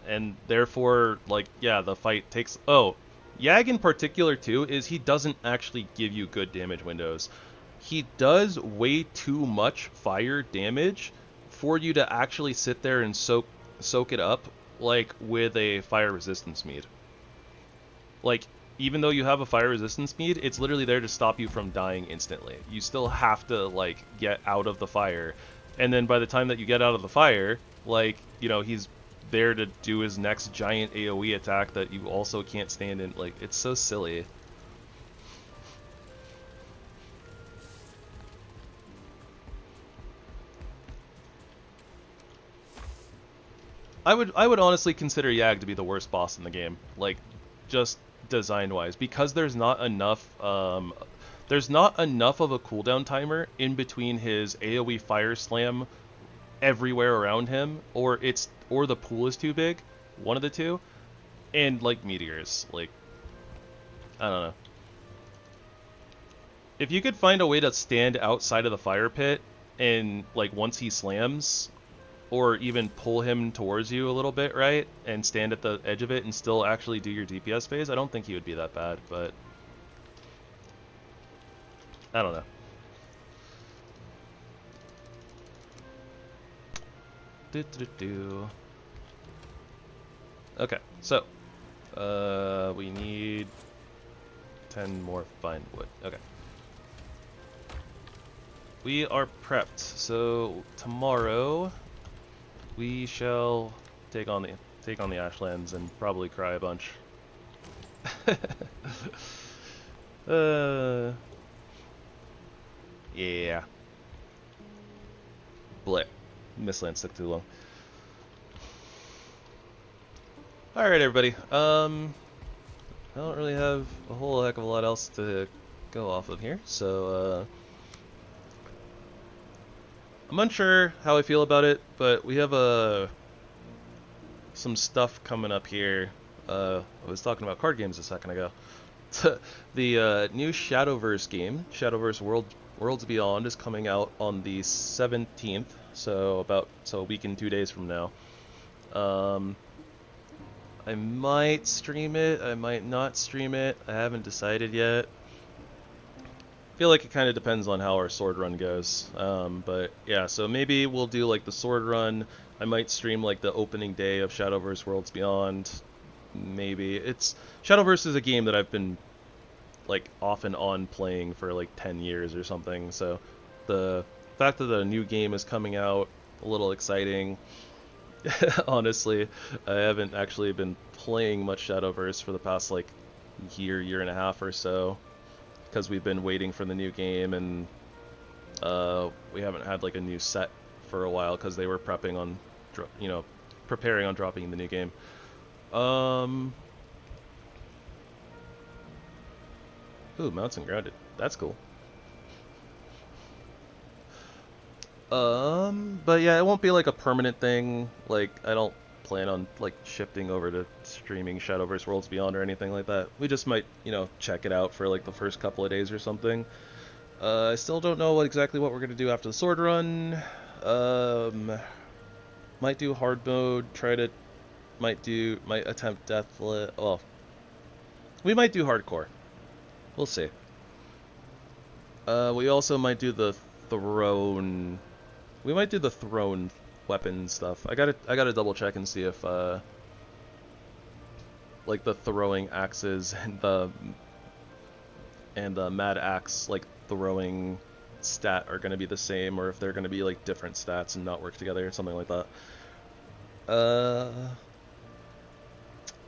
Speaker 1: And therefore, like, yeah, the fight takes... Oh, Yag in particular, too, is he doesn't actually give you good damage windows. He does way too much fire damage for you to actually sit there and soak it up, like, with a fire resistance mead. Like, even though you have a fire resistance mead, it's literally there to stop you from dying instantly. You still have to, like, get out of the fire. And then by the time that you get out of the fire, like, you know, he's there to do his next giant AoE attack that you also can't stand in. Like, it's so silly. I would honestly consider Yag to be the worst boss in the game, like just design wise, because there's not enough of a cooldown timer in between his AoE fire slam everywhere around him, or the pool is too big, one of the two, and like meteors. Like, I don't know. If you could find a way to stand outside of the fire pit and like once he slams, or even pull him towards you a little bit, right, and stand at the edge of it and still actually do your DPS phase, I don't think he would be that bad, but I don't know. Okay, so we need 10 more fine wood. Okay. We are prepped, so tomorrow we shall take on the Ashlands and probably cry a bunch. Yeah. Bleh. Mistlands took too long. Alright, everybody. I don't really have a whole heck of a lot else to go off of here, so I'm unsure how I feel about it, but we have some stuff coming up here. I was talking about card games a second ago. The new Shadowverse game, Shadowverse Worlds Beyond, is coming out on the 17th, so a week and 2 days from now. I might stream it, I might not stream it, I haven't decided yet. I feel like it kind of depends on how our sword run goes, but yeah, so maybe we'll do like the sword run. I might stream like the opening day of Shadowverse Worlds Beyond. Maybe. Shadowverse is a game that I've been like off and on playing for like 10 years or something, so the fact that a new game is coming out, a little exciting. Honestly, I haven't actually been playing much Shadowverse for the past like year and a half or so, because we've been waiting for the new game, and we haven't had like a new set for a while because they were prepping on, preparing on dropping the new game. Ooh, mounts and grounded. That's cool. But yeah, it won't be like a permanent thing. Like, I don't plan on like shifting over to streaming Shadowverse Worlds Beyond or anything like that. We just might, check it out for like the first couple of days or something. I still don't know exactly what we're gonna do after the sword run. Might do hard mode. Might attempt deathlit. Well, we might do hardcore. We'll see. We also might do the throne. We might do the throne weapon stuff. I gotta double check and see if like the throwing axes and the mad axe like throwing stat are gonna be the same, or if they're gonna be like different stats and not work together or something like that.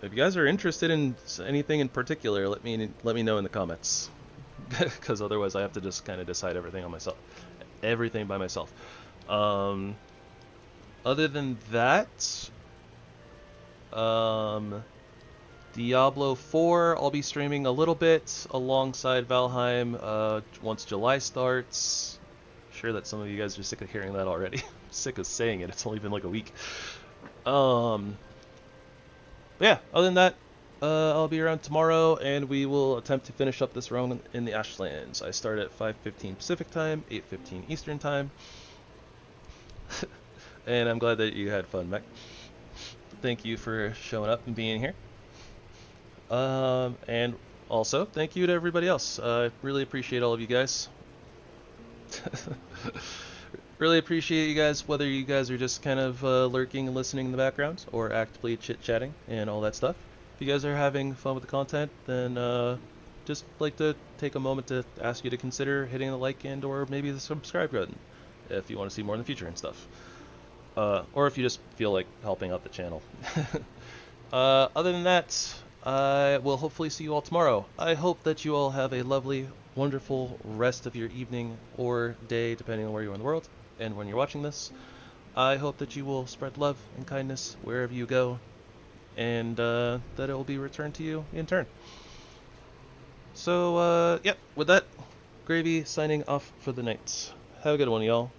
Speaker 1: If you guys are interested in anything in particular, let me know in the comments, because otherwise I have to just kind of decide everything by myself. Other than that, Diablo 4 I'll be streaming a little bit alongside Valheim once July starts. I'm sure that some of you guys are sick of hearing that already. I'm sick of saying it. It's only been like a week. Yeah, other than that, I'll be around tomorrow, and we will attempt to finish up this run in the Ashlands. I start at 5:15 Pacific time, 8:15 Eastern time. And I'm glad that you had fun, Mac. Thank you for showing up and being here. And also, thank you to everybody else. I really appreciate all of you guys. Really appreciate you guys, whether you guys are just kind of lurking and listening in the background, or actively chit-chatting and all that stuff. If you guys are having fun with the content, then just like to take a moment to ask you to consider hitting the like and or maybe the subscribe button if you want to see more in the future and stuff. Or if you just feel like helping out the channel. Other than that, I will hopefully see you all tomorrow. I hope that you all have a lovely, wonderful rest of your evening or day, depending on where you are in the world and when you're watching this. I hope that you will spread love and kindness wherever you go, and that it will be returned to you in turn. So, yeah, with that, Gravy signing off for the night. Have a good one, y'all.